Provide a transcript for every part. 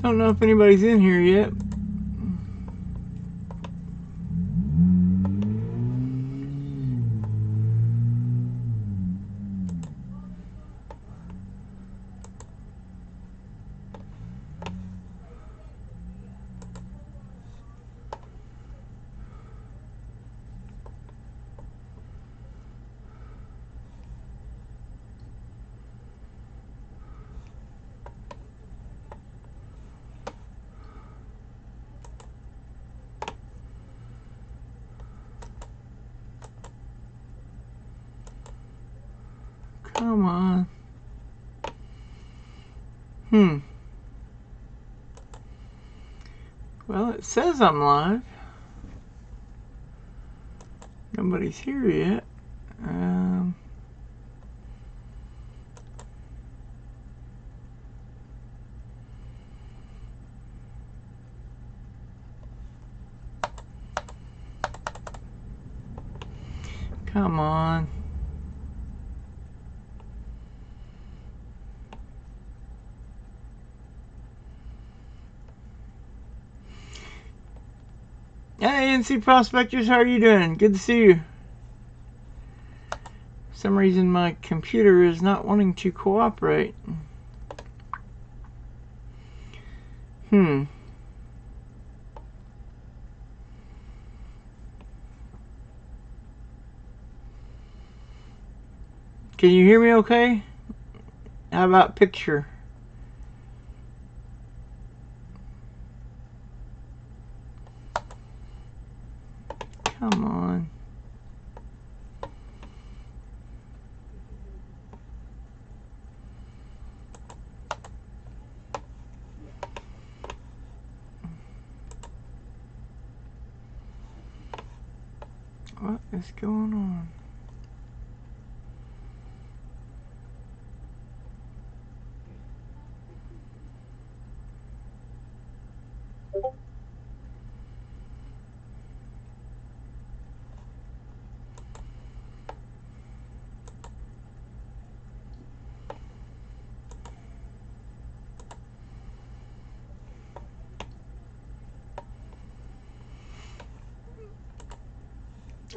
Don't know if anybody's in here yet. Come on. Well, it says I'm live. Nobody's here yet. Come on. Hey, NC Prospectors, how are you doing? Good to see you. For some reason my computer is not wanting to cooperate. Can you hear me okay? How about picture? Come on. What is going on?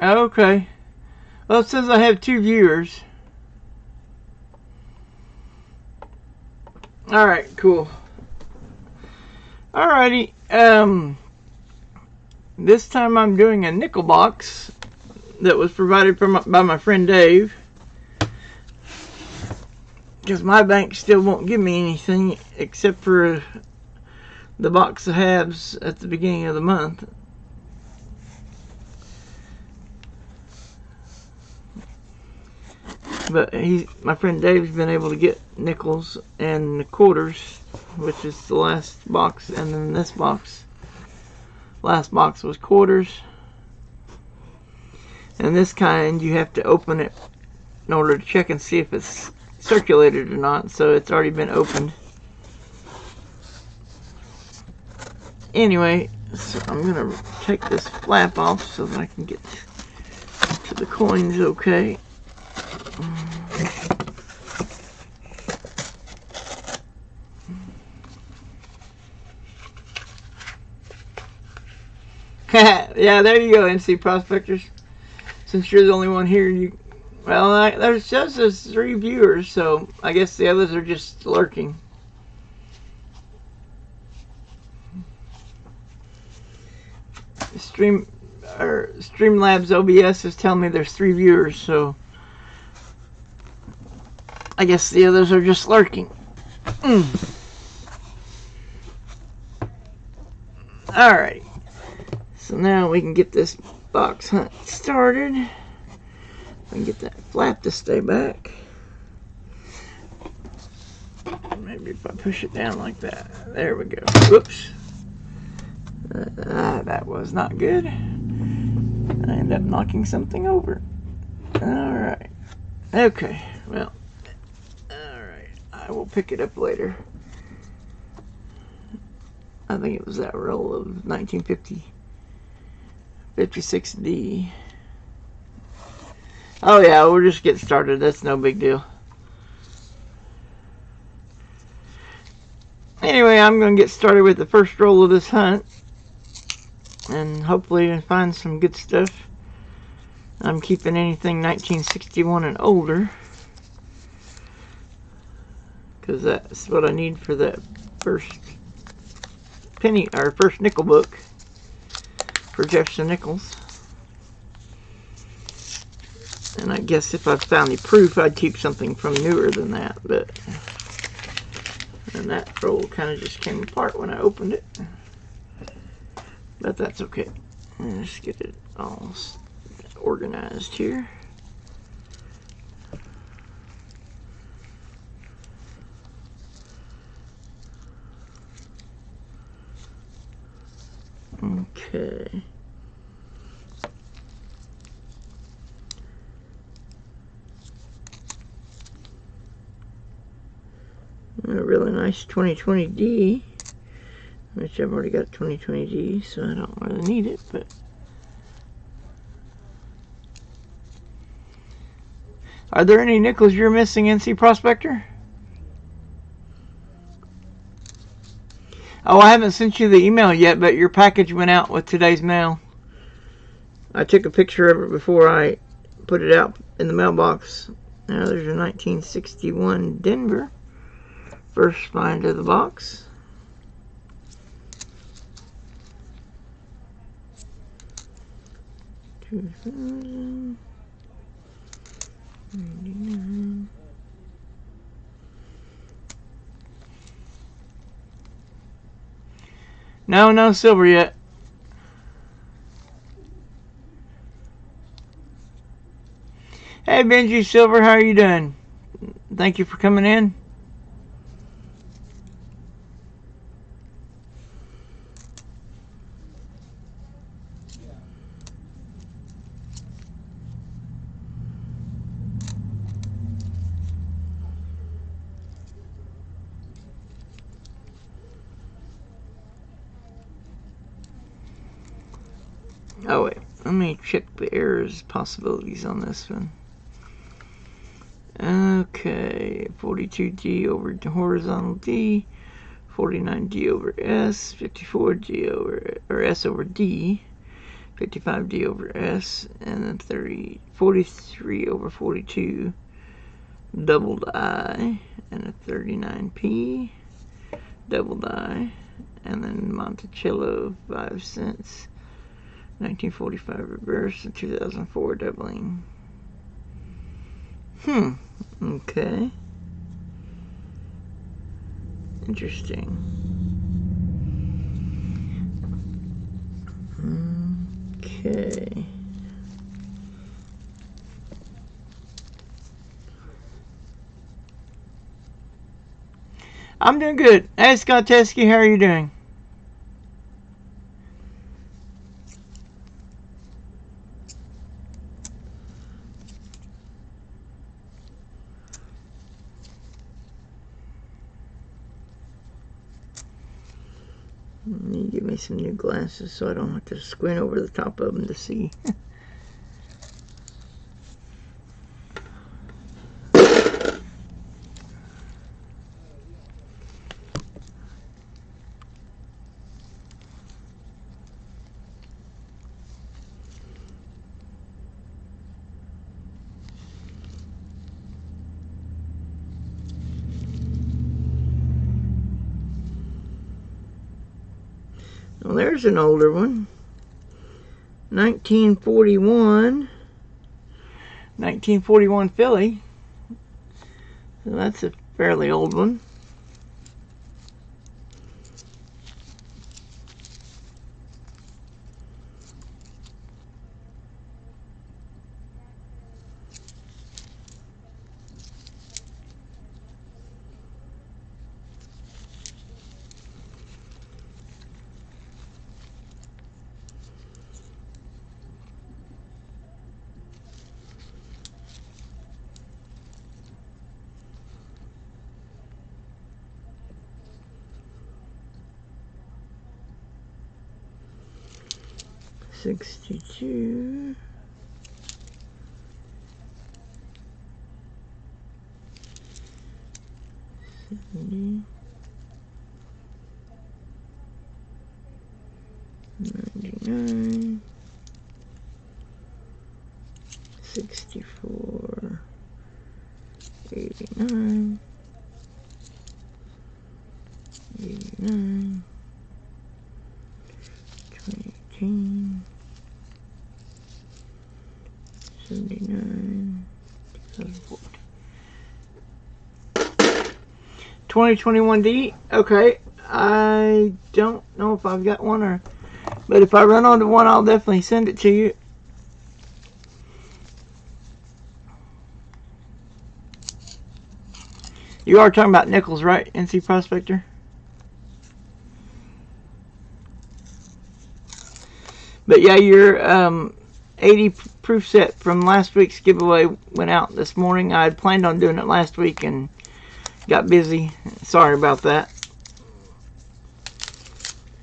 Okay. Well, it says I have 2 viewers. Alright, cool. Alrighty. This time I'm doing a nickel box that was provided by my friend Dave. Because my bank still won't give me anything except for the box of halves at the beginning of the month. But my friend Dave's been able to get nickels and the quarters, which is the last box, and then this box. Last box was quarters. And this kind, you have to open it in order to check and see if it's circulated or not, so it's already been opened. Anyway, so I'm going to take this flap off so that I can get to the coins okay. Yeah, there you go, NC Prospectors. Since you're the only one here, well, there's just 3 viewers, so I guess the others are just lurking. Streamlabs OBS is telling me there's 3 viewers, so I guess the others are just lurking. Alright. So now we can get this box hunt started. I can get that flap to stay back. Maybe if I push it down like that. There we go. Whoops. That was not good. I ended up knocking something over. Alright. Okay. Well. Alright. I will pick it up later. I think it was that roll of 1950. 56D. Oh yeah, we'll just get started. That's no big deal. Anyway, anyway, I'm going to get started with the first roll of this hunt. And hopefully find some good stuff. I'm keeping anything 1961 and older, because that's what I need for that first penny or first nickel book for Jefferson Nichols. And I guess if I found the proof, I'd keep something from newer than that. But and that roll kind of just came apart when I opened it. But that's okay. Let's get it all organized here. Okay. A really nice 2020D, which I've already got 2020D, so I don't really need it, but are there any nickels you're missing, NC Prospector? Oh, I haven't sent you the email yet, but your package went out with today's mail. I took a picture of it before I put it out in the mailbox. Now there's a 1961 Denver. First find of the box. $2,099. No silver yet. Hey Benji Silver, how are you doing? Thank you for coming in. Oh wait, let me check the errors possibilities on this one. Okay, 42D over horizontal D, 49D over S, 54D over, or S over D, 55D over S, and then 43 over 42, doubled I, and a 39P, doubled I, and then Monticello 5 cents, 1945 reverse, and 2004 doubling. Okay. Interesting. Okay. I'm doing good. Hey, Scott Teskey, how are you doing? You give me some new glasses so I don't have to squint over the top of them to see. Well, there's an older one. 1941 Philly. So that's a fairly old one. $62. $70. 79, 64, 89, 89, 2018, 79, 2021D. Okay, I don't know if I've got one, or but if I run onto one, I'll definitely send it to you. You are talking about nickels, right, NC Prospector? But yeah, your 80 proof set from last week's giveaway went out this morning. I had planned on doing it last week and got busy. Sorry about that.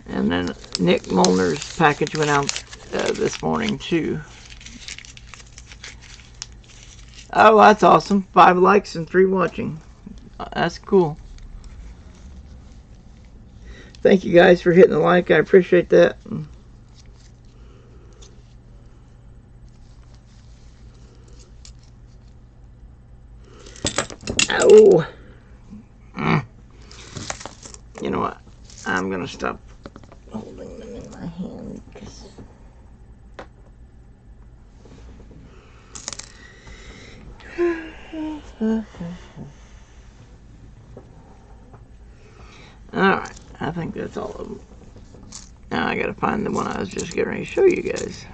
And then Nick Molnar's package went out this morning too. Oh, that's awesome. 5 likes and 3 watching. That's cool. Thank you guys for hitting the like. I appreciate that. Oh. You know what? I'm going to stop holding them in my hand. Alright, I think that's all of them. Now I gotta find the one I was just getting ready to show you guys.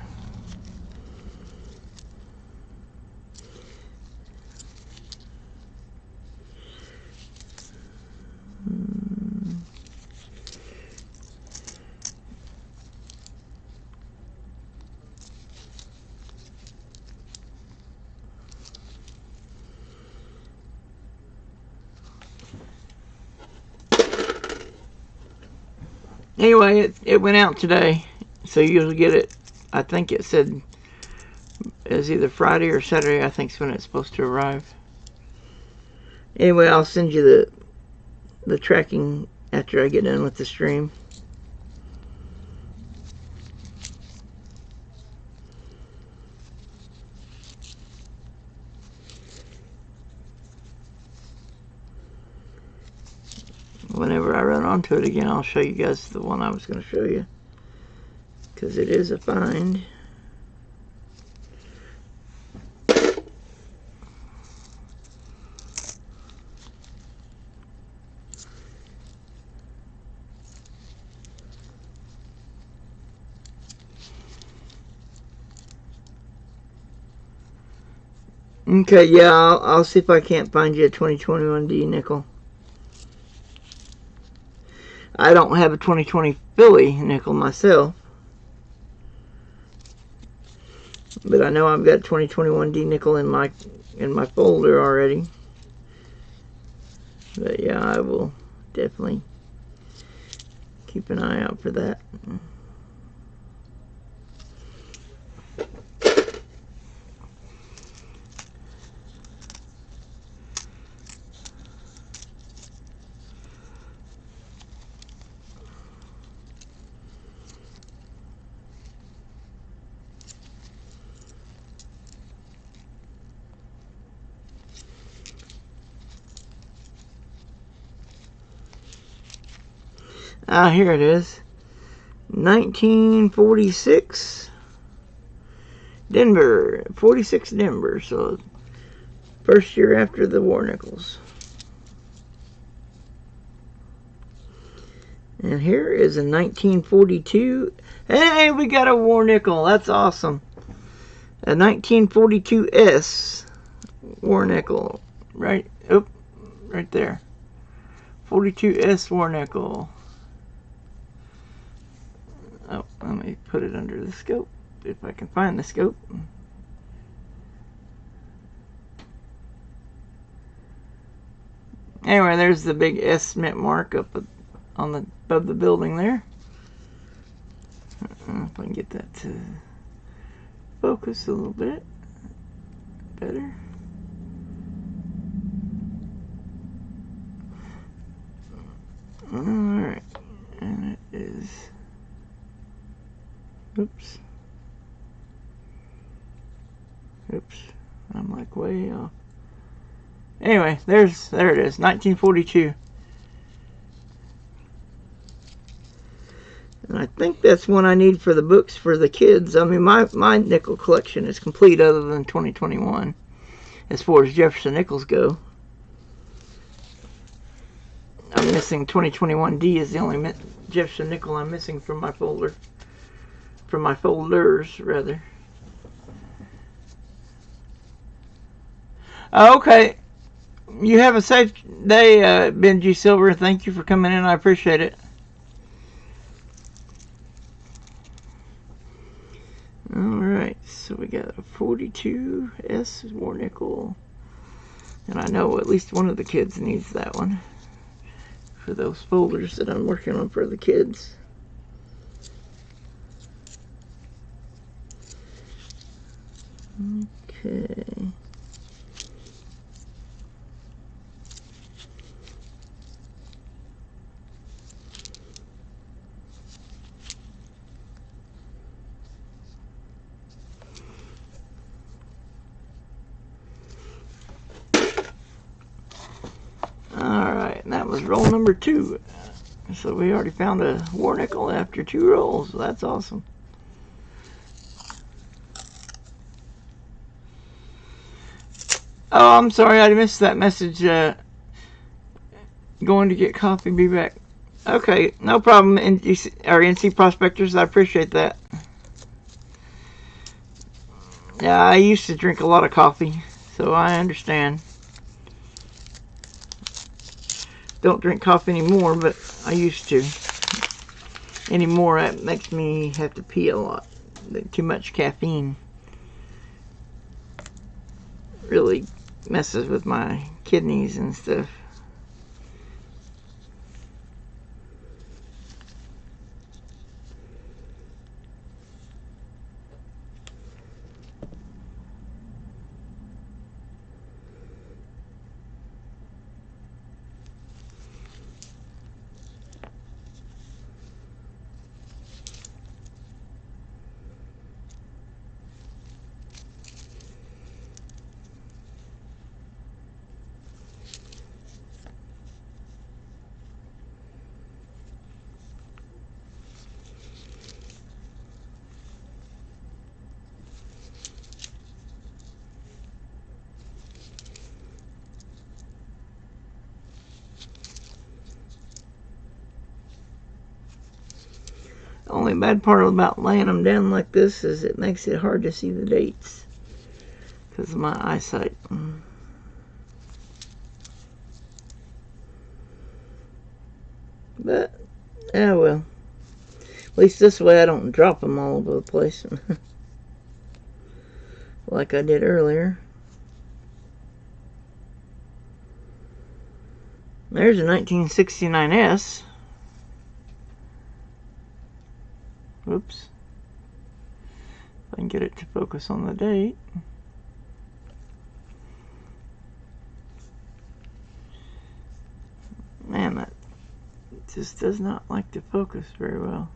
Anyway, it went out today, so you'll get it. I think it said it's either Friday or Saturday, I think is when it's supposed to arrive. Anyway, I'll send you the tracking after I get done with the stream. Whenever I run onto it again, I'll show you guys the one I was going to show you, because it is a find. Okay, yeah, I'll see if I can't find you a 2021D nickel. I don't have a 2020 Philly nickel myself, but I know I've got 2021D nickel in my folder already. But yeah, I will definitely keep an eye out for that. Ah, here it is. 1946 Denver. 46 Denver. So, first year after the war nickels. And here is a 1942. Hey, we got a war nickel. That's awesome. A 1942S war nickel. Right there. 42S war nickel. Oh, let me put it under the scope, if I can find the scope. Anyway, there's the big S mint mark up on the above the building there. I don't know if I can get that to focus a little bit better. Alright, and it is, oops, I'm like way off. Anyway, there it is, 1942. And I think that's one I need for the books for the kids. I mean, my nickel collection is complete other than 2021 as far as Jefferson nickels go. I'm missing 2021D is the only Jefferson nickel I'm missing from my folder. From my folders, rather. Okay. You have a safe day, Benji Silver. Thank you for coming in. I appreciate it. Alright, so we got a 42S war nickel. And I know at least one of the kids needs that one for those folders that I'm working on for the kids. Okay. Alright, and that was roll number 2. So we already found a war nickel after 2 rolls. So that's awesome. Oh, I'm sorry, I missed that message. Going to get coffee, be back. Okay, no problem, NC Prospectors. I appreciate that. Yeah, I used to drink a lot of coffee, so I understand. Don't drink coffee anymore, but I used to. Anymore, that makes me have to pee a lot. Too much caffeine really messes with my kidneys and stuff. The only bad part about laying them down like this is it makes it hard to see the dates because of my eyesight. But, yeah, well. At least this way I don't drop them all over the place like I did earlier. There's a 1969S. Oops. If I can get it to focus on the date. Man, that just does not like to focus very well.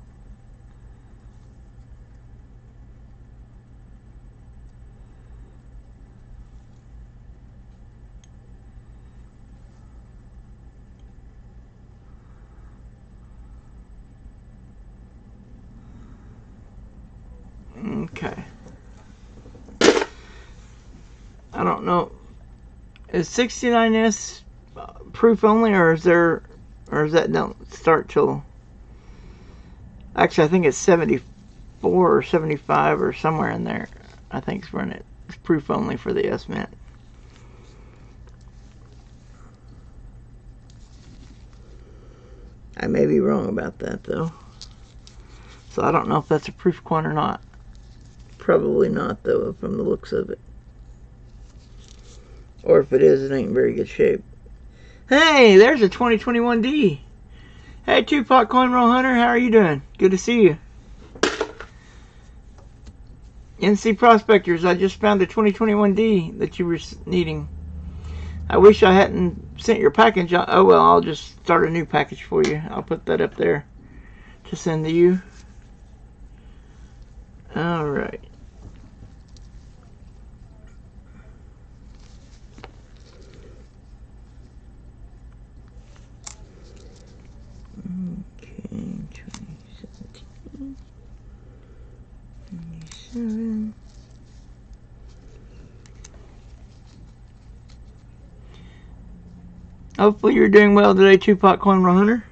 Okay. I don't know. Is 69S proof only, or is that don't start till? Actually, I think it's 74 or 75 or somewhere in there. I think it's when it's proof only for the S Mint. I may be wrong about that though. So I don't know if that's a proof coin or not. Probably not though, from the looks of it. Or if it is, it ain't in very good shape. Hey, there's a 2021D. Hey, Tupac Coin Roll Hunter, how are you doing? Good to see you. NC Prospectors, I just found a 2021D that you were needing. I wish I hadn't sent your package. Oh well, I'll just start a new package for you. I'll put that up there to send to you. Alright. Hopefully you're doing well today, Tupac Coin Hunter.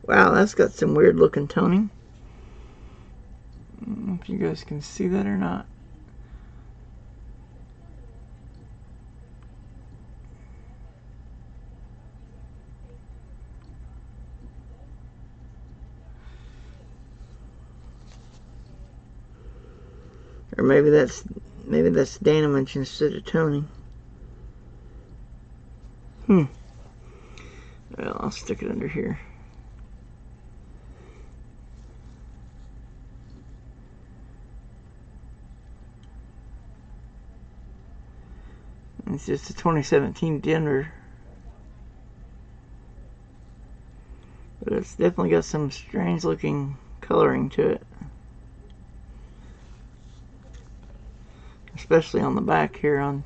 Wow, that's got some weird looking toning. I don't know if you guys can see that or not. Or maybe that's Danimage instead of toning. Well, I'll stick it under here. It's just a 2017 Denver. But it's definitely got some strange looking coloring to it. Especially on the back here and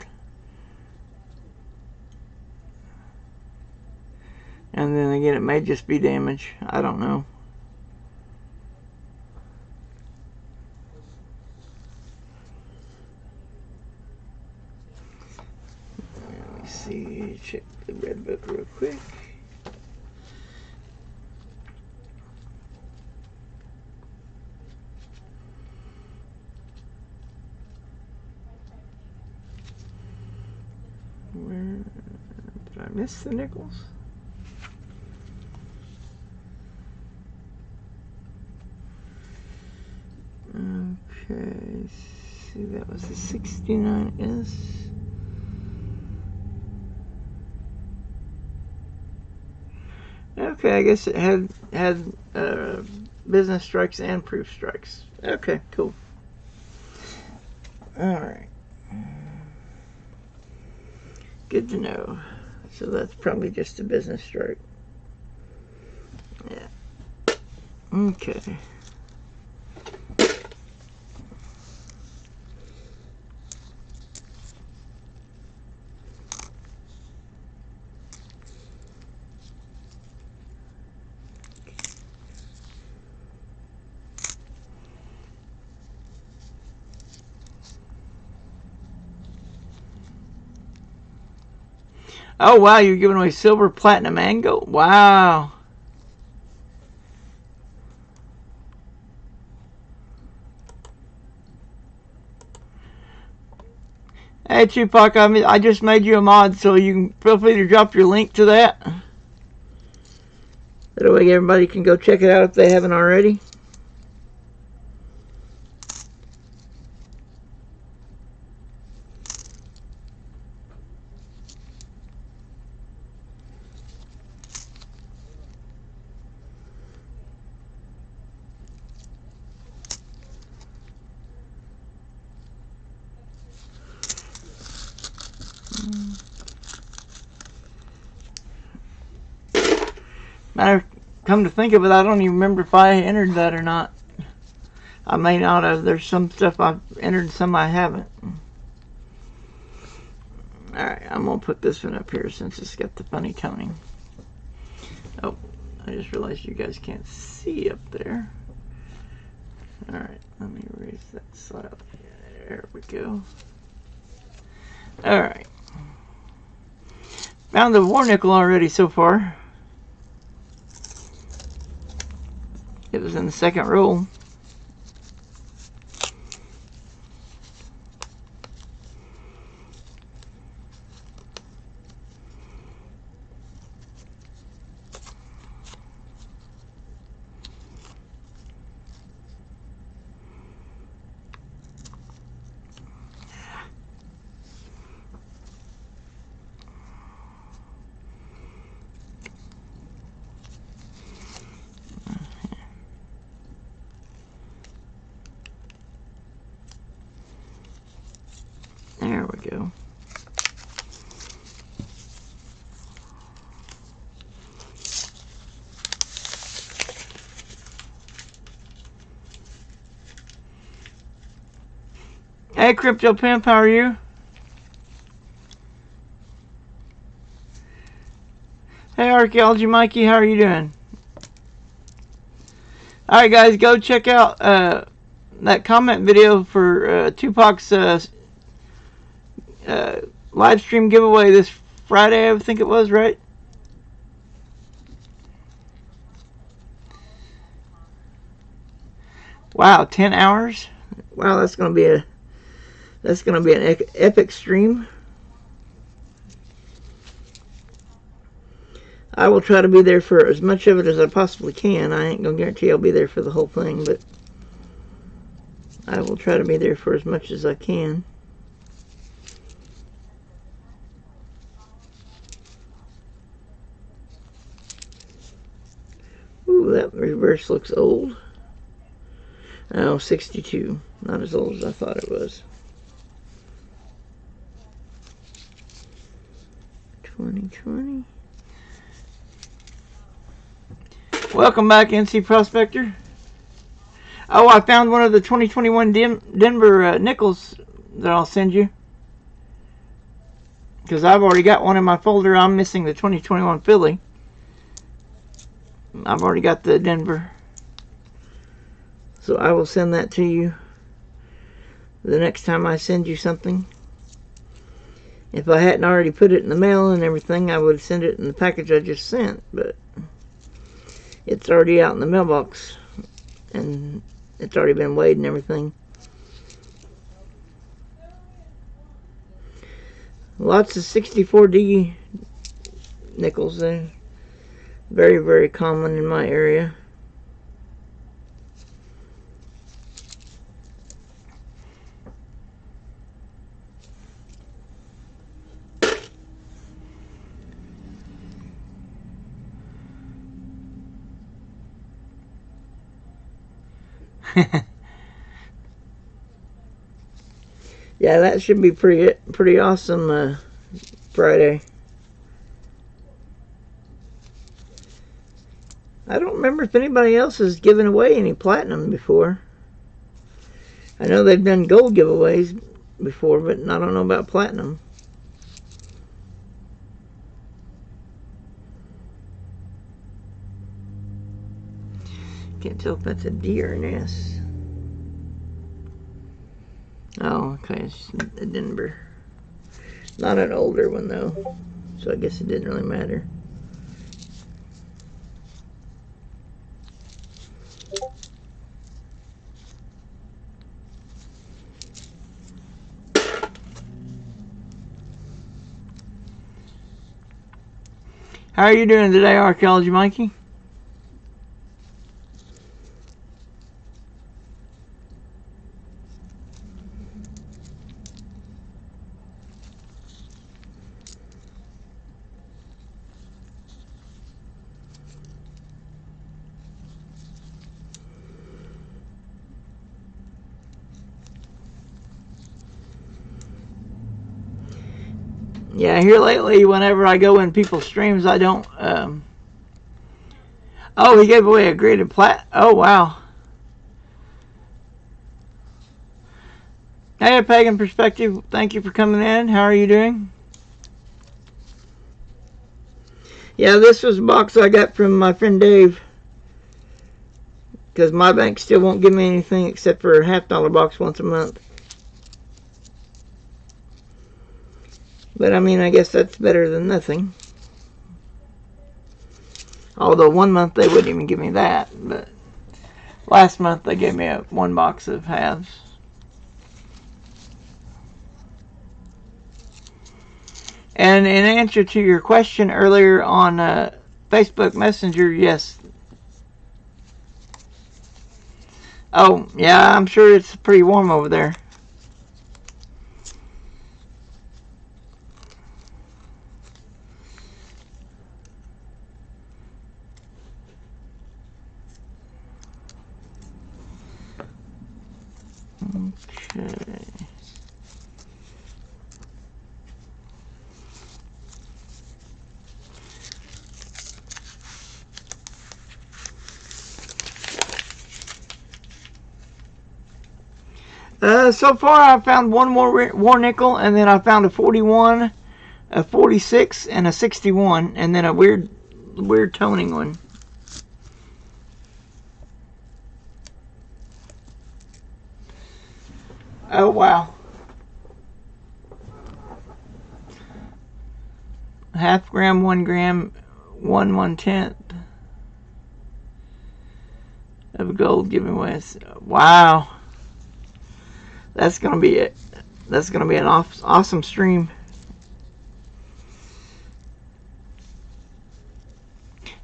then again, it may just be damage. I don't know. Let me see, check the red book real quick. Where did I miss the nickels? Okay, see, that was the 69S. Okay, I guess it had business strikes and proof strikes. Okay, cool. Alright. Good to know. So that's probably just a business strike. Yeah. Okay. Oh, wow, you're giving away silver, platinum, and gold? Wow. Hey, Tupac, I just made you a mod, so you can feel free to drop your link to that. That way everybody can go check it out if they haven't already. Come to think of it, I don't even remember if I entered that or not. I may not have. There's some stuff I've entered, some I haven't. Alright, I'm going to put this one up here since it's got the funny toning. Oh, I just realized you guys can't see up there. Alright, let me erase that slide. There we go. Alright. Found the war nickel already so far. It was in the second roll. There we go. Hey, Crypto Pimp, how are you? Hey, Archaeology Mikey, how are you doing? Alright, guys, go check out that comment video for Tupac's live stream giveaway this Friday, I think it was, right? Wow, 10 hours? Wow, that's gonna be an epic stream. I will try to be there for as much of it as I possibly can. I ain't gonna guarantee I'll be there for the whole thing, but I will try to be there for as much as I can. Ooh, that reverse looks old. Oh, 62. Not as old as I thought it was. 2020. Welcome back, NC Prospector. Oh, I found one of the 2021 Denver nickels that I'll send you. Because I've already got one in my folder. I'm missing the 2021 Philly. I've already got the Denver. So I will send that to you the next time I send you something. If I hadn't already put it in the mail and everything, I would send it in the package I just sent. But it's already out in the mailbox. And it's already been weighed and everything. Lots of 64D nickels. They're very, very common in my area. Yeah, that should be pretty awesome Friday. I don't remember if anybody else has given away any platinum before. I know they've done gold giveaways before, but I don't know about platinum. Can't tell if that's a deer nest. Oh, okay, it's a Denver. Not an older one, though, so I guess it didn't really matter. How are you doing today, Archaeology Mikey? Yeah, here lately, whenever I go in people's streams, I don't, Oh, he gave away a graded plat. Oh, wow. Hey, Pagan Perspective, thank you for coming in. How are you doing? Yeah, this was a box I got from my friend Dave. Because my bank still won't give me anything except for a $50 box once a month. But I mean, I guess that's better than nothing. Although 1 month they wouldn't even give me that. But last month they gave me one box of halves. And in answer to your question earlier on Facebook Messenger, yes. Oh, yeah, I'm sure it's pretty warm over there. Okay. So far I found one more war nickel, and then I found a 41, a 46, and a 61, and then a weird weird toning one. Oh, wow. Half gram, 1 gram, 1/110 of gold given away. Wow. That's gonna be it. That's gonna be an awesome stream.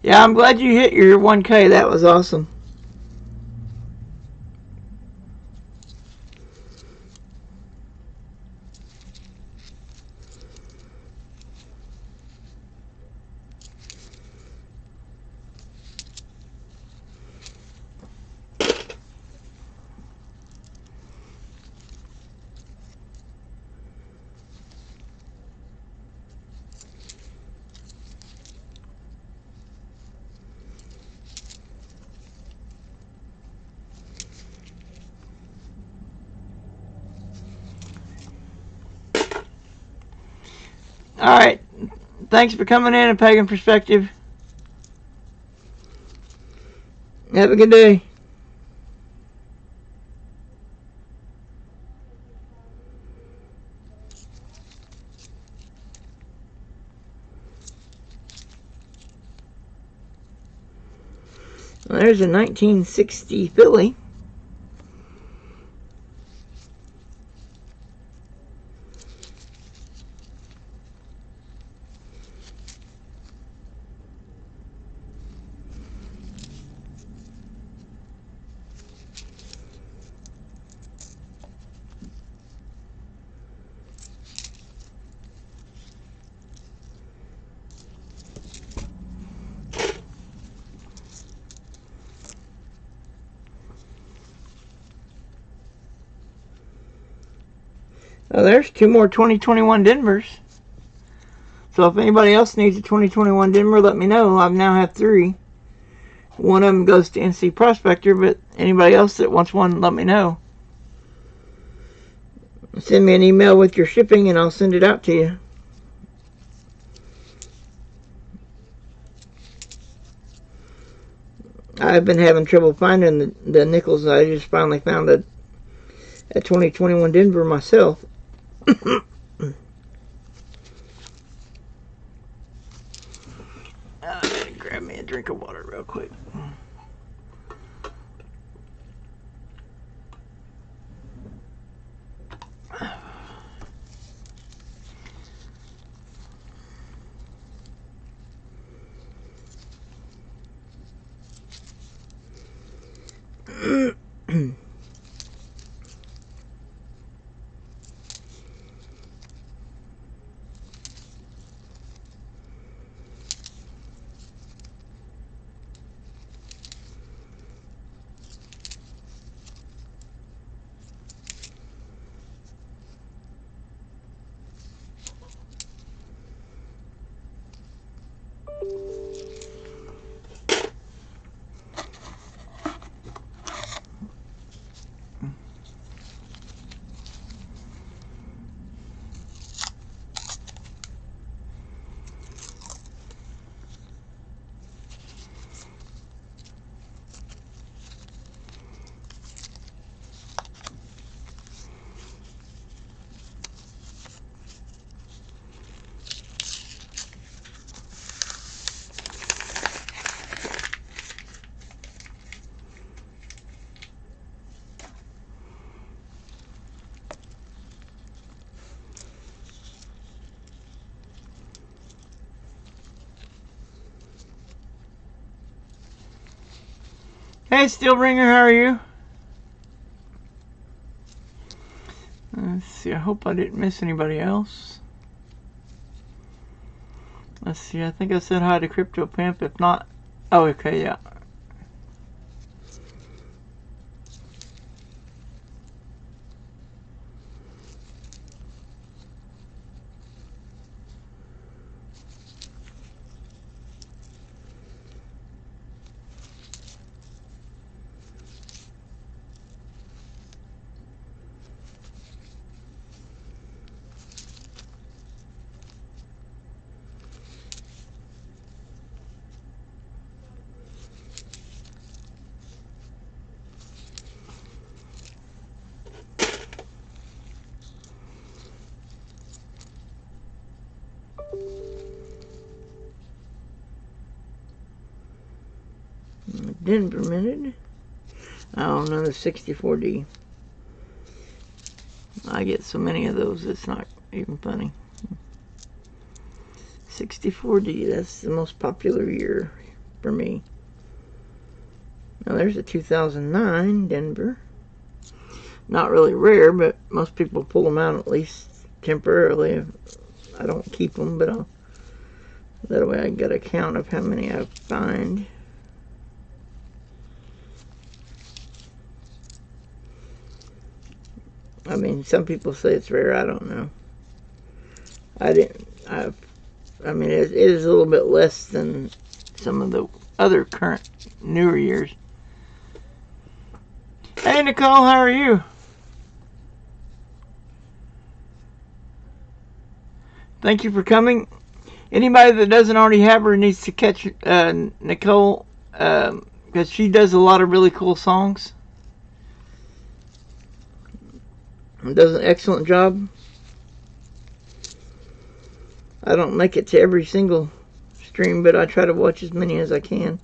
Yeah, I'm glad you hit your 1K. That was awesome. All right. Thanks for coming in, A Pagan Perspective. Have a good day. Well, there's a 1960 Philly. Oh, there's 2 more 2021 Denvers. So if anybody else needs a 2021 Denver, let me know. I now have 3. One of them goes to NC Prospector, but anybody else that wants one, let me know. Send me an email with your shipping and I'll send it out to you. I've been having trouble finding the nickels. I just finally found a 2021 Denver myself. I gotta grab me a drink of water real quick. Hey, Steelbringer, how are you? Let's see, I hope I didn't miss anybody else. Let's see, I think I said hi to Crypto Pimp. If not, oh, okay, yeah. Denver minute. Oh, another 64D. I get so many of those, it's not even funny. 64D, that's the most popular year for me. Now there's a 2009 Denver. Not really rare, but most people pull them out at least temporarily. I don't keep them, but that way I get a count of how many I find. I mean, some people say it's rare. I don't know. I mean, it is a little bit less than some of the other current newer years. Hey, Nicole, how are you? Thank you for coming. Anybody that doesn't already have her needs to catch Nicole, because she does a lot of really cool songs. And does an excellent job. I don't make it to every single stream, but I try to watch as many as I can.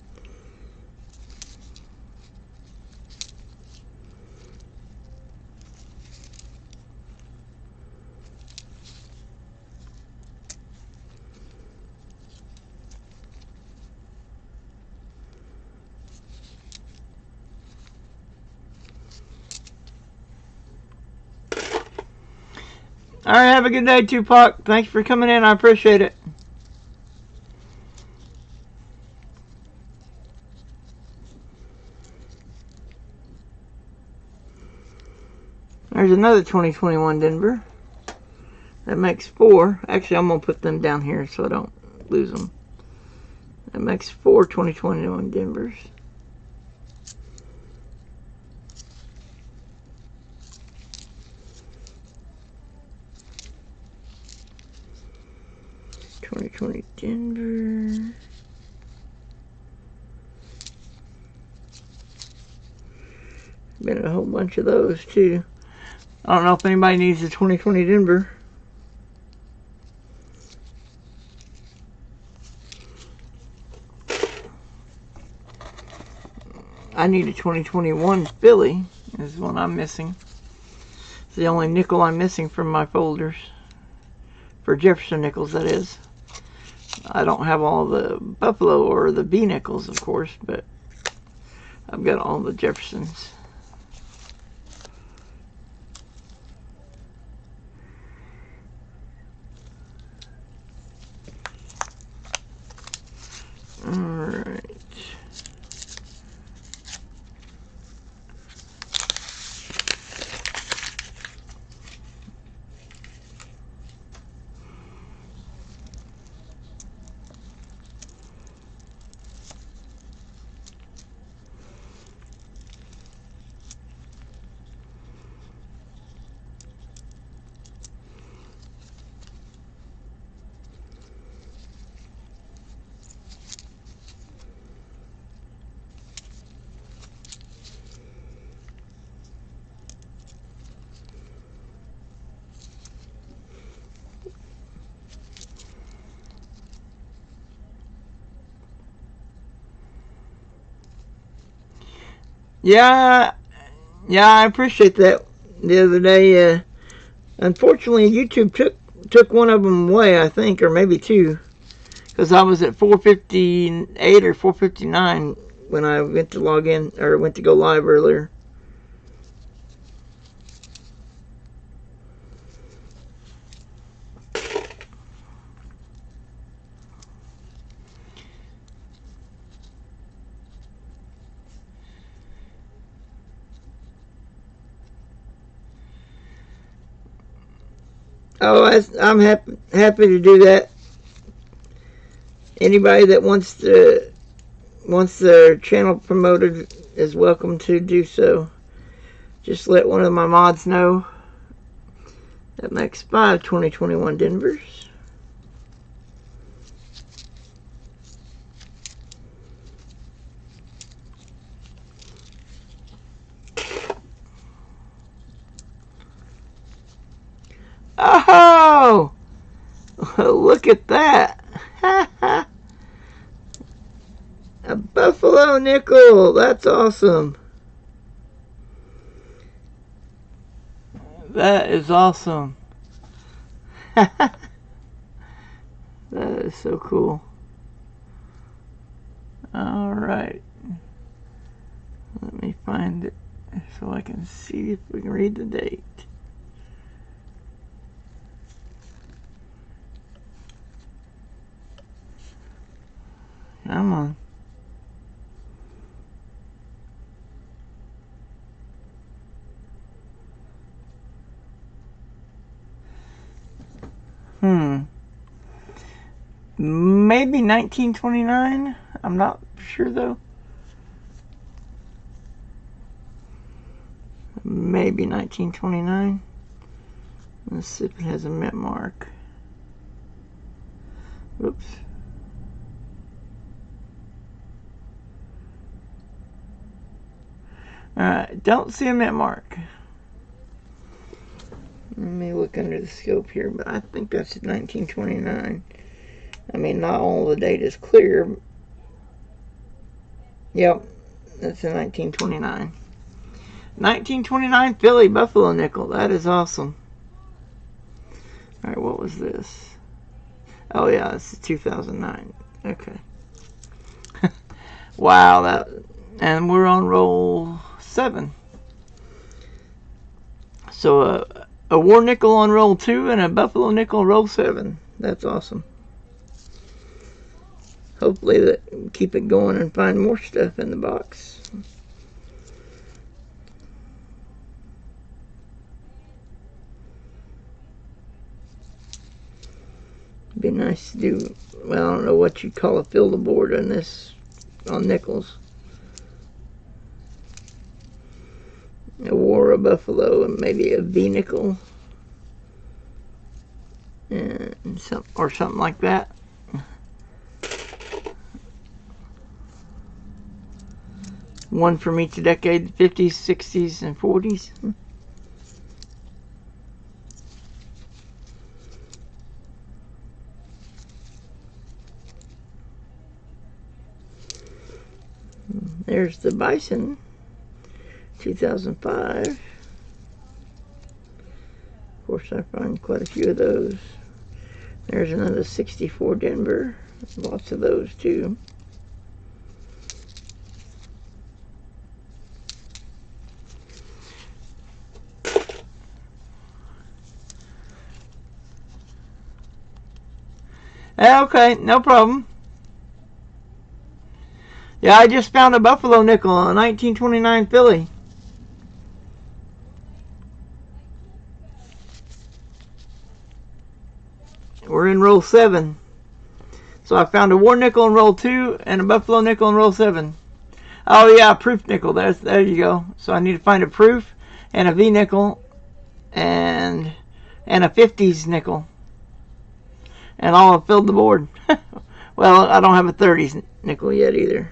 All right, have a good day, Tupac. Thanks for coming in. I appreciate it. There's another 2021 Denver. That makes 4. Actually, I'm going to put them down here so I don't lose them. That makes 4 2021 Denvers. '20 Denver. Been a whole bunch of those too. I don't know if anybody needs a 2020 Denver. I need a 2021 Philly. Is one I'm missing. It's the only nickel I'm missing from my folders. For Jefferson nickels, that is. I don't have all the Buffalo or the B nickels, of course, but I've got all the Jeffersons. Alright. Yeah, I appreciate that. The other day, unfortunately, YouTube took one of them away, I think, or maybe 2, because I was at 458 or 459 when I went to log in, or went to go live earlier. Oh, I'm happy to do that. Anybody that wants their channel promoted is welcome to do so. Just let one of my mods know. That makes 5 2021 Denvers. Oh! Look at that! A Buffalo nickel. That's awesome. That is awesome. That is so cool. Alright. Let me find it so I can see if we can read the date. Come on. Maybe 1929. I'm not sure though. Maybe 1929. Let's see if it has a mint mark. Oops. Alright, don't see a mint mark. Let me look under the scope here, but I think that's 1929. I mean, not all the data is clear. Yep, that's a 1929. 1929 Philly Buffalo nickel. That is awesome. Alright, what was this? Oh yeah, this is 2009. Okay. Wow, that, and we're on roll 7. So a war nickel on roll 2 and a Buffalo nickel roll 7. That's awesome. Hopefully that keep it going and find more stuff in the box. Be nice to do, well, I don't know what you'd call a fill the board on this, on nickels. A war, a buffalo, and maybe a V nickel, and some, or something like that. One from each decade, 50s, 60s, and 40s. There's the bison, 2005. Of course, I find quite a few of those. There's another 64 Denver. Lots of those too. Okay, no problem. Yeah, I just found a Buffalo nickel, a 1929 Philly. We're in roll 7. So I found a war nickel in roll 2 and a Buffalo nickel in roll 7. Oh yeah, proof nickel. There you go. So I need to find a proof and a V nickel and a 50s nickel. And I'll have filled the board. Well, I don't have a 30s nickel yet either.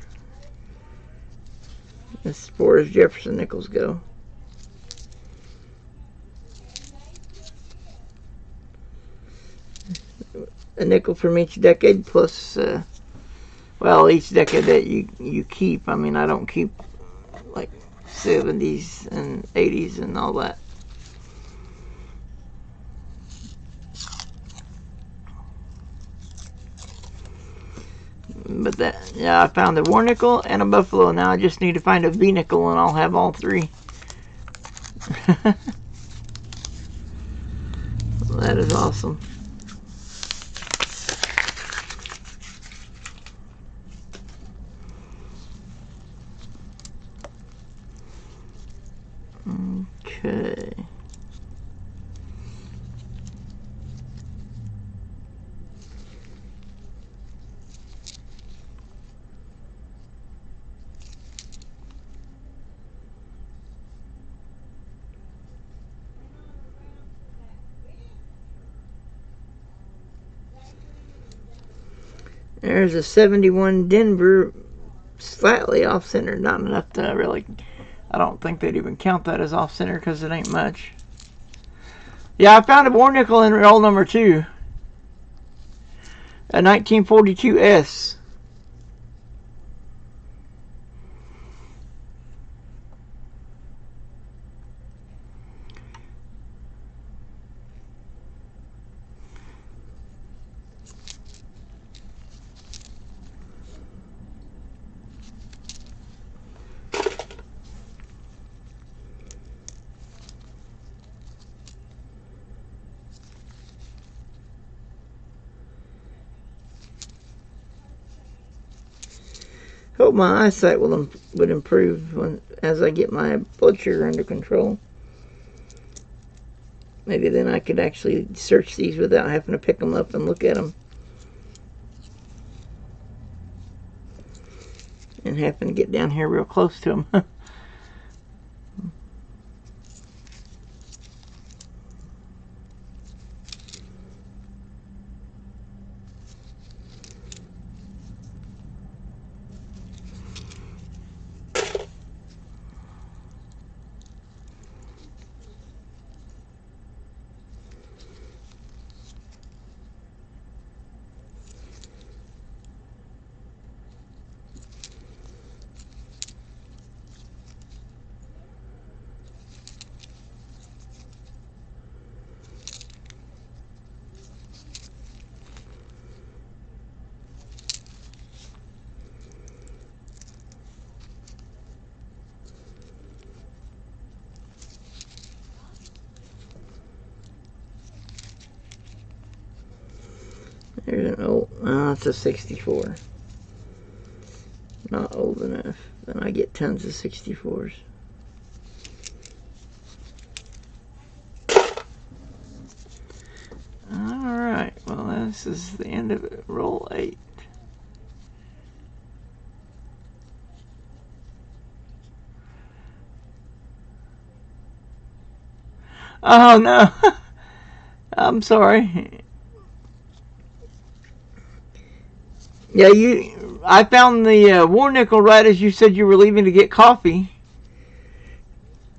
As far as Jefferson nickels go. A nickel from each decade plus, well, each decade that you keep. I mean, I don't keep like 70s and 80s and all that. But that, yeah, I found a war nickel and a buffalo. Now I just need to find a V nickel and I'll have all three. That is awesome. Okay. There's a 71 Denver, slightly off-center, not enough to really, I don't think they'd even count that as off-center because it ain't much. Yeah, I found a war nickel in roll number 2. A 1942 S. Hope my eyesight would improve as I get my blood sugar under control. Maybe then I could actually search these without having to pick them up and look at them. And happen to get down here real close to them. There's an old, it's a 64. Not old enough. And I get tons of 64s. Alright, well this is the end of it. Roll 8. Oh no! I'm sorry. Yeah, I found the war nickel right as you said you were leaving to get coffee.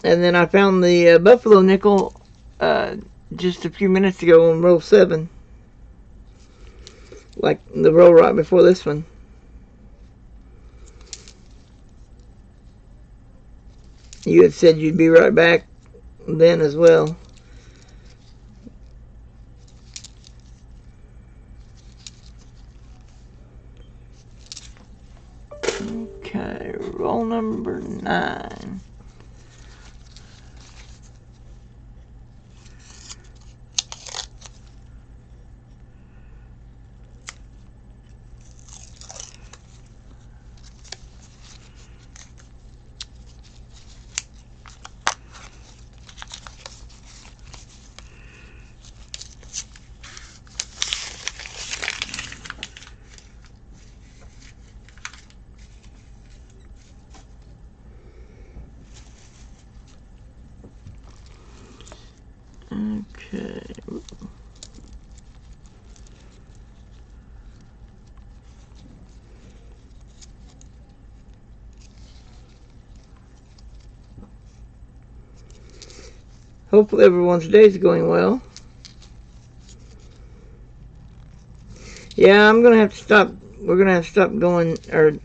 And then I found the buffalo nickel just a few minutes ago on roll 7. Like the roll right before this one. You had said you'd be right back then as well. Okay, roll number 9. Okay. Hopefully everyone's day is going well. Yeah, I'm gonna have to stop. We're gonna have to stop going, or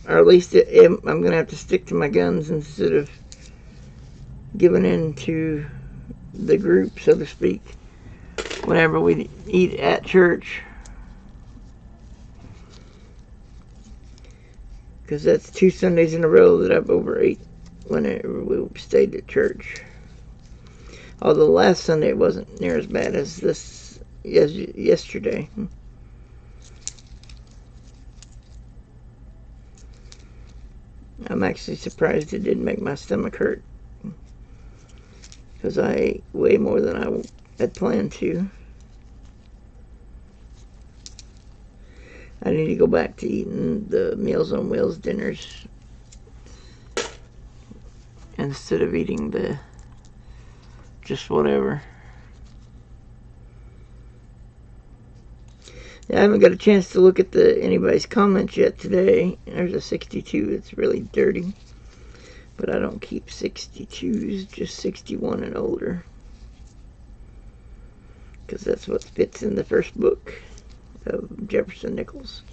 at least I'm gonna have to stick to my guns instead of giving in to the group, so to speak, whenever we eat at church, because that's 2 Sundays in a row that I've overate whenever we stayed at church. Although last Sunday it wasn't near as bad as this yesterday. I'm actually surprised it didn't make my stomach hurt, because I ate way more than I had planned to. I need to go back to eating the Meals on Wheels dinners instead of eating the just whatever. Yeah, I haven't got a chance to look at anybody's comments yet today. There's a 62. It's really dirty. But I don't keep 62s, just 61 and older. Because that's what fits in the first book of Jefferson Nichols.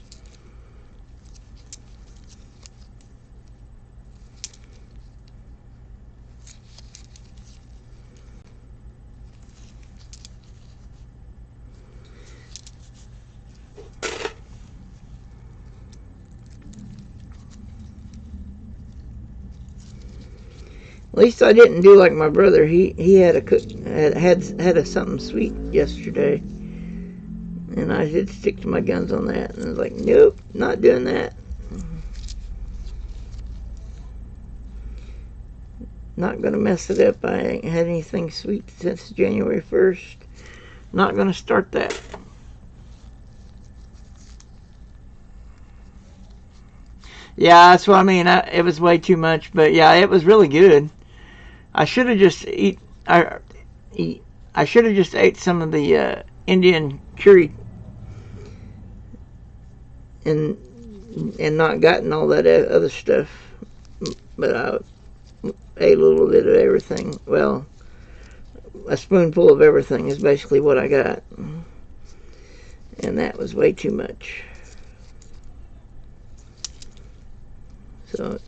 At least I didn't do like my brother. He had a something sweet yesterday, and I did stick to my guns on that. And I was like, nope, not doing that. Not going to mess it up. I ain't had anything sweet since January 1st. Not going to start that. Yeah, that's what I mean. It was way too much, but yeah, it was really good. I should have just I should have just ate some of the Indian curry and not gotten all that other stuff. But I ate a little bit of everything. Well, a spoonful of everything is basically what I got, and that was way too much. So,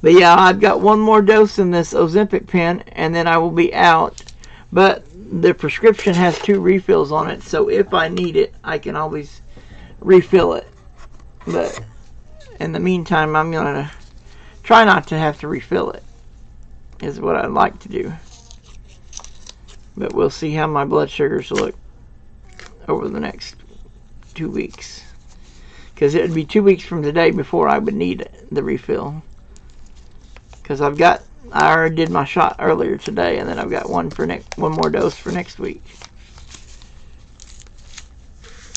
but yeah, I've got one more dose in this Ozempic pen, and then I will be out. But the prescription has 2 refills on it, so if I need it, I can always refill it. But in the meantime, I'm going to try not to have to refill it, is what I'd like to do. But we'll see how my blood sugars look over the next 2 weeks. Because it would be 2 weeks from today before I would need the refill. Because I already did my shot earlier today, and then I've got one more dose for next week.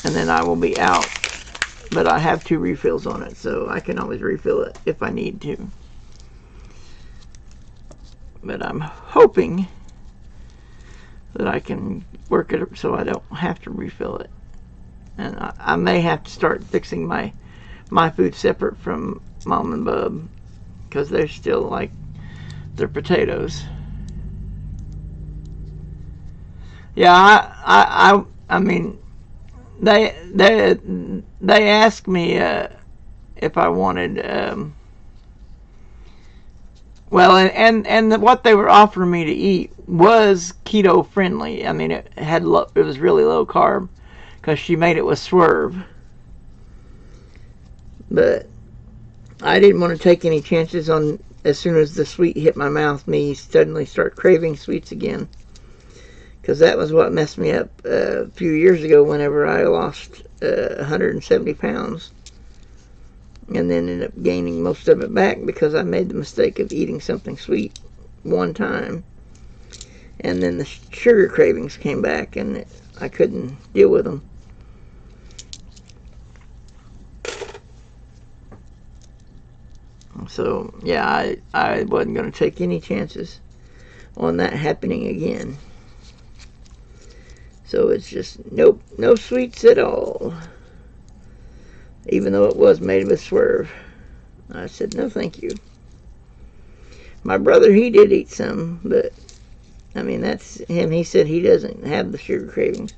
And then I will be out. But I have 2 refills on it, so I can always refill it if I need to. But I'm hoping that I can work it so I don't have to refill it. And I may have to start fixing my food separate from Mom and Bub, because they're still like their potatoes. Yeah, I mean, they asked me if I wanted well, and what they were offering me to eat was keto friendly. I mean, it was really low carb, because she made it with Swerve. But I didn't want to take any chances on, as soon as the sweet hit my mouth, me suddenly start craving sweets again. Because that was what messed me up a few years ago whenever I lost 170 pounds. And then ended up gaining most of it back because I made the mistake of eating something sweet one time. And then the sugar cravings came back, and I couldn't deal with them. So, yeah, I wasn't going to take any chances on that happening again. So it's just, nope, no sweets at all. Even though it was made with Swerve. I said, no thank you. My brother, he did eat some, but, I mean, that's him. He said he doesn't have the sugar cravings.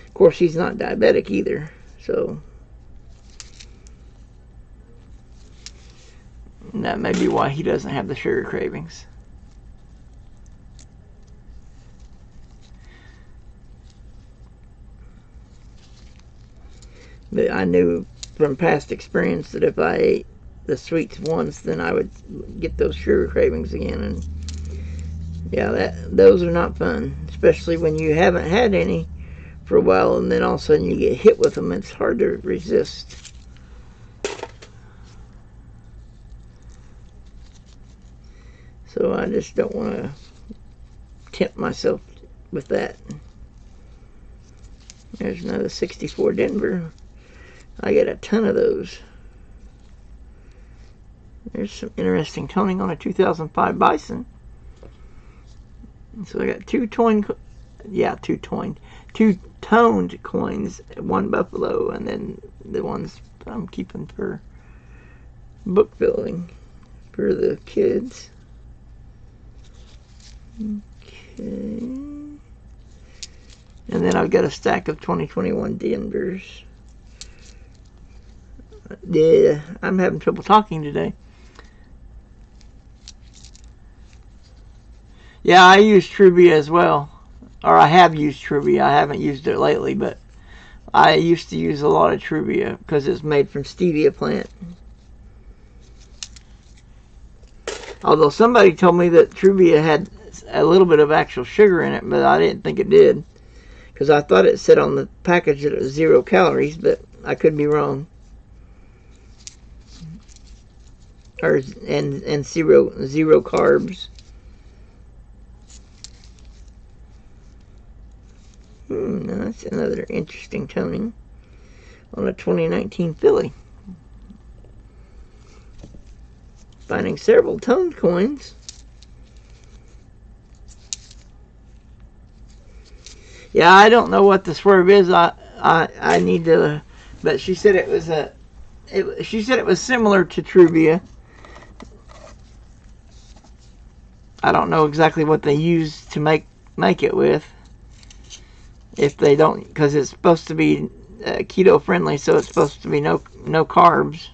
Of course, he's not diabetic either, so that may be why he doesn't have the sugar cravings. But I knew from past experience that if I ate the sweets once, then I would get those sugar cravings again. And yeah, those are not fun, especially when you haven't had any for a while, and then all of a sudden you get hit with them. It's hard to resist. So I just don't want to tempt myself with that. There's another 64 Denver. I get a ton of those. There's some interesting toning on a 2005 Bison. So I got two toned coins, one Buffalo, and then the ones I'm keeping for book filling for the kids. Okay. And then I've got a stack of 2021 Denvers. Yeah, I'm having trouble talking today. Yeah, I use Truvia as well. Or I have used Truvia. I haven't used it lately, but I used to use a lot of Truvia because it's made from stevia plant. Although somebody told me that Truvia had a little bit of actual sugar in it, but I didn't think it did. Because I thought it said on the package that it was 0 calories, but I could be wrong. or and zero carbs. Now that's another interesting toning on a 2019 filly. Finding several toned coins. Yeah, I don't know what the swerve is. I need to, but she said it was she said it was similar to Truvia. I don't know exactly what they use to make it with. If they don't, because it's supposed to be keto friendly, so it's supposed to be no carbs.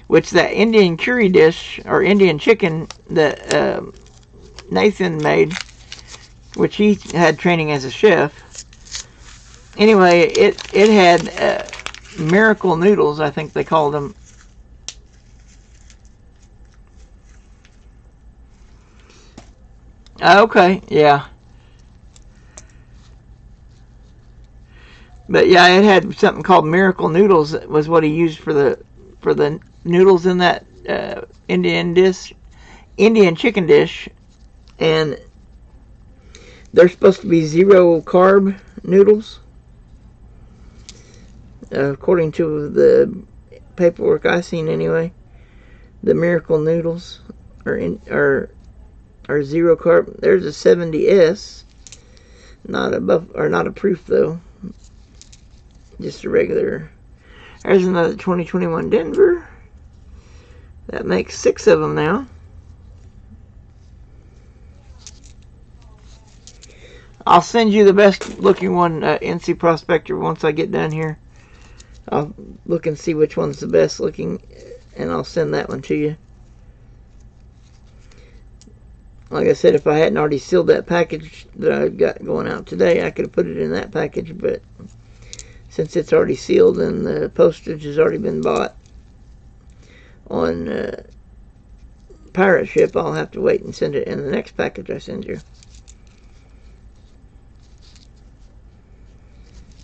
Which that Indian curry dish or Indian chicken that Nathan made, which he had training as a chef. Anyway, it had miracle noodles, I think they called them. Okay, yeah. But yeah, it had something called miracle noodles. That was what he used for the noodles in that Indian chicken dish, and they're supposed to be zero carb noodles, according to the paperwork I seen anyway. The miracle noodles are zero carb. There's a 70S, not a proof though. Just a regular. There's another 2021 Denver. That makes 6 of them now. I'll send you the best looking one, NC Prospector, once I get done here. I'll look and see which one's the best looking, and I'll send that one to you. Like I said, if I hadn't already sealed that package that I've got going out today, I could have put it in that package, but since it's already sealed and the postage has already been bought on pirate ship, I'll have to wait and send it in the next package I send you.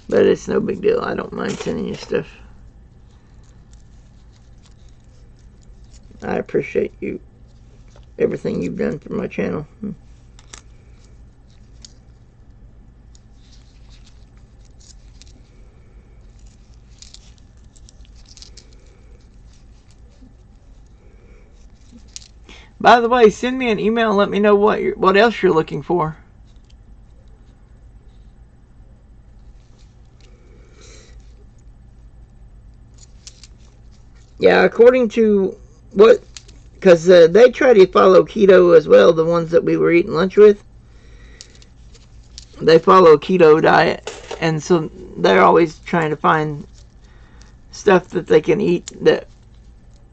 But it's no big deal. I don't mind sending you stuff. I appreciate you, everything you've done for my channel. By the way, send me an email and let me know what else you're looking for. Yeah, according to what, because they try to follow keto as well, the ones that we were eating lunch with. They follow keto diet, and so they're always trying to find stuff that they can eat that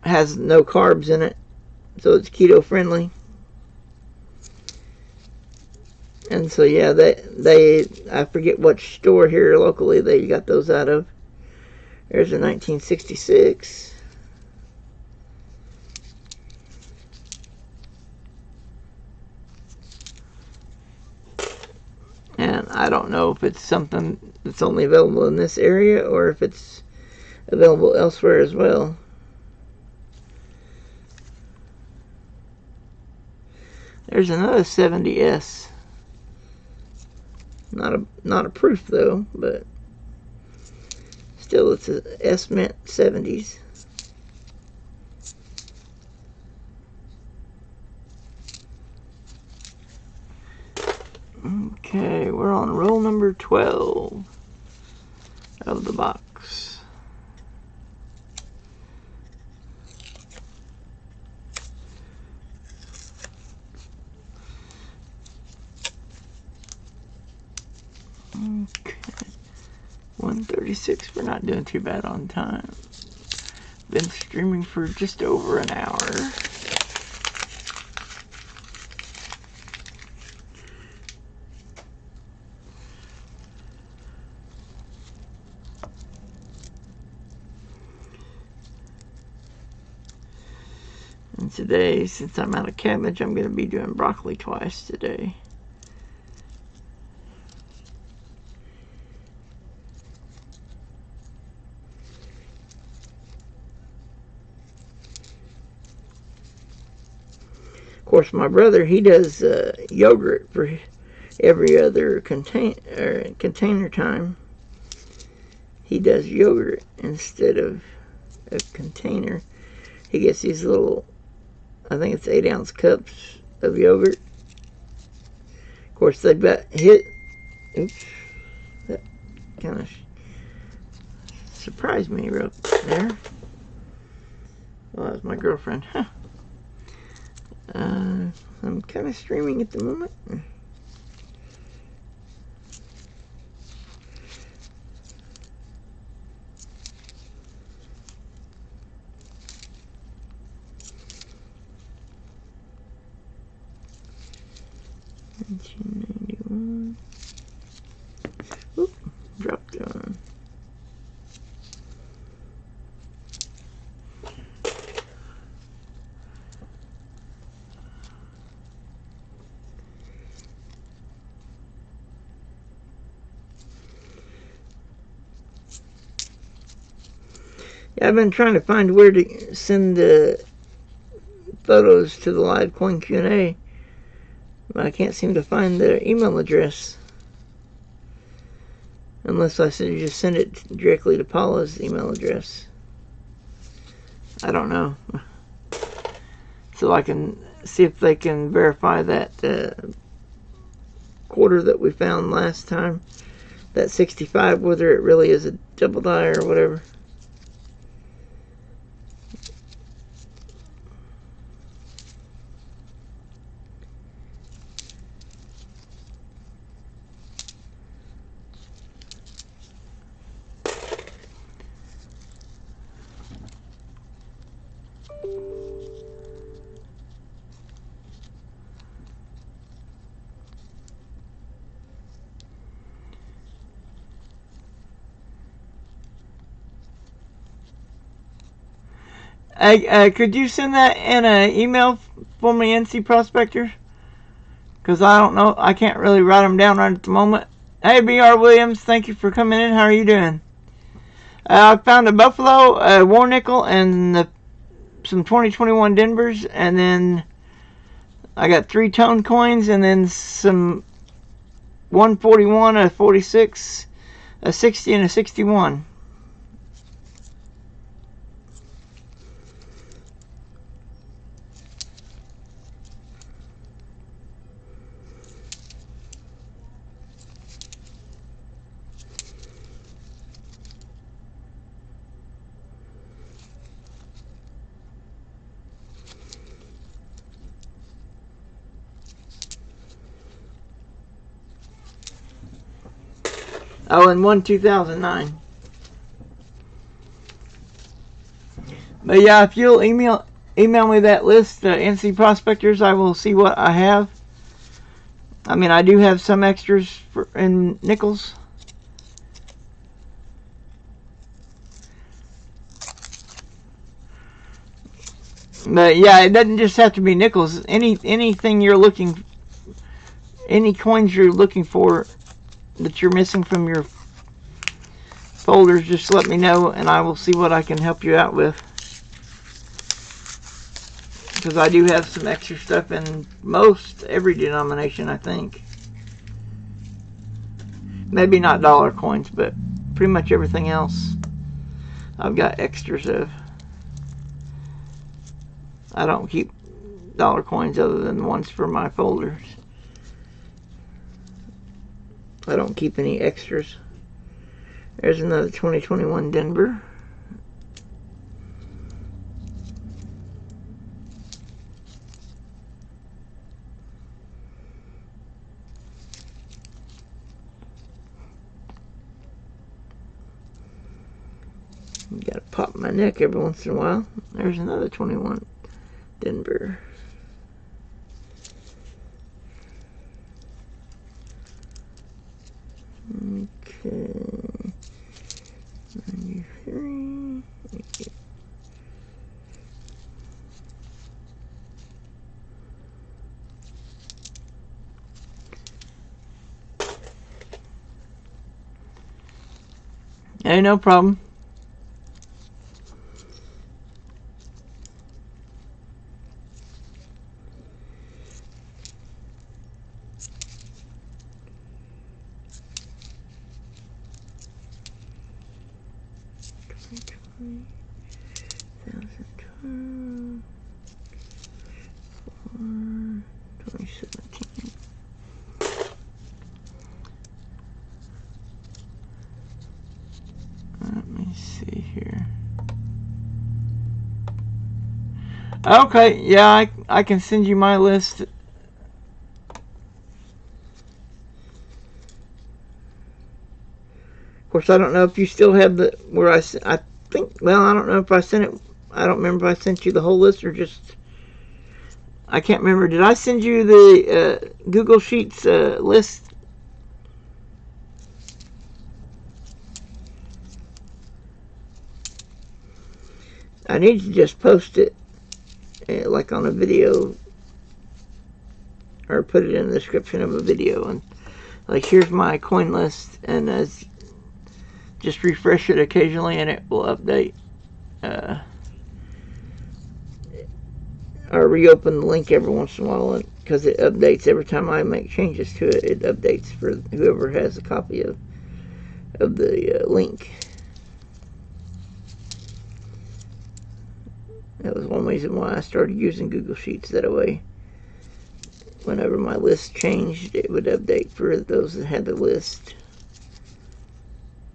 has no carbs in it, so it's keto friendly. And so yeah, they I forget which store here locally they got those out of. There's a 1966. And I don't know if it's something that's only available in this area or if it's available elsewhere as well. There's another 70S. Not a proof though, but still it's a S Mint 70s. Okay, we're on roll number 12 of the box. Okay, 1:36. We're not doing too bad on time. Been streaming for just over an hour. And today, since I'm out of cabbage, I'm going to be doing broccoli twice today. course, my brother, he does yogurt for every other container time. He does yogurt instead of a container. He gets these little, I think it's 8-ounce cups of yogurt. Of course, they've got oops, that kind of surprised me real there. Well, that was my girlfriend. Huh. I'm kind of streaming at the moment. $19.91. Oop, dropped on. Yeah, I've been trying to find where to send the photos to the live coin Q&A, but I can't seem to find the email address. Unless I just send it directly to Paula's email address. I don't know. So I can see if they can verify that quarter that we found last time. That 65, whether it really is a double die or whatever. Could you send that in an email for me, NC Prospectors? Because I don't know. I can't really write them down right at the moment. Hey, B.R. Williams, thank you for coming in. How are you doing? I found a Buffalo, a War Nickel, and some 2021 Denvers. And then I got 3 tone coins, and then some 141, a 46, a 60, and a 61. Oh, and one 2009. But yeah, if you'll email me that list, NC Prospectors, I will see what I have. I mean, I do have some extras in nickels. But yeah, it doesn't just have to be nickels. Anything you're looking, any coins you're looking for that you're missing from your folders, just let me know and I will see what I can help you out with. Because I do have some extra stuff in most every denomination, I think. Maybe not dollar coins, but pretty much everything else I've got extras of. I don't keep dollar coins other than the ones for my folders. I don't keep any extras. There's another 2021 Denver. Gotta pop my neck every once in a while. There's another 21 Denver. Okay. 93. Hey, no problem. 2017. Let me see here. Okay, yeah, I can send you my list. Of course, I don't know if you still have the where I think. Well, I don't know if I sent it. I don't remember if I sent you the whole list or just. I can't remember. Did I send you the Google Sheets list? I need to just post it like on a video or put it in the description of a video, and like here's my coin list, and just refresh it occasionally and it will update or reopen the link every once in a while, because it updates every time I make changes to it. It updates for whoever has a copy of the link. That was one reason why I started using Google Sheets. That way, whenever my list changed, it would update for those that had the list.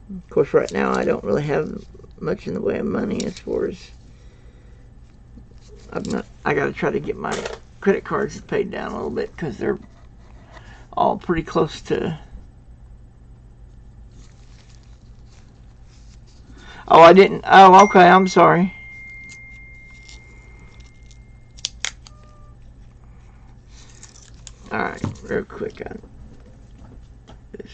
Of course, right now I don't really have much in the way of money as far as I got to try to get my credit cards paid down a little bit because they're all pretty close to. Oh, I didn't. Oh, okay. I'm sorry. All right, real quick on this.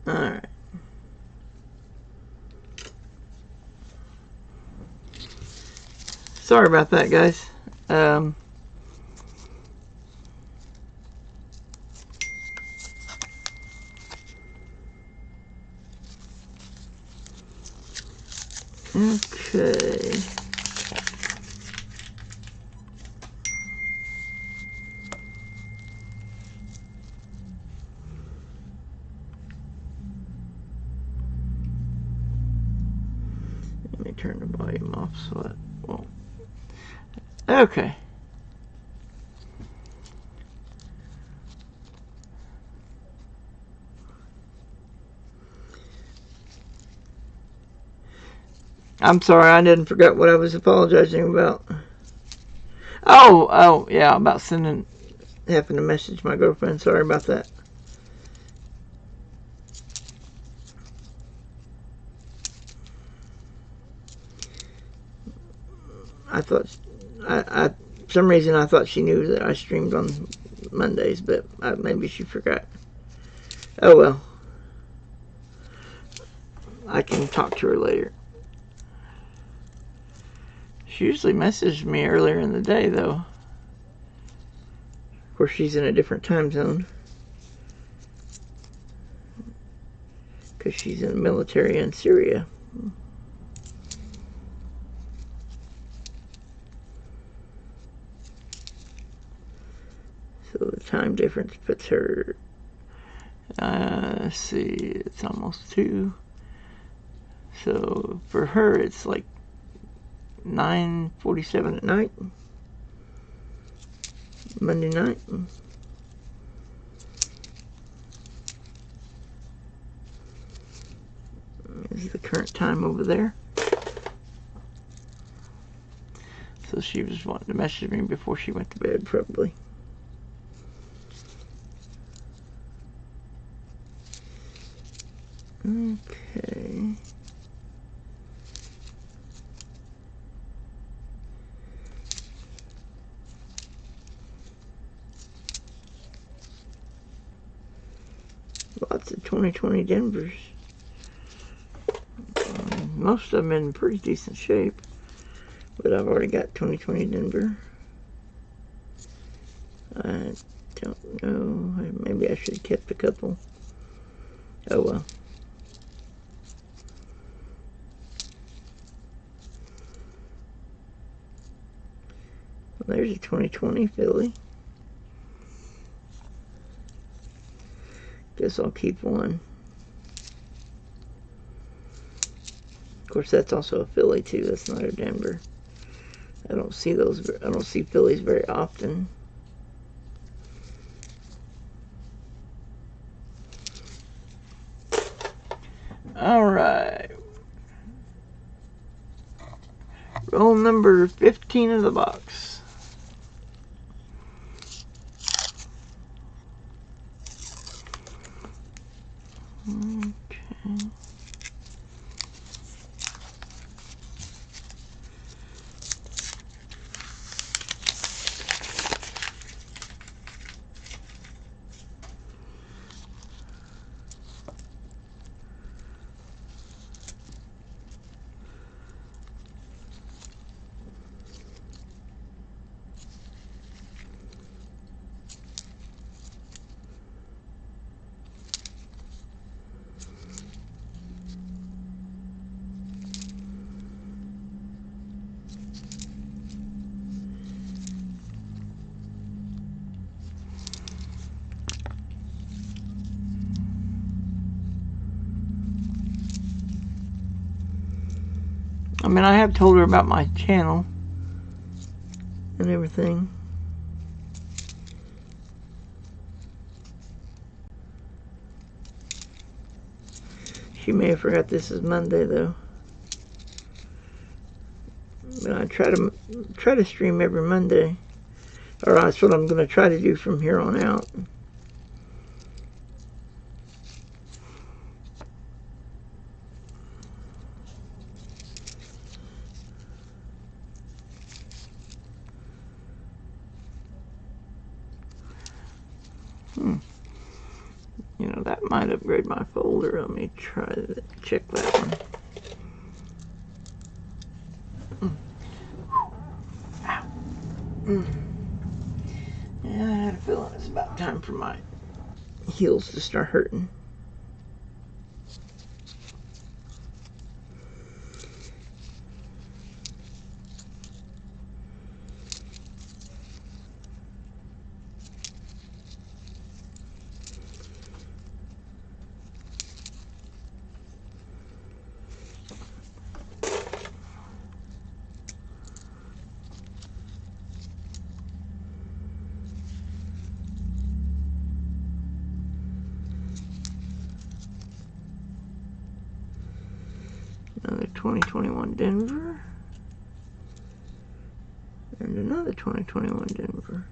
All right. Sorry about that, guys. Okay. Let me turn the volume off so it won't. Okay. I'm sorry, I didn't forget what I was apologizing about. Oh, yeah, about having to message my girlfriend. Sorry about that. I thought, for some reason I thought she knew that I streamed on Mondays, but maybe she forgot. Oh well. I can talk to her later. She usually messaged me earlier in the day, though. Of course, she's in a different time zone, because she's in the military in Syria. time difference puts her, let's see, it's almost 2. So for her, it's like 9:47 at night, Monday night. This is the current time over there. So she was wanting to message me before she went to bed, probably. Okay. Lots of 2020 Denvers. Most of them in pretty decent shape. But I've already got 2020 Denver. I don't know. Maybe I should have kept a couple. Oh well. Well, there's a 2020 Philly. Guess I'll keep one. Of course, that's also a Philly too. That's not a Denver. I don't see those. I don't see Phillies very often. All right. Roll number 15 of the box. Okay. I mean, I have told her about my channel and everything. She may have forgot this is Monday though. But I try to stream every Monday, or that's what I'm going to try to do from here on out. You know, that might upgrade my folder. Let me try to check that one. Yeah, I had a feeling it's about time for my heels to start hurting. Another 2021 Denver. And another 2021 Denver.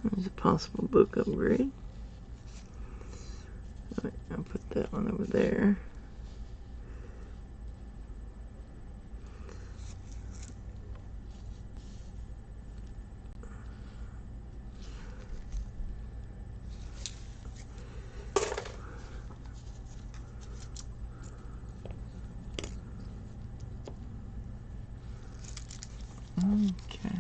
There's a possible book upgrade. All right, I'll put that one over there. Okay.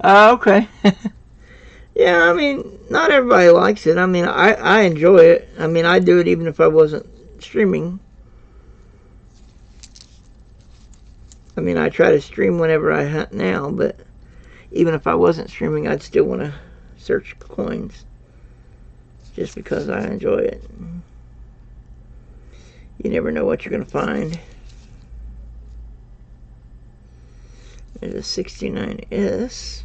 Okay. Yeah, I mean, not everybody likes it. I mean, I enjoy it. I mean, I do it even if I wasn't streaming. I mean, I try to stream whenever I hunt now, but even if I wasn't streaming, I'd still want to search coins just because I enjoy it. You never know what you're going to find. There's a 69S.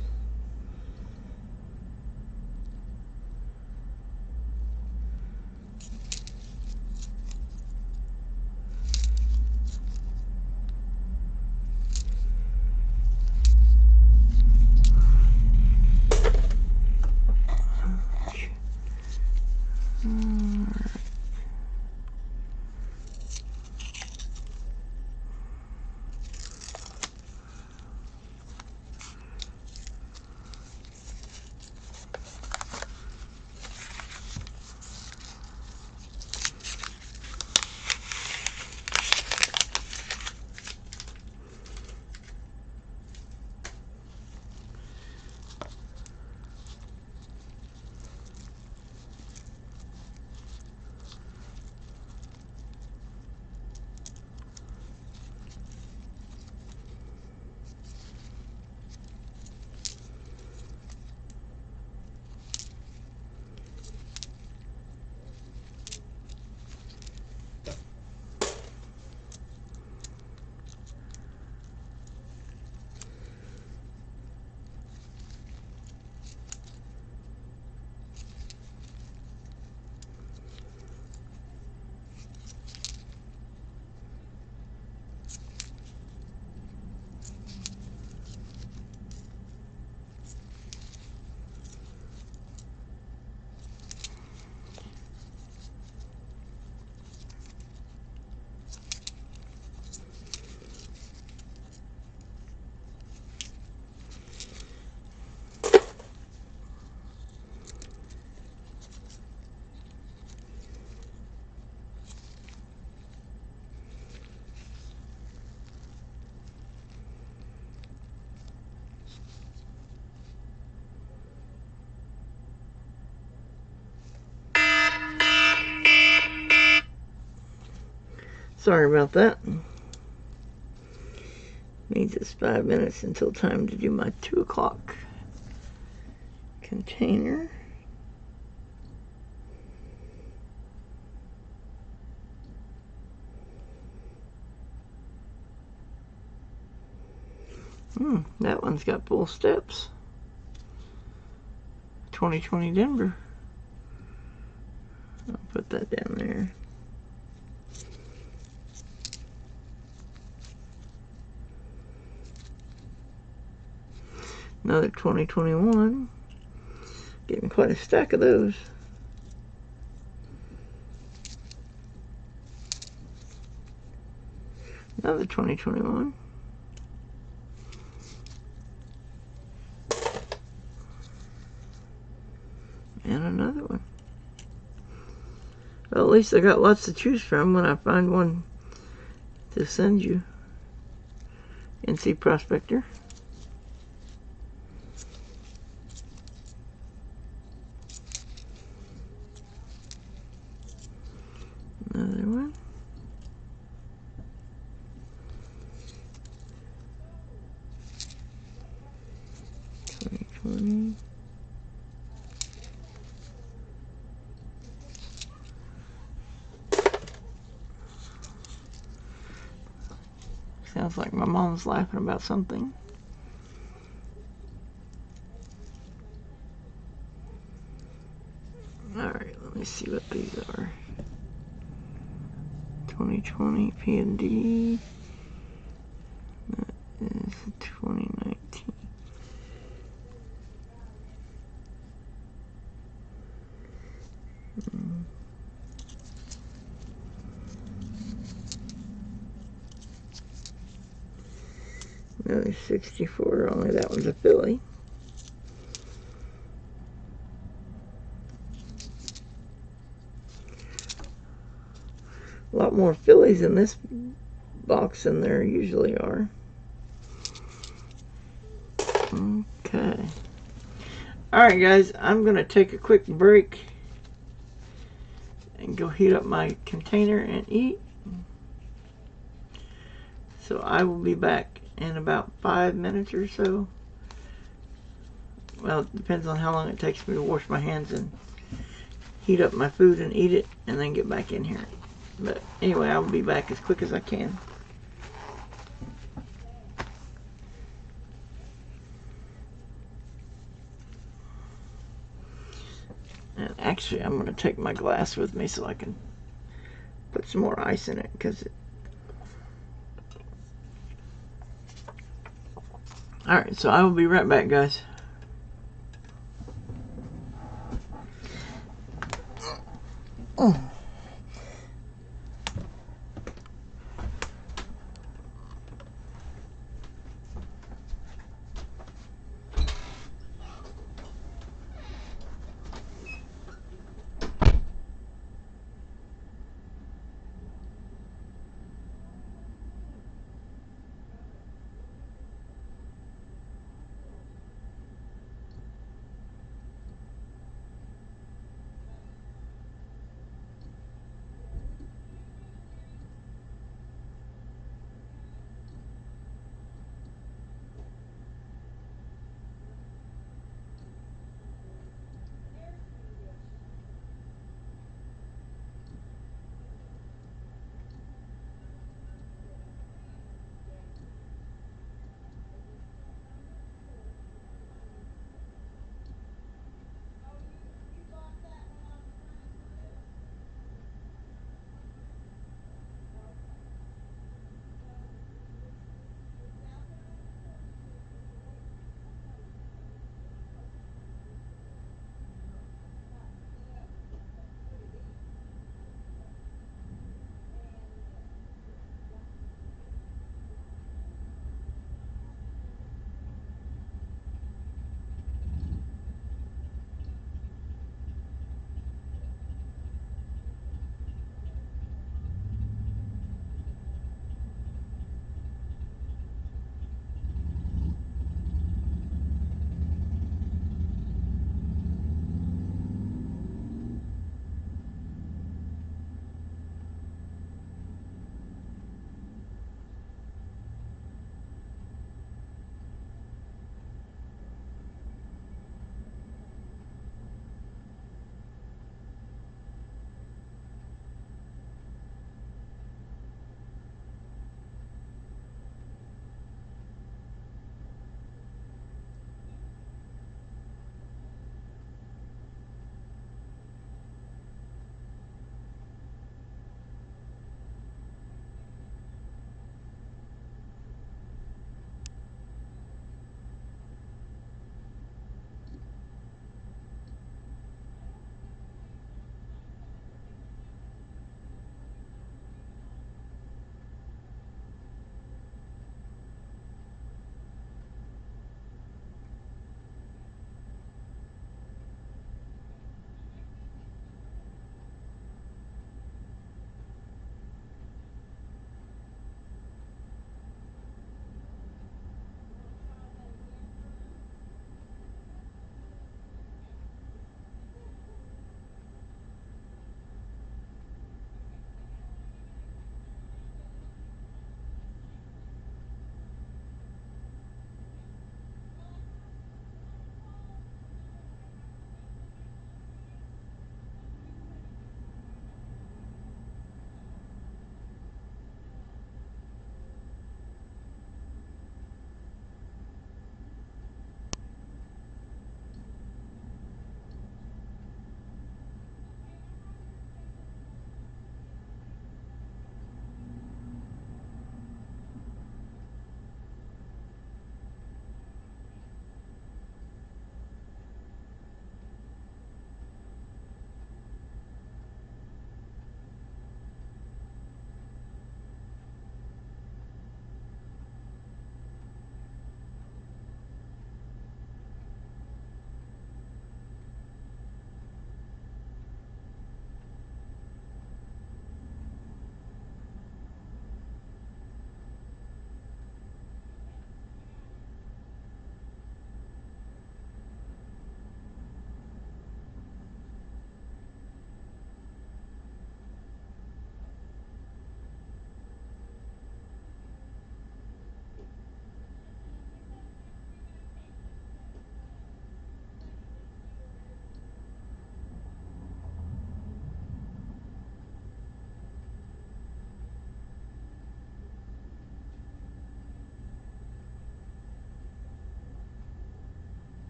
Sorry about that. Means it's 5 minutes until time to do my 2 o'clock container. That one's got full steps. 2020 Denver. I'll put that down there. Another 2021. Getting quite a stack of those. Another 2021. And another one. Well, at least I got lots to choose from when I find one to send you. NC Prospector. Another one. $20. Sounds like my mom's laughing about something. Alright, let me see what these are. 2020 P&D. That is 2019. Another 64, only that one's a filly. A lot more fillies in this box than there usually are. Okay. Okay. Alright guys, I'm going to take a quick break and go heat up my container and eat. So I will be back in about 5 minutes or so. Well, it depends on how long it takes me to wash my hands and heat up my food and eat it, and then get back in here. But anyway, I will be back as quick as I can. And actually, I'm going to take my glass with me so I can put some more ice in it, because Alright, so I will be right back, guys.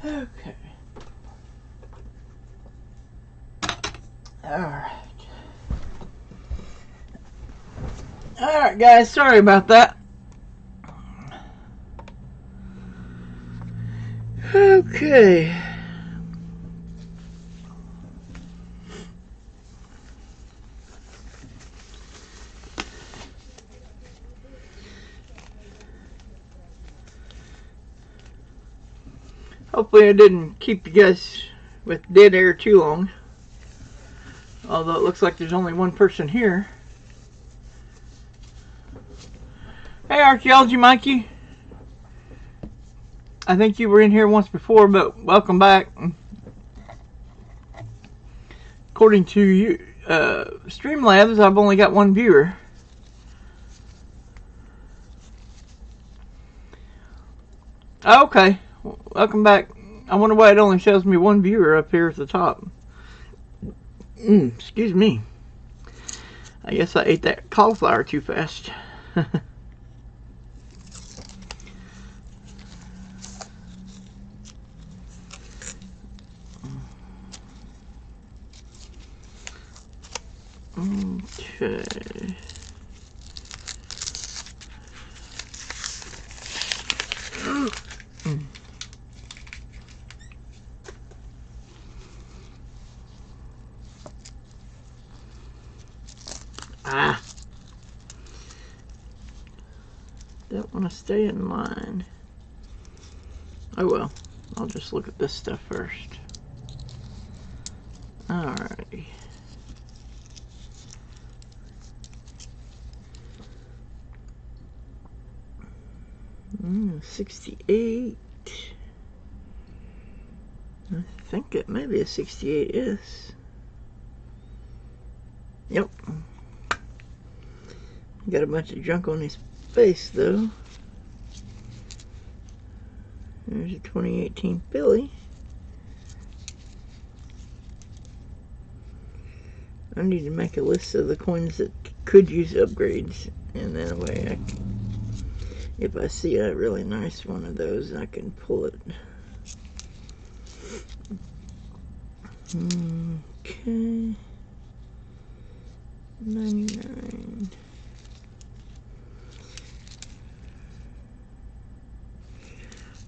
Okay. Alright. Alright, guys. Sorry about that. Okay. Hopefully I didn't keep you guys with dead air too long. Although it looks like there's only one person here. Hey, Archaeology Mikey. I think you were in here once before, but welcome back. According to you, Streamlabs, I've only got one viewer. Okay, welcome back. I wonder why it only shows me one viewer up here at the top. Excuse me. I guess I ate that cauliflower too fast. Okay. Don't want to stay in line. Oh well, I'll just look at this stuff first. Alrighty. 68. I think it may be a 68S. Yep. Got a bunch of junk on his face though. There's a 2018 Philly. I need to make a list of the coins that could use upgrades, and that way if I see a really nice one of those, I can pull it. Okay. 99.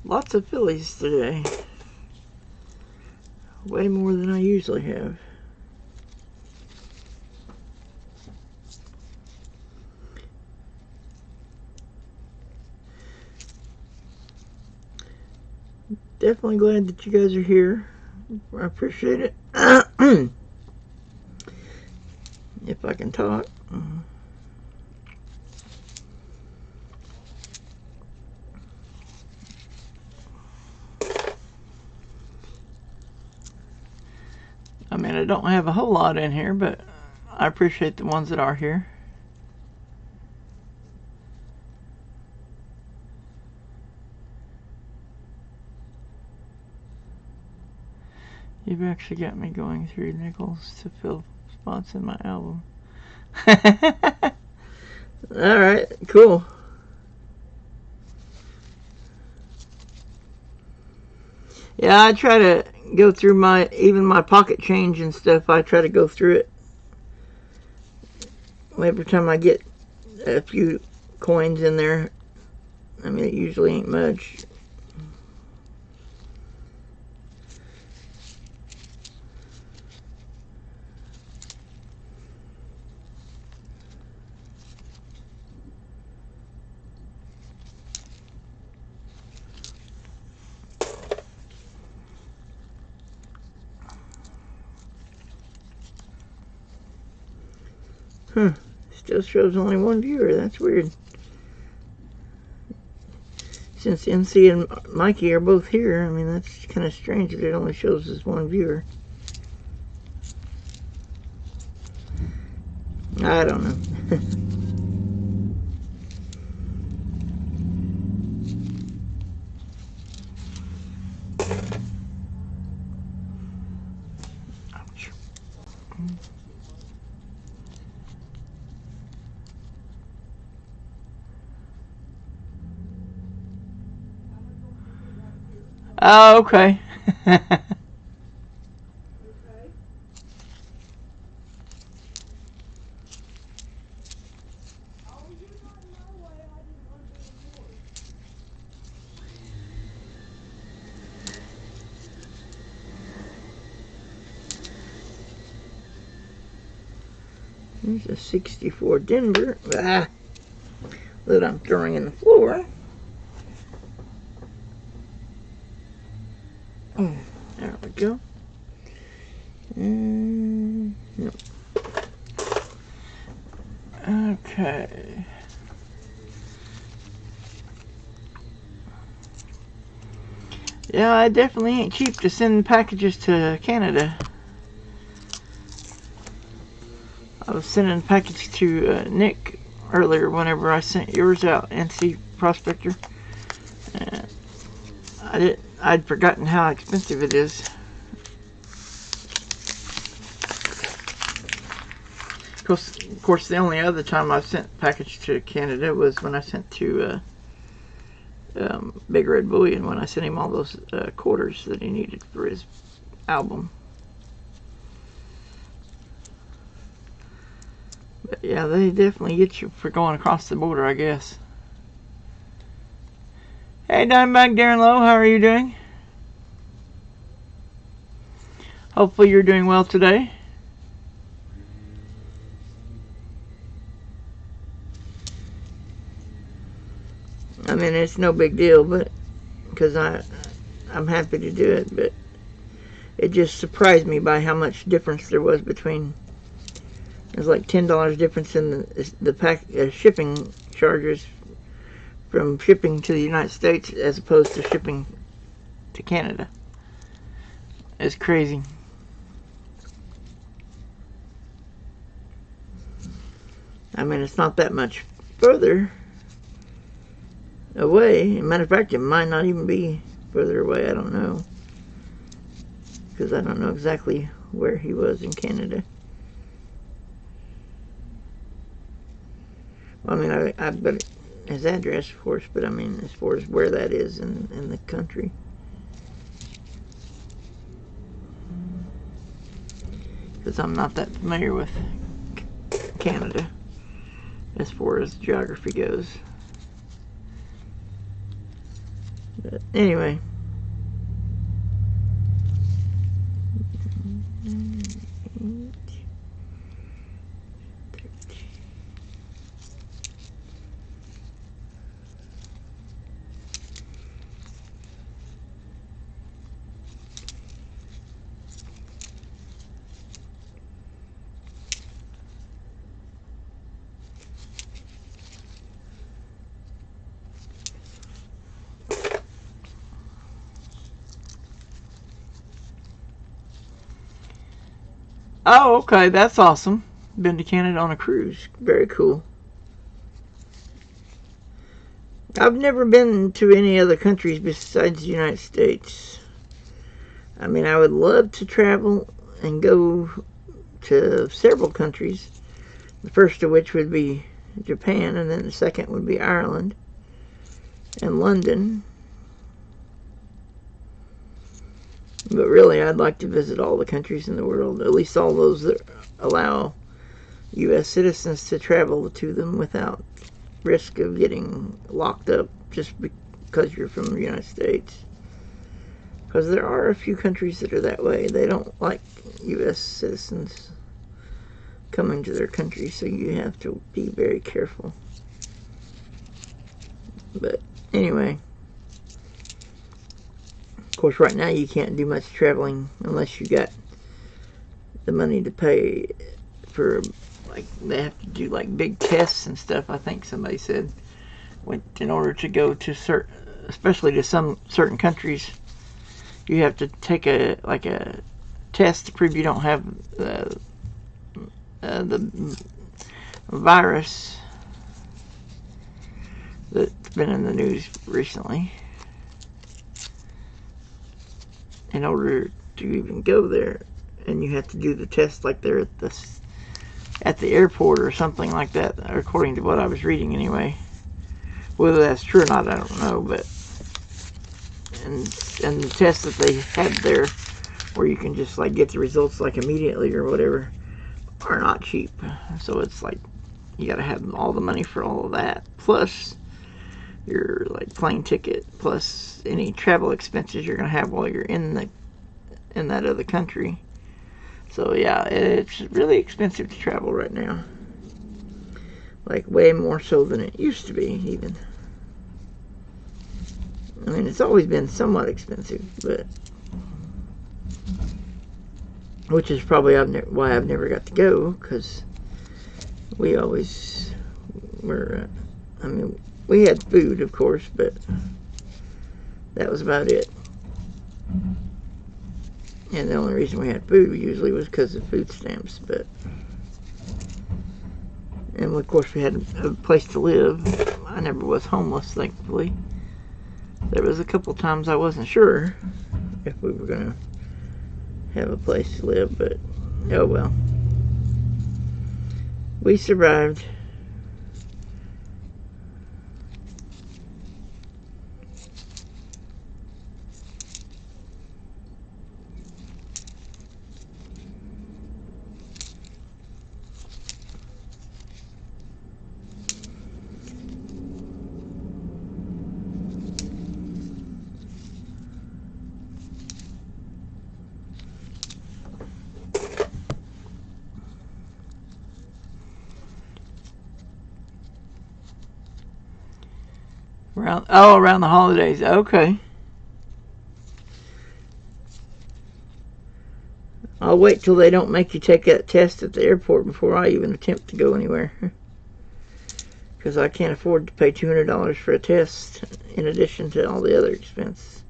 Lots of Phillies today. Way more than I usually have. Definitely glad that you guys are here. I appreciate it. If I can talk. I mean, I don't have a whole lot in here, but I appreciate the ones that are here. You've actually got me going through nickels to fill spots in my album. Alright, cool. Yeah, I try to go through even my pocket change and stuff. I try to go through it every time I get a few coins in there. I mean, it usually ain't much. Huh. Still shows only one viewer. That's weird. Since NC and Mikey are both here, I mean, that's kind of strange that it only shows as one viewer. I don't know. Ouch. Oh, okay. There's a 64 Denver that I'm throwing in the floor. Oh, there we go. Yep. Okay. Yeah, I definitely ain't cheap to send packages to Canada. I was sending a package to Nick earlier whenever I sent yours out, NC Prospector. I'd forgotten how expensive it is. Of course, the only other time I sent a package to Canada was when I sent to Big Red Bullion, when I sent him all those quarters that he needed for his album. But yeah, they definitely get you for going across the border, I guess. Hey, Dimebag Darren Lowe, how are you doing? Hopefully you're doing well today. I mean, it's no big deal, but because I'm happy to do it, but it just surprised me by how much difference there was between. There's like $10 difference in the shipping charges from shipping to the United States as opposed to shipping to Canada. It's crazy. I mean, it's not that much further away. Matter of fact, it might not even be further away. I don't know, because I don't know exactly where he was in Canada. Well, I mean, I've got his address, of course, but I mean, as far as where that is in the country. Because I'm not that familiar with Canada as far as geography goes. But anyway. Oh, okay, that's awesome. Been to Canada on a cruise. Very cool. I've never been to any other countries besides the United States. I mean, I would love to travel and go to several countries. The first of which would be Japan, and then the second would be Ireland and London. But really, I'd like to visit all the countries in the world, at least all those that allow U.S. citizens to travel to them without risk of getting locked up just because you're from the United States. Because there are a few countries that are that way. They don't like U.S. citizens coming to their country, so you have to be very careful. But anyway, of course, right now you can't do much traveling unless you got the money to pay for like they have to do like big tests and stuff. I think somebody said, in order to go to especially to some certain countries, you have to take a test to prove you don't have the virus that's been in the news recently in order to even go there. And you have to do the test like they're at the airport or something like that, according to what I was reading anyway. Whether that's true or not, I don't know, but and the tests that they had there, where you can just like get the results like immediately or whatever, are not cheap. So it's like you got to have all the money for all of that, plus your like plane ticket, plus any travel expenses you're gonna have while you're in that other country. So yeah, it's really expensive to travel right now. Like way more so than it used to be, even. I mean, it's always been somewhat expensive, but which is probably why I've never got to go, because we always were. I mean, we had food, of course, but that was about it. And the only reason we had food usually was because of food stamps, and of course we had a place to live. I never was homeless, thankfully. There was a couple times I wasn't sure if we were going to have a place to live, but oh well. We survived. Around the holidays. Okay. I'll wait till they don't make you take that test at the airport before I even attempt to go anywhere. Because I can't afford to pay $200 for a test in addition to all the other expense.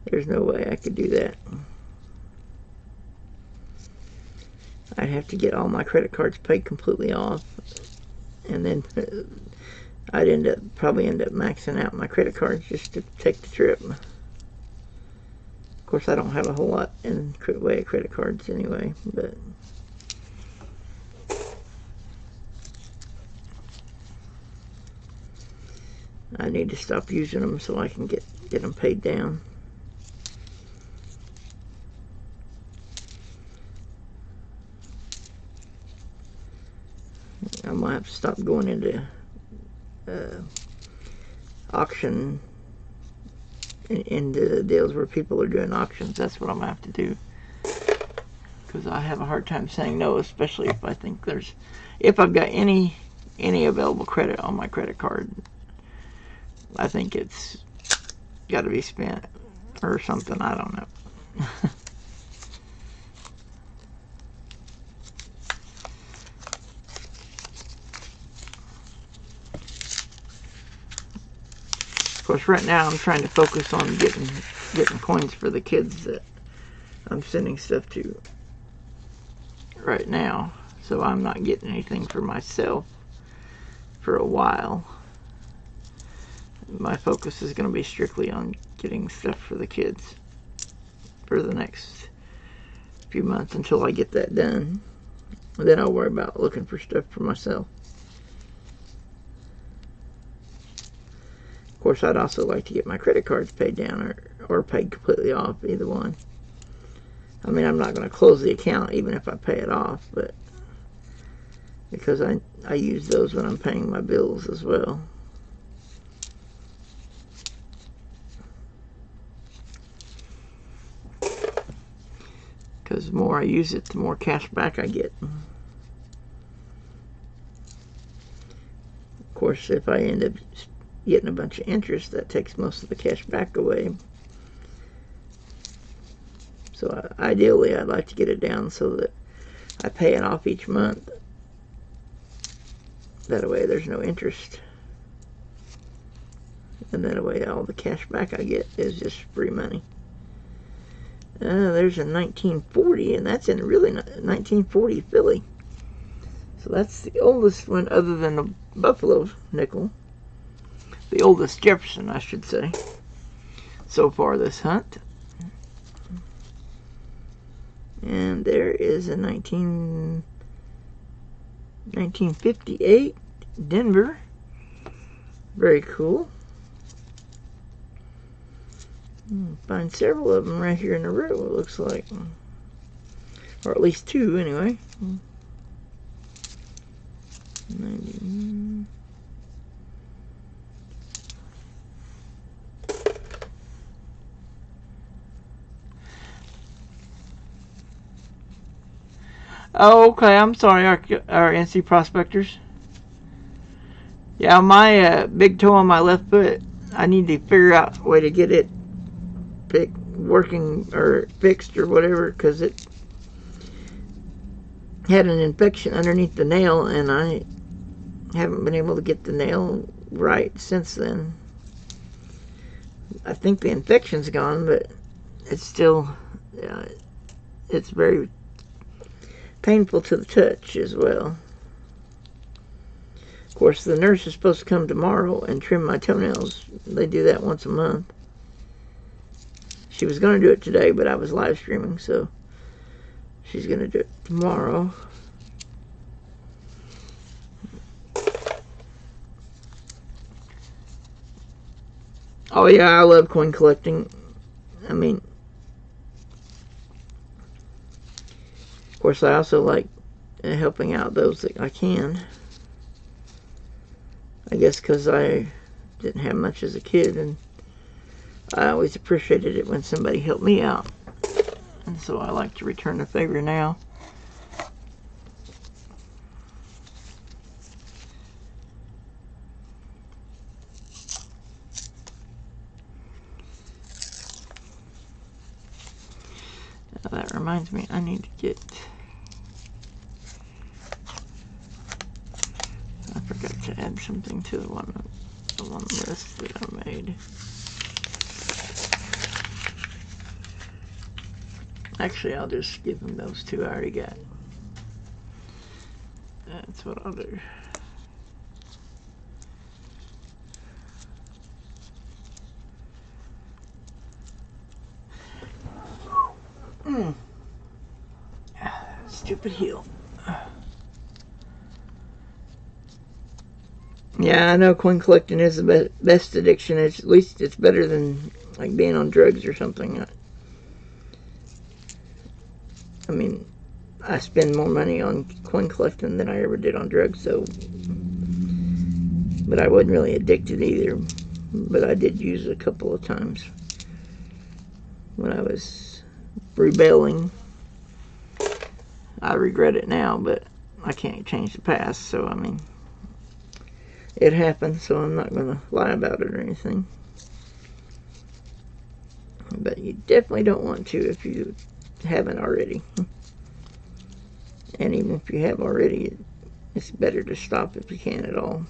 There's no way I could do that. I'd have to get all my credit cards paid completely off. And then I'd probably end up maxing out my credit cards just to take the trip. Of course, I don't have a whole lot in way of credit cards anyway, but I need to stop using them so I can get them paid down. I might have to stop going into auction into deals where people are doing auctions. That's what I'm gonna have to do, because I have a hard time saying no, especially if I think if I've got any available credit on my credit card. I think it's got to be spent or something. I don't know. Of course, right now I'm trying to focus on getting coins for the kids that I'm sending stuff to right now, so I'm not getting anything for myself for a while. My focus is going to be strictly on getting stuff for the kids for the next few months until I get that done. And then I'll worry about looking for stuff for myself. Of course, I'd also like to get my credit cards paid down or paid completely off, either one. I mean, I'm not going to close the account even if I pay it off, but because I use those when I'm paying my bills as well. Because the more I use it, the more cash back I get. Of course, if I end up getting a bunch of interest, that takes most of the cash back away. So ideally, I'd like to get it down so that I pay it off each month. That way there's no interest. And that way all the cash back I get is just free money. There's a 1940, and that's in really 1940 Philly. So that's the oldest one other than the Buffalo nickel. The oldest Jefferson, I should say, so far this hunt. And there is a 1958 Denver. Very cool. Find several of them right here in a row, it looks like. Or at least two, anyway. 90. Oh, okay, I'm sorry, our NC prospectors. Yeah, my big toe on my left foot, I need to figure out a way to get it working or fixed or whatever, because it had an infection underneath the nail, and I haven't been able to get the nail right since then. I think the infection's gone, but it's still, it's very painful to the touch as well. Of course, the nurse is supposed to come tomorrow and trim my toenails. They do that once a month. She was going to do it today, but I was live streaming, so she's going to do it tomorrow. Oh yeah, I love coin collecting. I mean, of course, I also like helping out those that I can. I guess because I didn't have much as a kid, and I always appreciated it when somebody helped me out. And so I like to return the favor now. Now that reminds me, I need to get... I forgot to add something to the one list that I made. Actually, I'll just give them those two I already got. That's what I'll do. Stupid heel. Yeah, I know coin collecting is the best addiction. At least it's better than like being on drugs or something. I mean, I spend more money on coin collecting than I ever did on drugs, so. But I wasn't really addicted either. But I did use it a couple of times when I was rebelling. I regret it now, but I can't change the past, so I mean, it happened, so I'm not going to lie about it or anything. But you definitely don't want to if you haven't already. And even if you have already, it's better to stop if you can at all.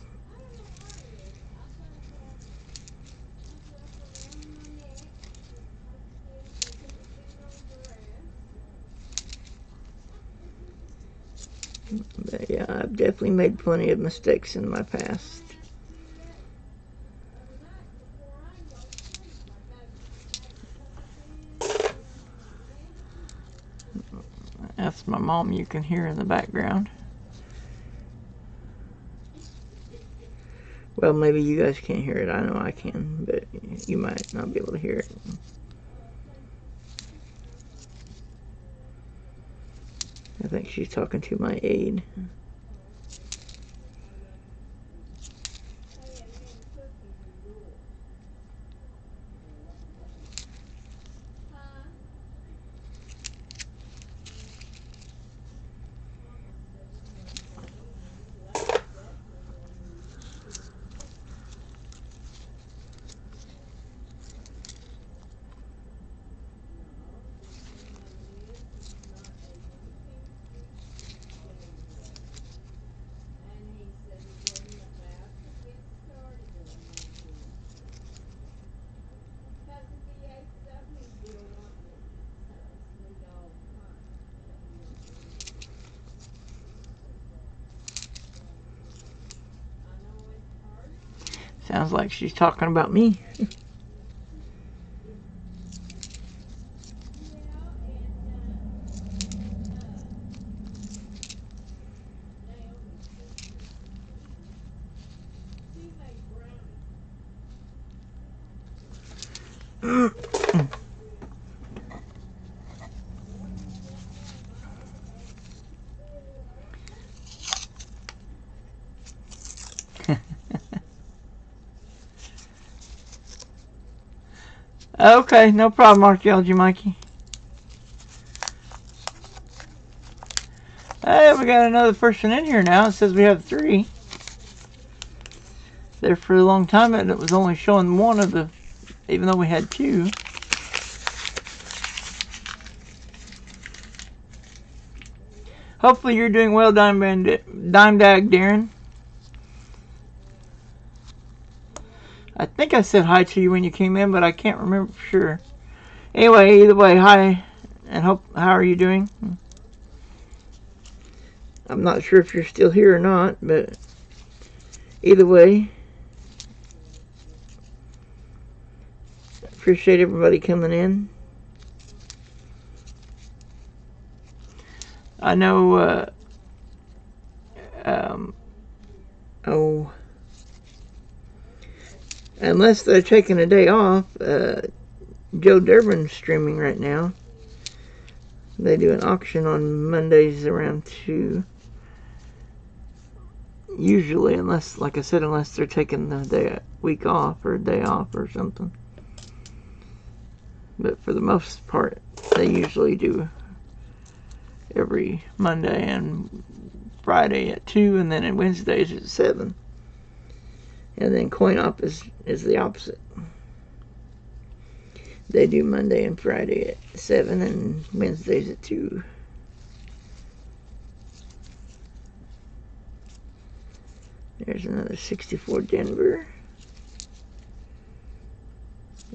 But yeah, I've definitely made plenty of mistakes in my past. That's my mom you can hear in the background. Well, maybe you guys can't hear it. I know I can, but you might not be able to hear it. I think she's talking to my aide. Sounds like she's talking about me. Okay, no problem, Archaeology Mikey. Hey, we got another person in here now. It says we have 3. There for a long time, and it was only showing one of the, even though we had 2. Hopefully you're doing well, Dime Dag, Darren. I think I said hi to you when you came in, but I can't remember for sure. Anyway, either way, hi, and how are you doing? I'm not sure if you're still here or not, but either way, appreciate everybody coming in. I know, unless they're taking a day off, Joe Durbin's streaming right now. They do an auction on Mondays around 2. Usually, unless, like I said, unless they're taking the week off or a day off or something. But for the most part, they usually do every Monday and Friday at 2, and then on Wednesdays at 7. And then Coin Op is the opposite. They do Monday and Friday at 7 and Wednesdays at 2. There's another 64 Denver.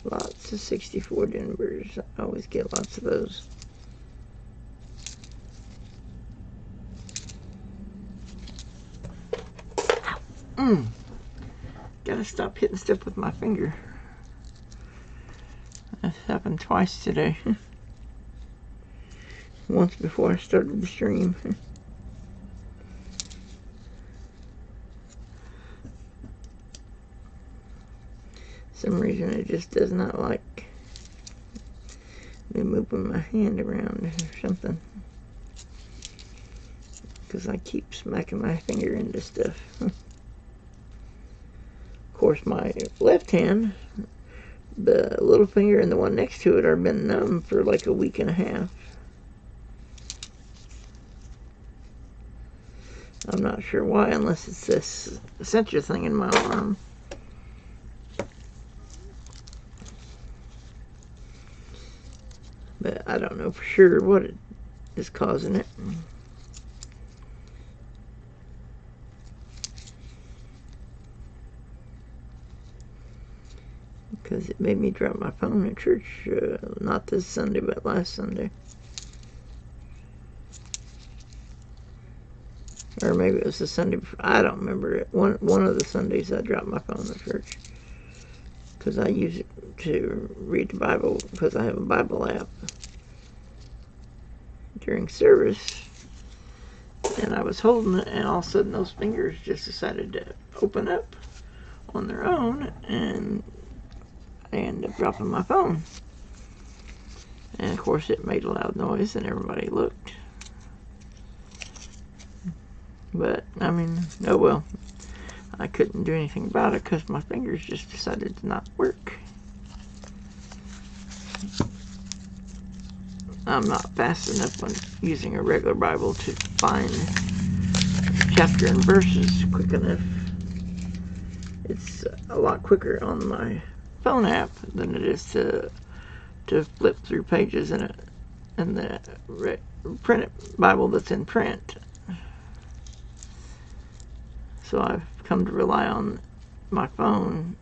Lots of 64 Denvers. I always get lots of those. Gotta stop hitting stuff with my finger. That happened twice today. Once before I started the stream. Some reason it just does not like me moving my hand around or something. Because I keep smacking my finger into stuff. Of course, my left hand, the little finger and the one next to it are been numb for like a week and a half. I'm not sure why, unless it's this sensor thing in my arm. But I don't know for sure what it is causing it. Because it made me drop my phone at church, not this Sunday, but last Sunday. Or maybe it was the Sunday before. I don't remember it. One of the Sundays I dropped my phone at church. Because I use it to read the Bible, because I have a Bible app during service. And I was holding it, and all of a sudden those fingers just decided to open up on their own, and I ended up dropping my phone. And of course it made a loud noise, and everybody looked. But, I mean, oh well. I couldn't do anything about it because my fingers just decided to not work. I'm not fast enough on using a regular Bible to find chapter and verses quick enough. It's a lot quicker on my phone app than it is to flip through pages in the printed Bible that's in print. So I've come to rely on my phone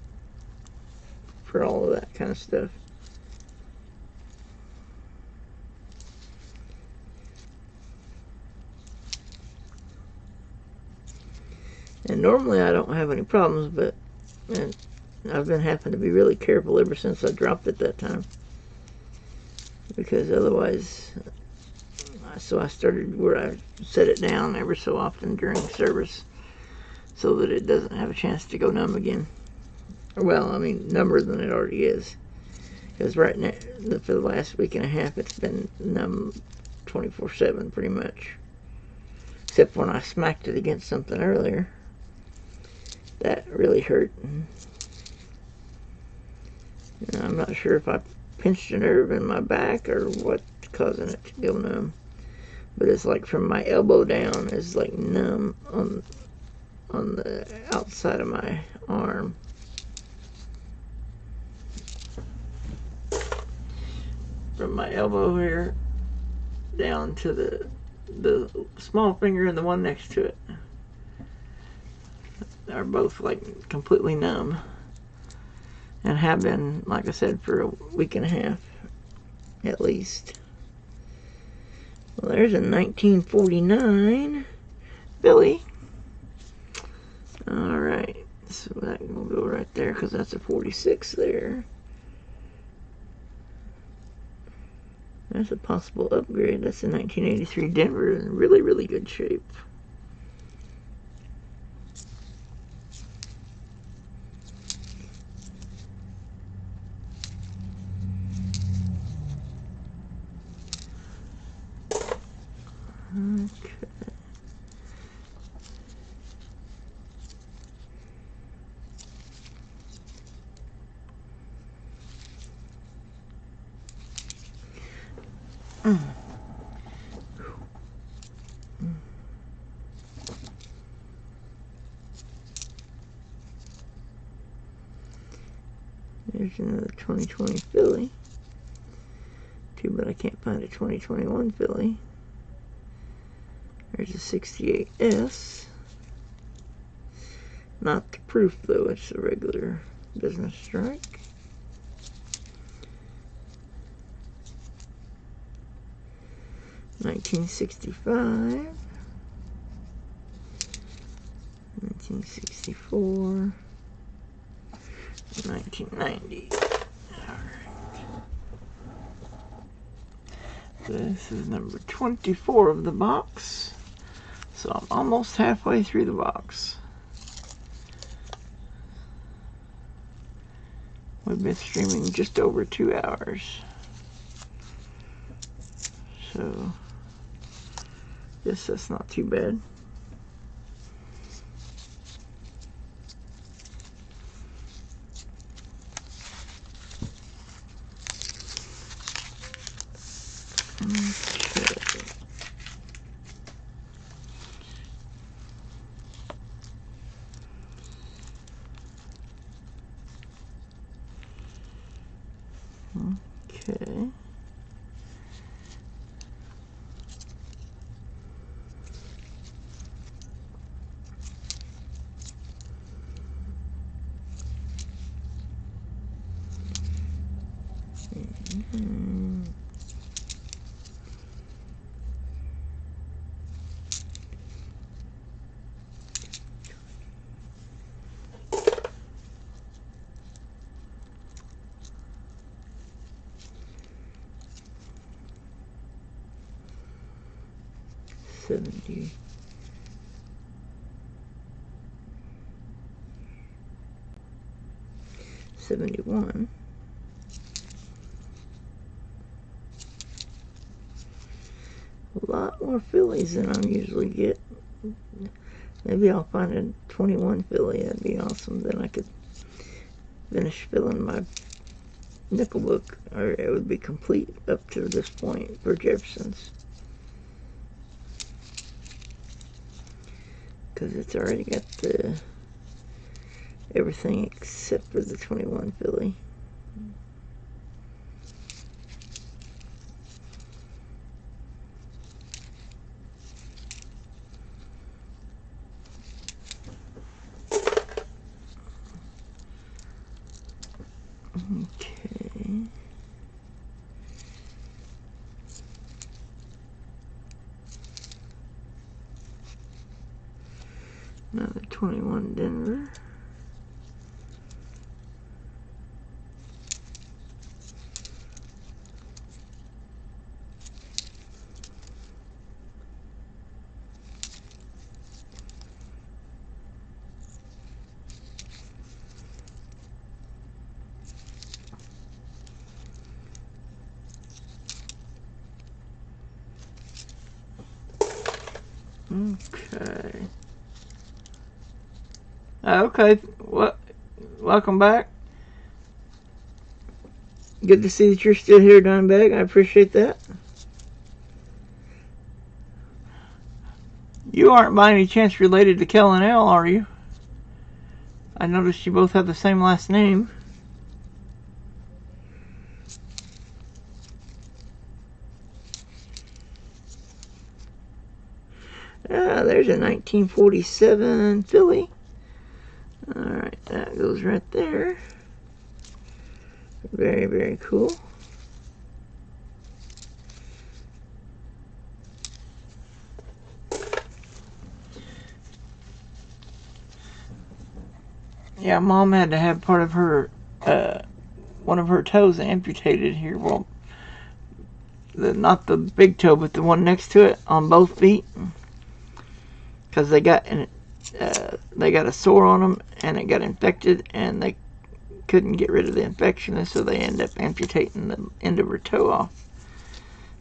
for all of that kind of stuff. And normally I don't have any problems, but And I've been having to be really careful ever since I dropped it that time. Because otherwise, so I started where I set it down ever so often during service so that it doesn't have a chance to go numb again. Well, I mean, number than it already is. Because right now, for the last week and a half, it's been numb 24/7 pretty much. Except when I smacked it against something earlier. That really hurt. And I'm not sure if I pinched a nerve in my back or what's causing it to go numb. But it's like from my elbow down, it's like numb on the outside of my arm. From my elbow here down to the small finger and the one next to it are both like completely numb, and have been, like I said, for a week and a half at least. Well, there's a 1949 Billy. Alright, so that will go right there because that's a 46 there. That's a possible upgrade. That's a 1983 Denver in really, really good shape. Okay. There's another 2020 Philly. Too bad I can't find a 2021 Philly. There's a 68S. Not the proof though, it's a regular business strike. $1965, $1964, $1990. This is number 24 of the box, so I'm almost halfway through the box. We've been streaming just over 2 hours, so guess that's not too bad. Okay. $70. $71. A lot more Phillies than I usually get. Maybe I'll find a 21 Philly. That'd be awesome. Then I could finish filling my nickel book, or it would be complete up to this point for Jefferson's. Because it's already got the everything except for the 21 Philly. Okay. Another 21 Denver. Okay. Okay. Welcome back. Good to see that you're still here, Dimebag. I appreciate that. You aren't by any chance related to Kel and Elle, are you? I noticed you both have the same last name. There's a 1947 Philly. Alright, that goes right there. Very, very cool. Yeah, Mom had to have part of her, one of her toes amputated here. Well, not the big toe, but the one next to it on both feet. Because they got a sore on them, and it got infected, and they couldn't get rid of the infection, and so they end up amputating the end of her toe off.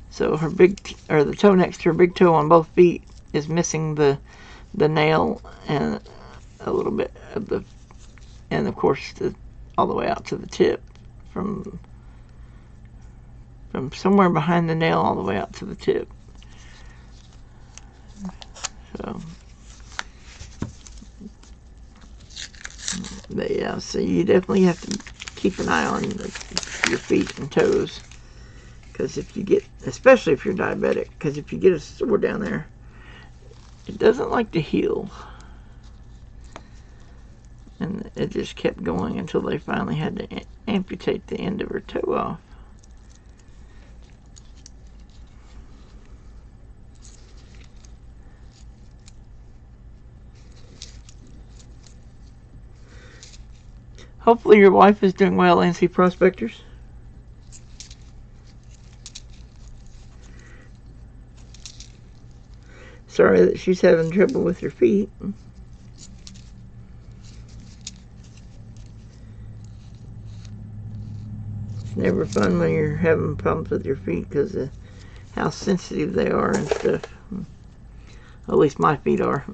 So the toe next to her big toe on both feet is missing the nail and a little bit of the, and of course all the way out to the tip, from somewhere behind the nail all the way out to the tip. So, but yeah, so you definitely have to keep an eye on your feet and toes, because especially if you're diabetic, because if you get a sore down there, it doesn't like to heal. And it just kept going until they finally had to amputate the end of her toe off. Hopefully your wife is doing well, NC Prospectors. Sorry that she's having trouble with her feet. It's never fun when you're having problems with your feet because of how sensitive they are and stuff. At least my feet are.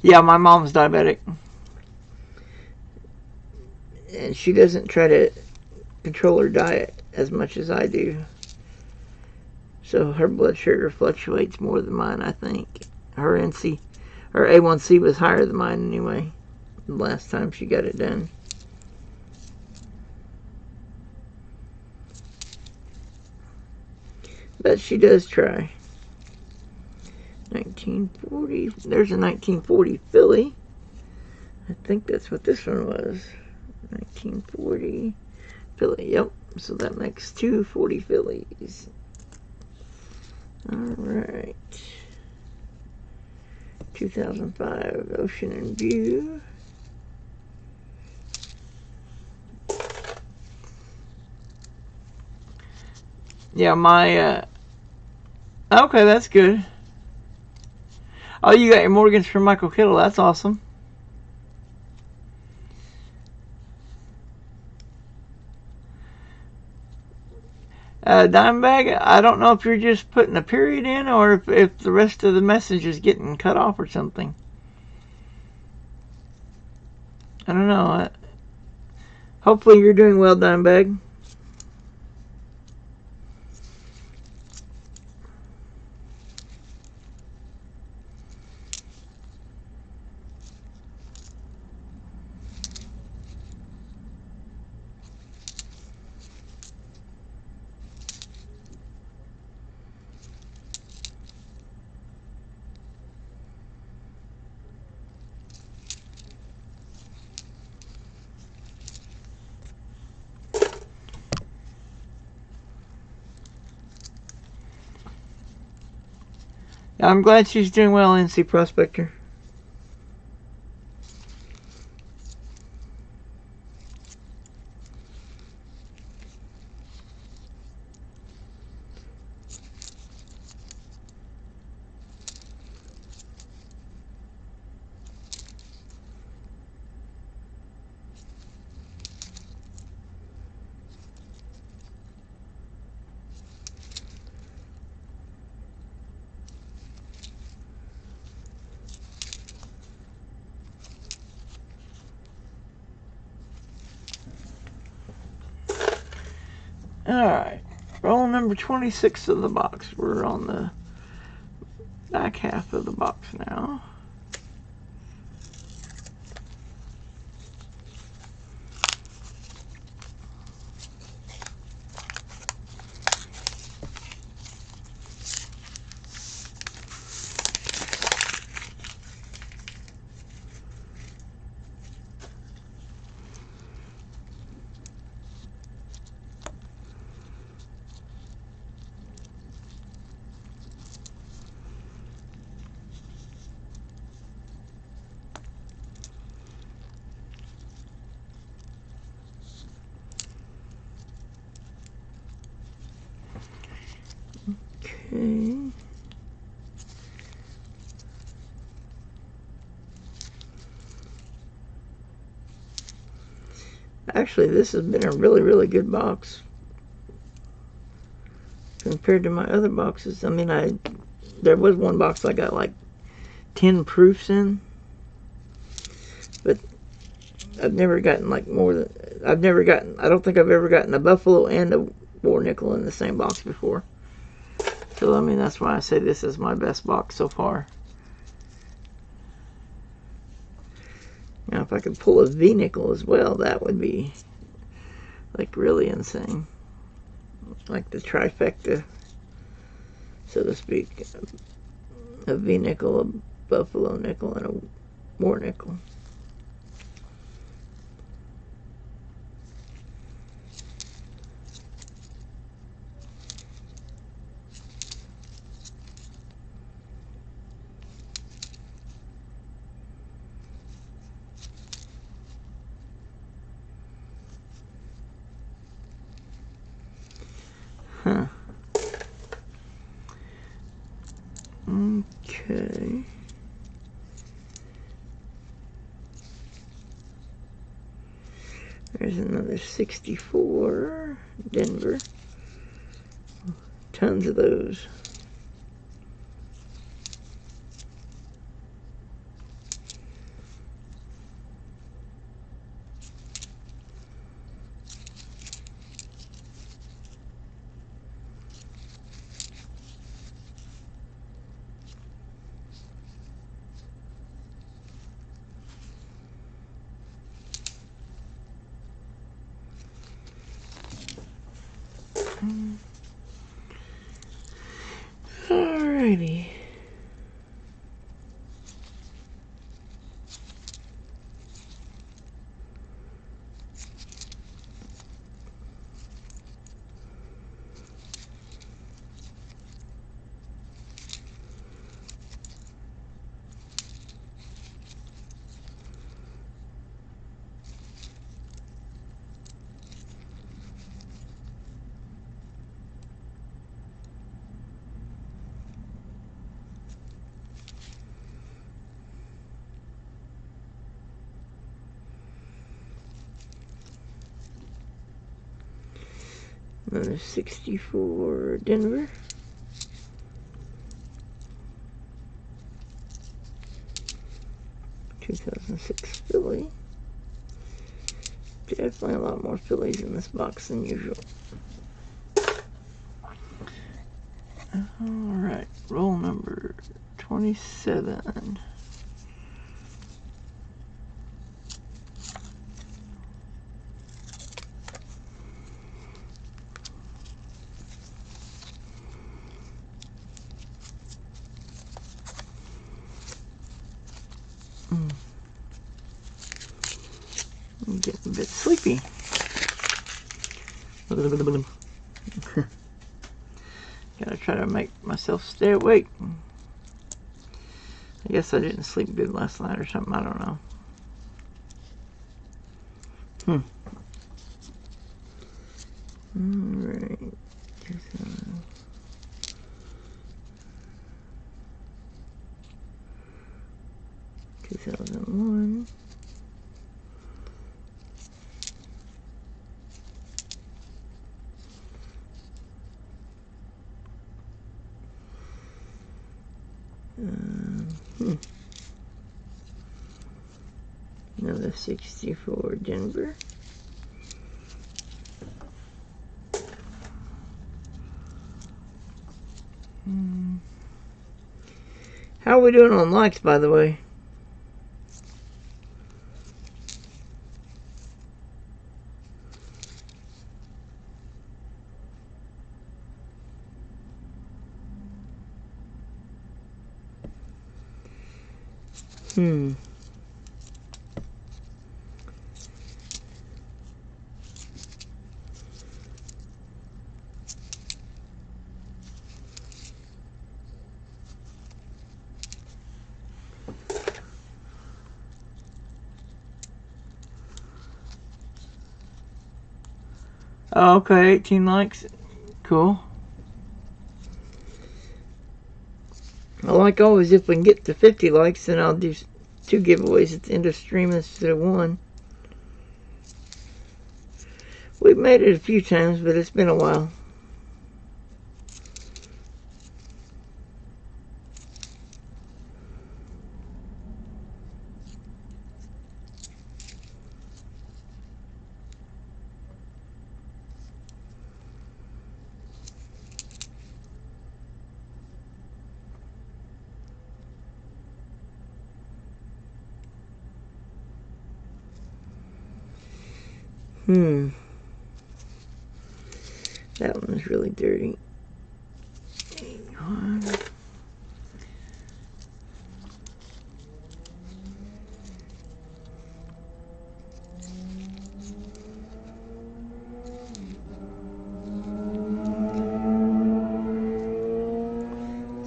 Yeah, my mom's diabetic. And she doesn't try to control her diet as much as I do. So her blood sugar fluctuates more than mine, I think. Her A1C was higher than mine anyway, the last time she got it done. But she does try. 1940. There's a 1940 Philly. I think that's what this one was. 1940 Philly. Yep. So that makes 240 Phillies. Alright. 2005 Ocean and View. Yeah, my okay, that's good. Oh, you got your mortgage from Michael Kittle. That's awesome. Dimebag, I don't know if you're just putting a period in or if the rest of the message is getting cut off or something. I don't know. Hopefully you're doing well, Dimebag. I'm glad she's doing well, NC Prospector. Alright, roll number 26 of the box. We're on the back half of the box now. Okay. Actually, this has been a really good box compared to my other boxes. I mean, there was one box I got like 10 proofs in, but I've never gotten like more than, I don't think I've ever gotten a buffalo and a war nickel in the same box before. So, I mean, that's why I say this is my best box so far. Now, if I could pull a V nickel as well, that would be like really insane. Like the trifecta, so to speak. A V nickel, a buffalo nickel, and a war nickel. Huh. Okay. There's another 64, Denver. Tons of those. Alrighty. Another 64, Denver. (2006) Philly. Definitely a lot more Phillies in this box than usual. Alright, roll number 27. I'm getting a bit sleepy. Gotta try to make myself stay awake. I guess I didn't sleep good last night or something. I don't know. Alright. 2001. Another 64, Denver. How are we doing on likes, by the way? Oh, okay, 18 likes. Cool. Well, like always, if we can get to 50 likes, then I'll do 2 giveaways at the end of stream instead of 1. We've made it a few times, but it's been a while. That one is really dirty.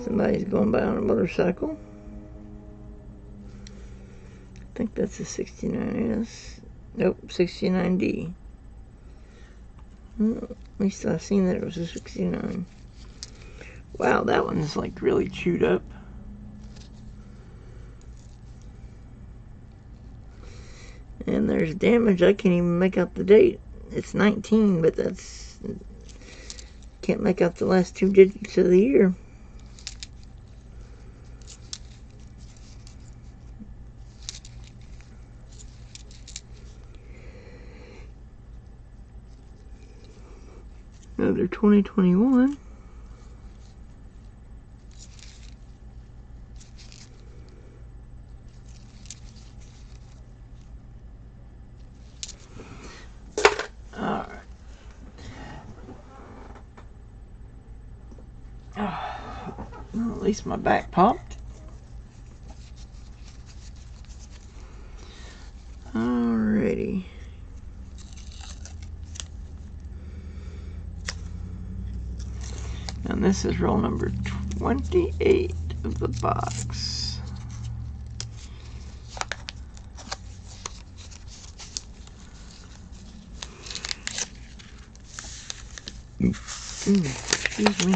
Somebody's going by on a motorcycle. I think that's a 69S. Nope, 69D. Well, at least I've seen that it was a 69. Wow, that one's like really chewed up. And there's damage. I can't even make out the date. It's 19, but that's... Can't make out the last 2 digits of the year. Another 2021. Alright. Well, at least my back popped. Alrighty. And this is roll number 28 of the box. Excuse me.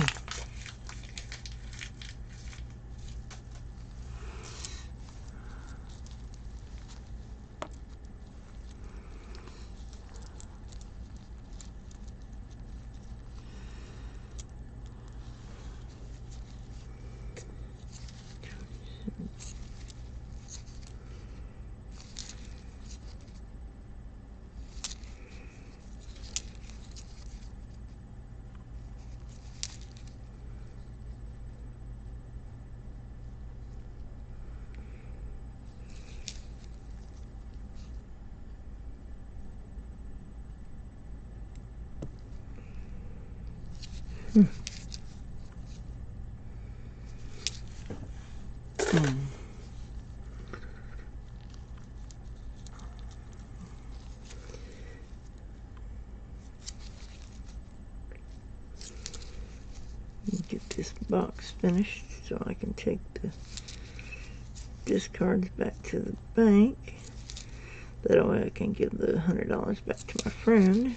Get this box finished so I can take the discards back to the bank. That way I can give the $100 back to my friend.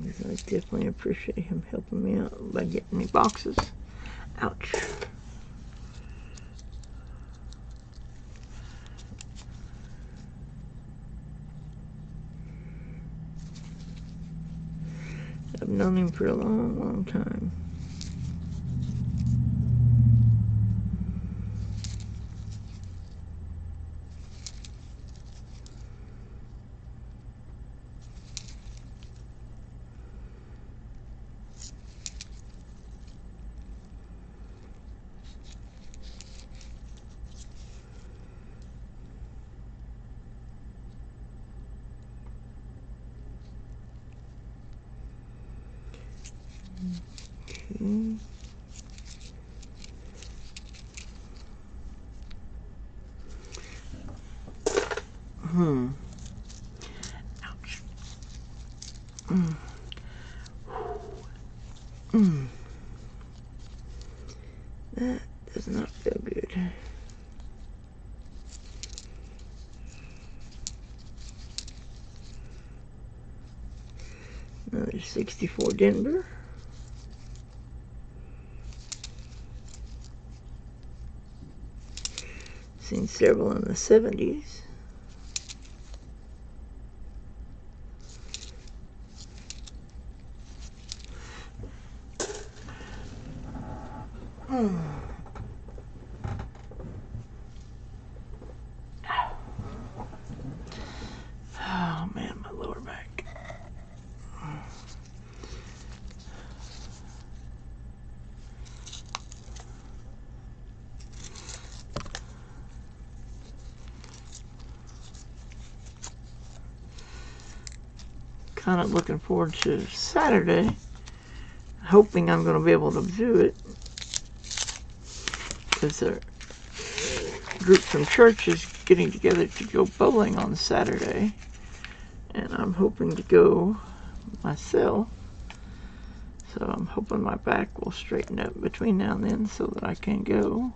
Because I definitely appreciate him helping me out by getting me boxes. Ouch. I've known him for a long, long time. Ouch. That does not feel good. Another 64 Denver. Seen several in the 70s. Oh man, my lower back. Kind of looking forward to Saturday, hoping I'm going to be able to do it. Because a group from church is getting together to go bowling on Saturday, and I'm hoping to go myself. So I'm hoping my back will straighten up between now and then so that I can go.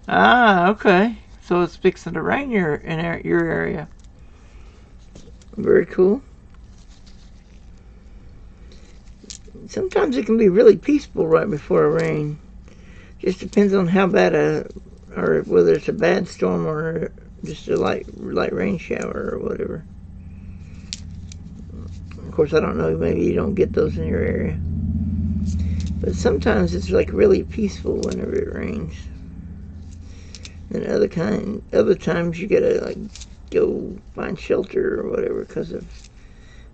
Ah, okay. So it's fixing to rain in your area. Very cool. Sometimes it can be really peaceful right before a rain. Just depends on how bad or whether it's a bad storm or just a light rain shower or whatever. Of course, I don't know, maybe you don't get those in your area. But sometimes it's like really peaceful whenever it rains. And other times you gotta like go find shelter or whatever because of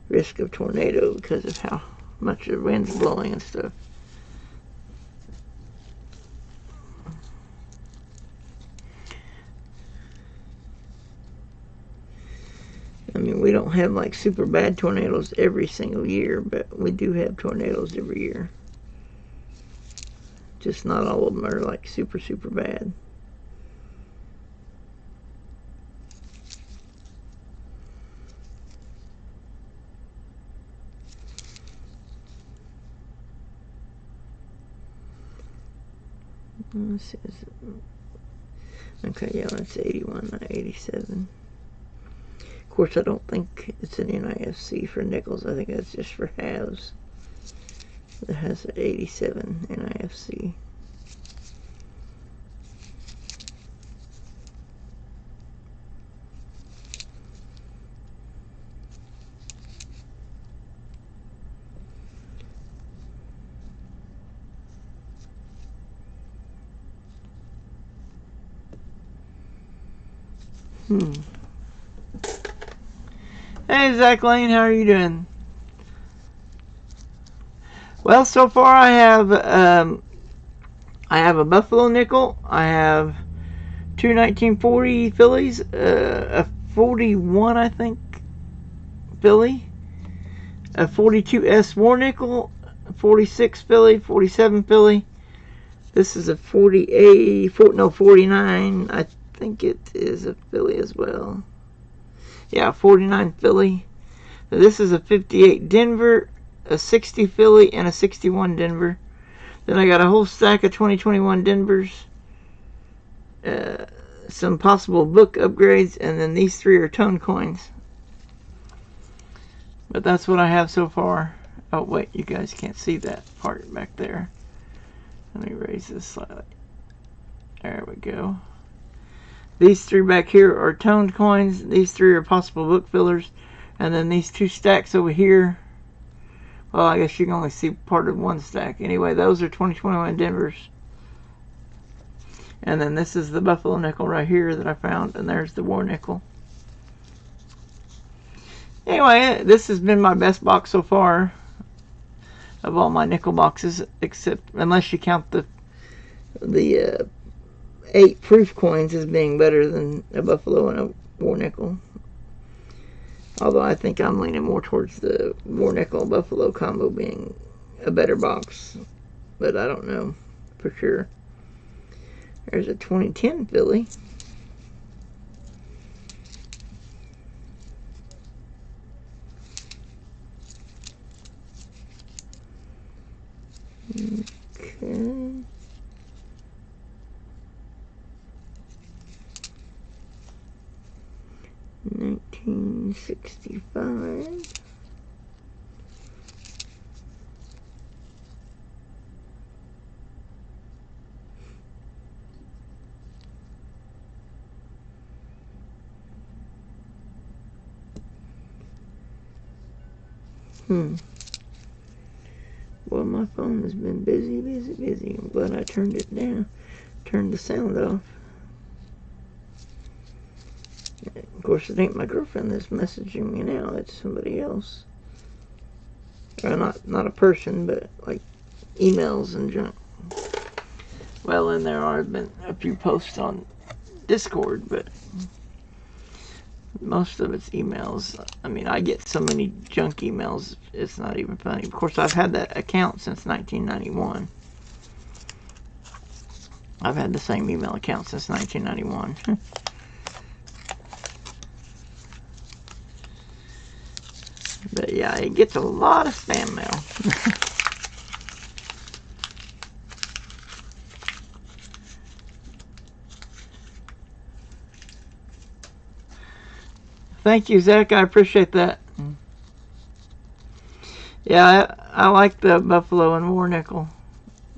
risk of tornado because of how much the wind's blowing and stuff. I mean, we don't have like super bad tornadoes every single year, but we do have tornadoes every year. Just not all of them are like super bad. Let's see. Okay, yeah, that's 81, not 87. Of course, I don't think it's an NIFC for nickels. I think that's just for halves. It has an 87 NIFC. Hey, Zach Lane, how are you doing? Well, so far I have a Buffalo nickel. I have two 1940 Phillies, a 41 I think Philly, a 42S War nickel, a 46 Philly, 47 Philly. This is a 49. I think it is a Philly as well. Yeah, 49 Philly. This is a 58 Denver, a 60 Philly, and a 61 Denver. Then I got a whole stack of 2021 Denvers, some possible book upgrades, and then these three are tone coins. But that's what I have so far. Oh wait, you guys can't see that part back there. Let me raise this slightly. There we go. These three back here are toned coins. These three are possible book fillers. And then these two stacks over here. Well, I guess you can only see part of one stack. Anyway, those are 2021 Denvers. And then this is the Buffalo nickel right here that I found. And there's the War nickel. Anyway, this has been my best box so far of all my nickel boxes, except unless you count the 8 proof coins as being better than a Buffalo and a War nickel. Although I think I'm leaning more towards the War Nickel Buffalo combo being a better box. But I don't know for sure. There's a 2010 Philly. Okay. $1965. Well, my phone has been busy. I'm glad I turned it down. Turned the sound off. Of course, it ain't my girlfriend that's messaging me now. It's somebody else. Or not a person, but like emails and junk. Well, and there have been a few posts on Discord, but most of it's emails. I mean, I get so many junk emails, it's not even funny. Of course, I've had that account since 1991. I've had the same email account since 1991. But yeah, it gets a lot of spam mail. Thank you, Zach. I appreciate that. Yeah, I like the Buffalo and War Nickel.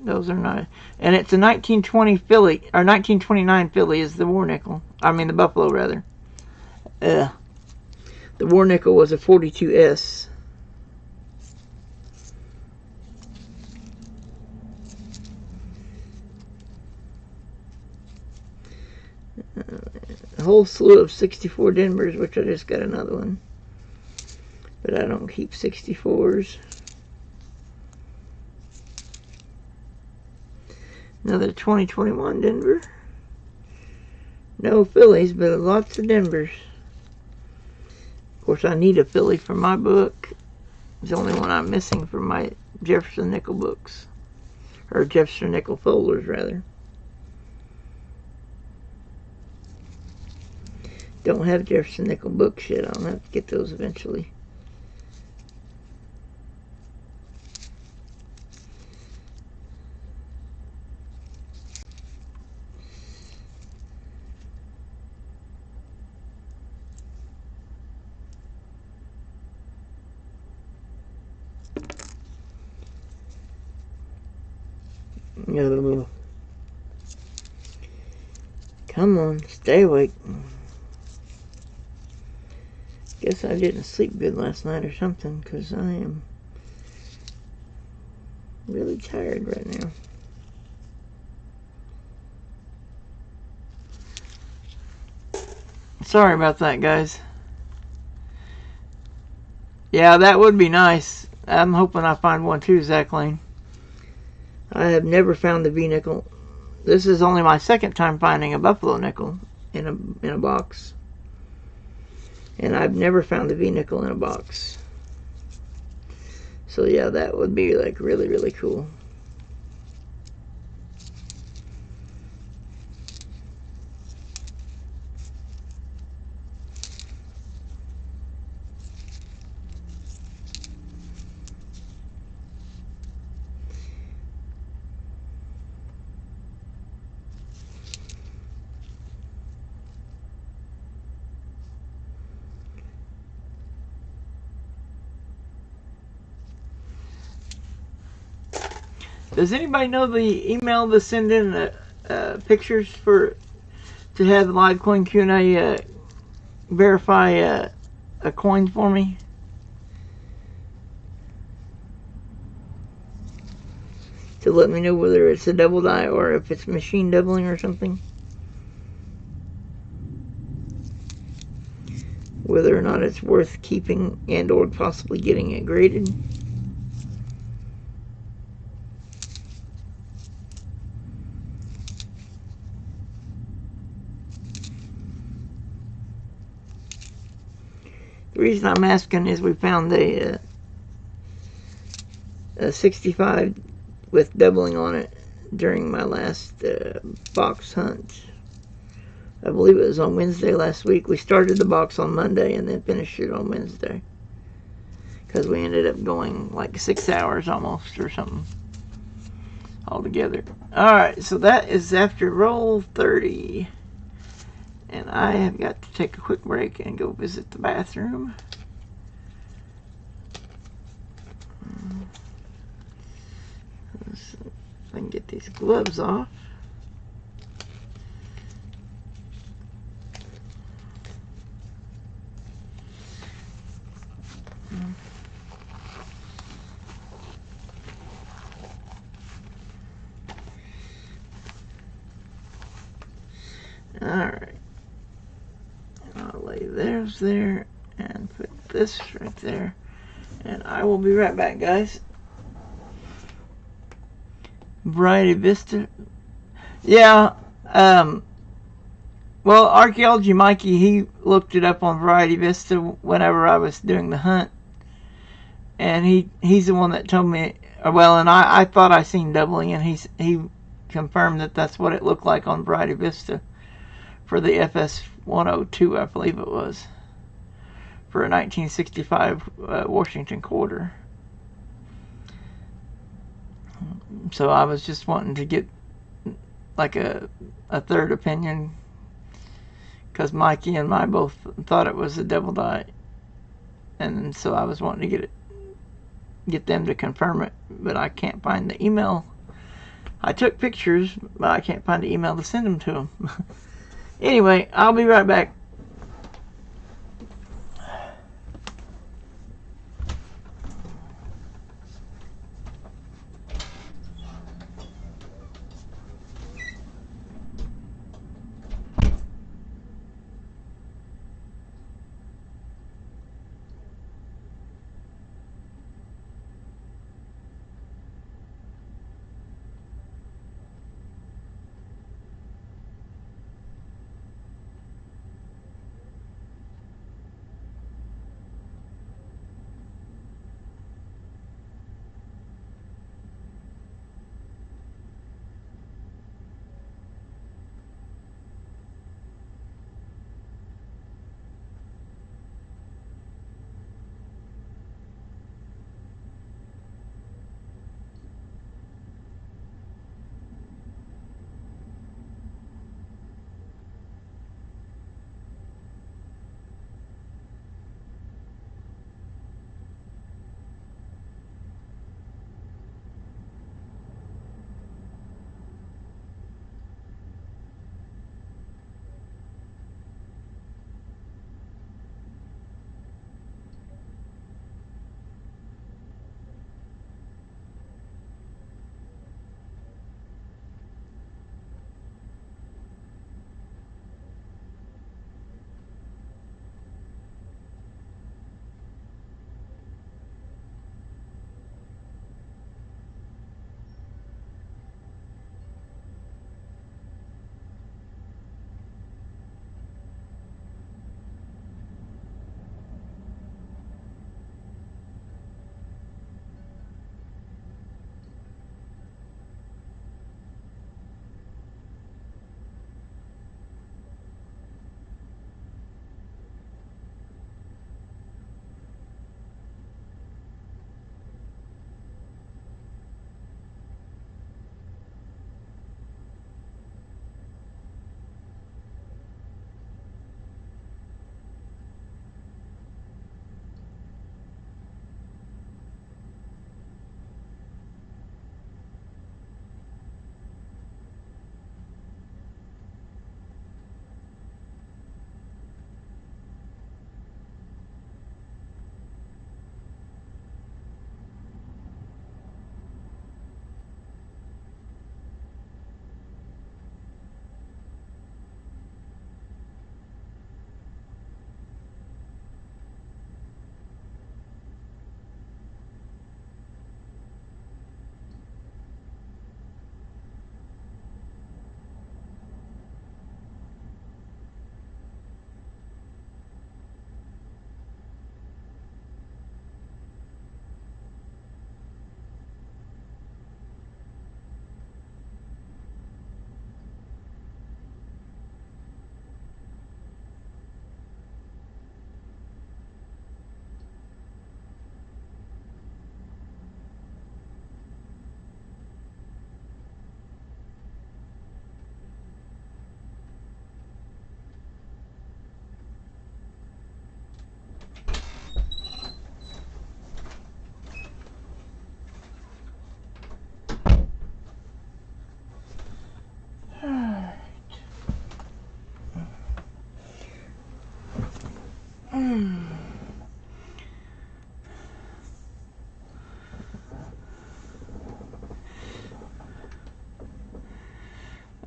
Those are nice. And it's a 1920 Philly, or 1929 Philly is the War Nickel. I mean, the Buffalo, rather. The War Nickel was a 42S. A whole slew of 64 Denvers, which I just got another one. But I don't keep 64s. Another 2021 Denver. No Phillies, but lots of Denvers. Of course, I need a Philly for my book. It's the only one I'm missing from my Jefferson Nickel books. Or Jefferson Nickel folders, rather. Don't have Jefferson Nickel books yet. I'll have to get those eventually. Come on, stay awake. Guess I didn't sleep good last night or something, because I am really tired right now. Sorry about that, guys. Yeah, that would be nice. I'm hoping I find one too, Zach Lane. I have never found the V-nickel. This is only my second time finding a Buffalo nickel in a box. And I've never found the V-nickel in a box. So yeah, that would be like really, really cool. Does anybody know the email to send in pictures to have live coin Q&A verify a coin for me? To let me know whether it's a double die or if it's machine doubling or something. Whether or not it's worth keeping and or possibly getting it graded. The reason I'm asking is we found a 65 with doubling on it during my last box hunt. I believe it was on Wednesday last week. We started the box on Monday and then finished it on Wednesday, because we ended up going like 6 hours almost or something altogether. Alright, so that is after roll 30. And I have got to take a quick break and go visit the bathroom. So I can get these gloves off. Alright. I'll lay theirs there and put this right there. And I will be right back, guys. Variety Vista. Yeah, well, Archaeology Mikey, he looked it up on Variety Vista whenever I was doing the hunt. And he's the one that told me, well, and I thought I seen doubling, and he confirmed that that's what it looked like on Variety Vista for the FS 102, I believe it was, for a 1965 Washington quarter. So I was just wanting to get like a third opinion, because Mikey and I both thought it was a double die, and so I was wanting to get them to confirm it, but I can't find the email. I took pictures, but I can't find the email to send them to them. Anyway, I'll be right back.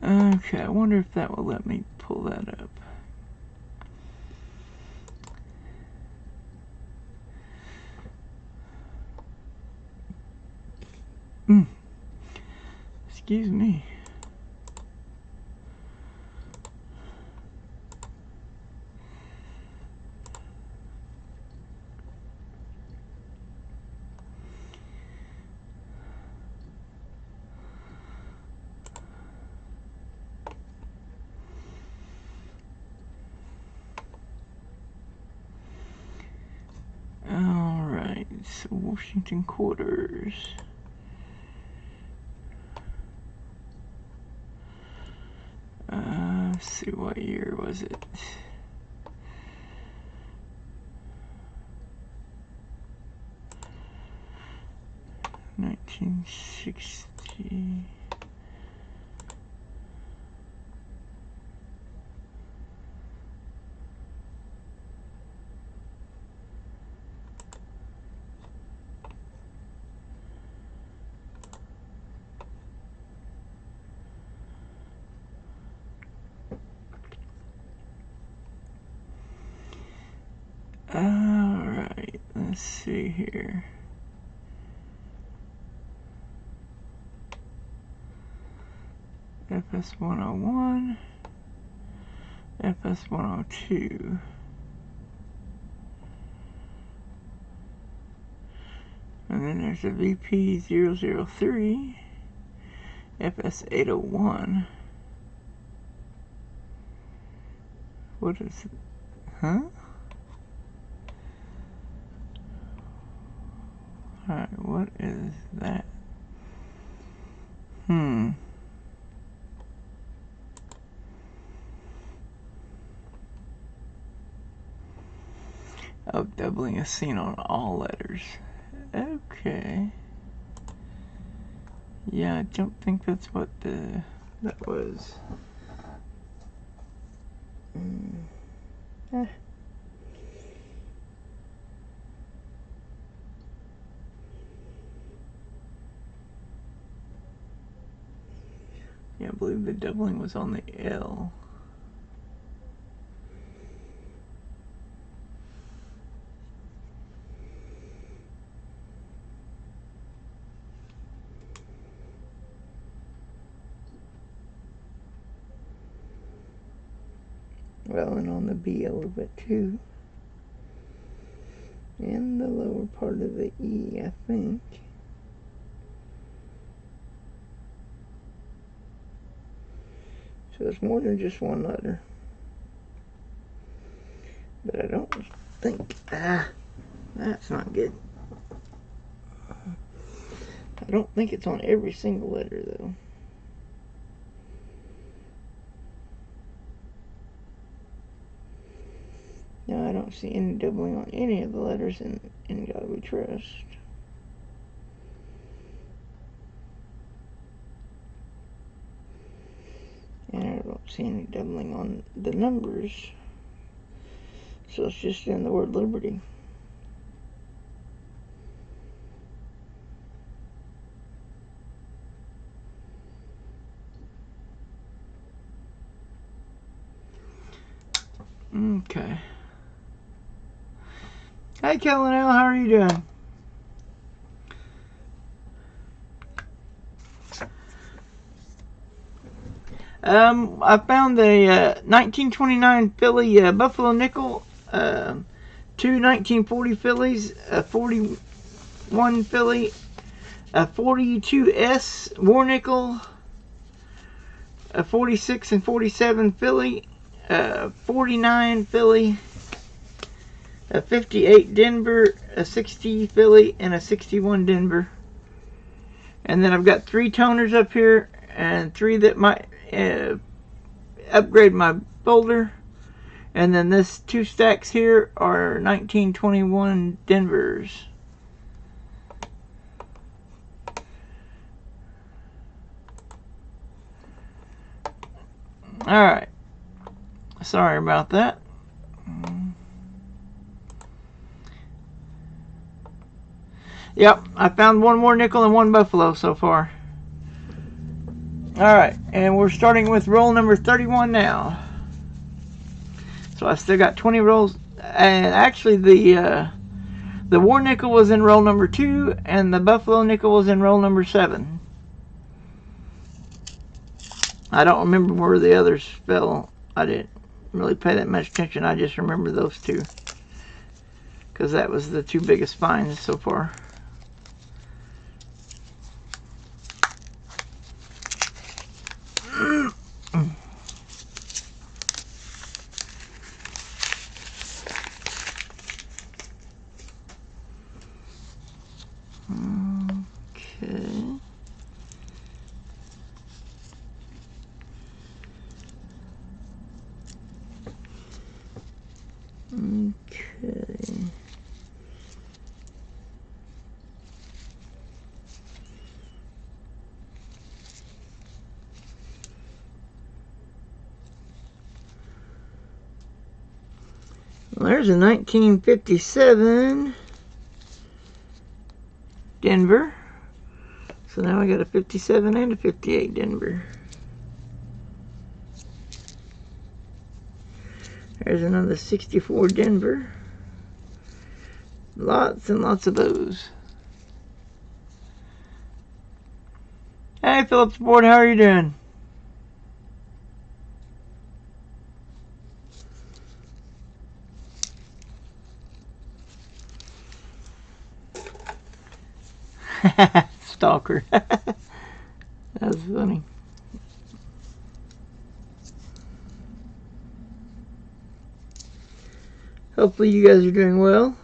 Okay, I wonder if that will let me pull that up. Excuse me. Alright, so Washington quarters. Let's see, what year was it? $1960. Alright, let's see here. FS 101, FS 102. And then there's a VP 003, FS 801. What is it? Huh? Alright, what is that? Oh, doubling is seen on all letters. Okay. Yeah, I don't think that's what that was. Yeah, I believe the doubling was on the L. Well, and on the B a little bit too. And the lower part of the E, I think. So it's more than just one letter. But I don't think, that's not good. I don't think it's on every single letter though. No, I don't see any doubling on any of the letters in God We Trust. And I don't see any doubling on the numbers. So it's just in the word liberty. Okay. Hi, Kellen L. How are you doing? I found a 1929 Philly Buffalo nickel, two 1940 Phillies, a 41 Philly, a 42S war nickel, a 46 and 47 Philly, a 49 Philly, a 58 Denver, a 60 Philly, and a 61 Denver. And then I've got 3 toners up here and 3 that might upgrade my folder. And then this 2 stacks here are 1921 Denvers. Alright. Sorry about that. Yep, I found one more nickel and one buffalo so far. Alright, and we're starting with roll number 31 now. So I still got 20 rolls. And actually the war nickel was in roll number 2, and the buffalo nickel was in roll number 7. I don't remember where the others fell. I didn't really pay that much attention. I just remember those two, because that was the two biggest finds so far. Okay. Okay. Well, there's a 1957 Denver. So now I got a 57 and a 58 Denver. There's another 64 Denver. Lots and lots of those. Hey, Phillips Board, how are you doing? Stalker. That's funny. Hopefully you guys are doing well.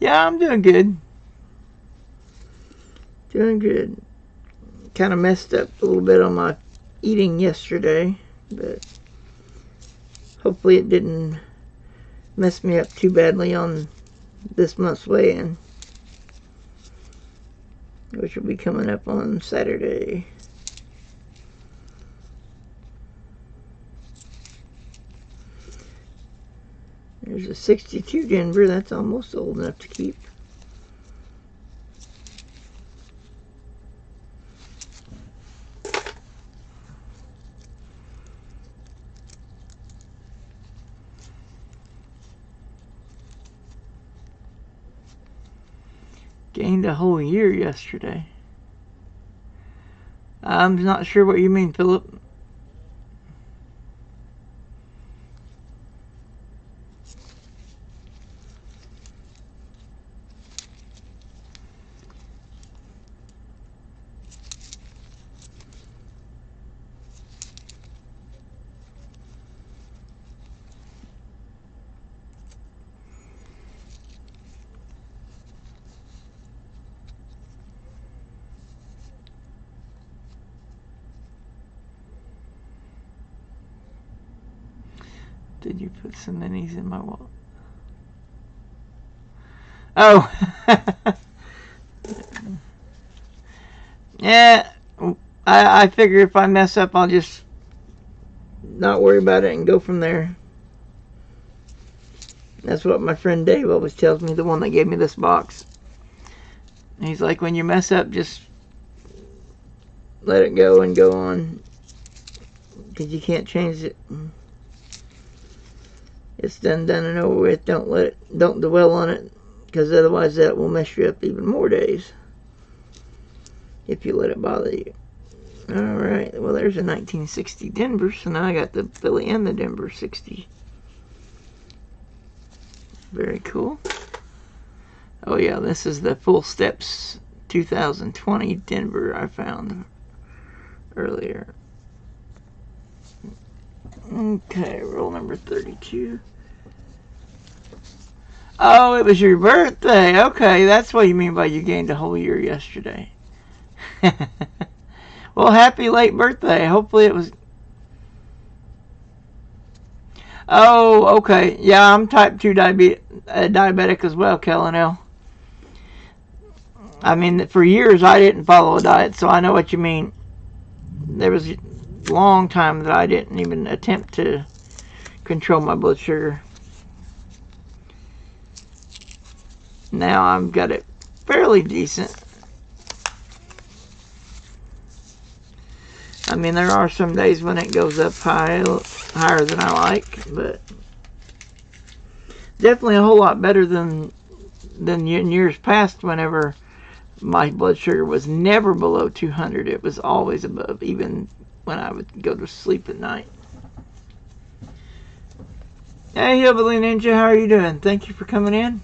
Yeah, I'm doing good. Doing good. Kind of messed up a little bit on my eating yesterday, but hopefully it didn't mess me up too badly on this month's weigh-in, which will be coming up on Saturday. There's a 62 Denver. That's almost old enough to keep. Gained a whole year yesterday. I'm not sure what you mean, Philip. Did you put some minis in my wallet? Oh. Yeah. I figure if I mess up, I'll just not worry about it and go from there. That's what my friend Dave always tells me, the one that gave me this box. He's like, when you mess up, just let it go and go on, because you can't change it. It's done and over with. Don't dwell on it, because otherwise that will mess you up even more days if you let it bother you. Alright, well there's a 1960 Denver, so now I got the Philly and the Denver 60. Very cool. Oh yeah, this is the Full Steps 2020 Denver I found earlier. Okay, roll number 32. Oh, it was your birthday. Okay, that's what you mean by you gained a whole year yesterday. Well, happy late birthday. Hopefully it was... Oh, okay. Yeah, I'm type 2 diabetic as well, Kellen L. I mean, for years I didn't follow a diet, so I know what you mean. There was a long time that I didn't even attempt to control my blood sugar. Now I've got it fairly decent. I mean, there are some days when it goes up higher than I like, but definitely a whole lot better than in years past, whenever my blood sugar was never below 200. It was always above, even when I would go to sleep at night. Hey, Hillbilly Ninja, how are you doing? Thank you for coming in.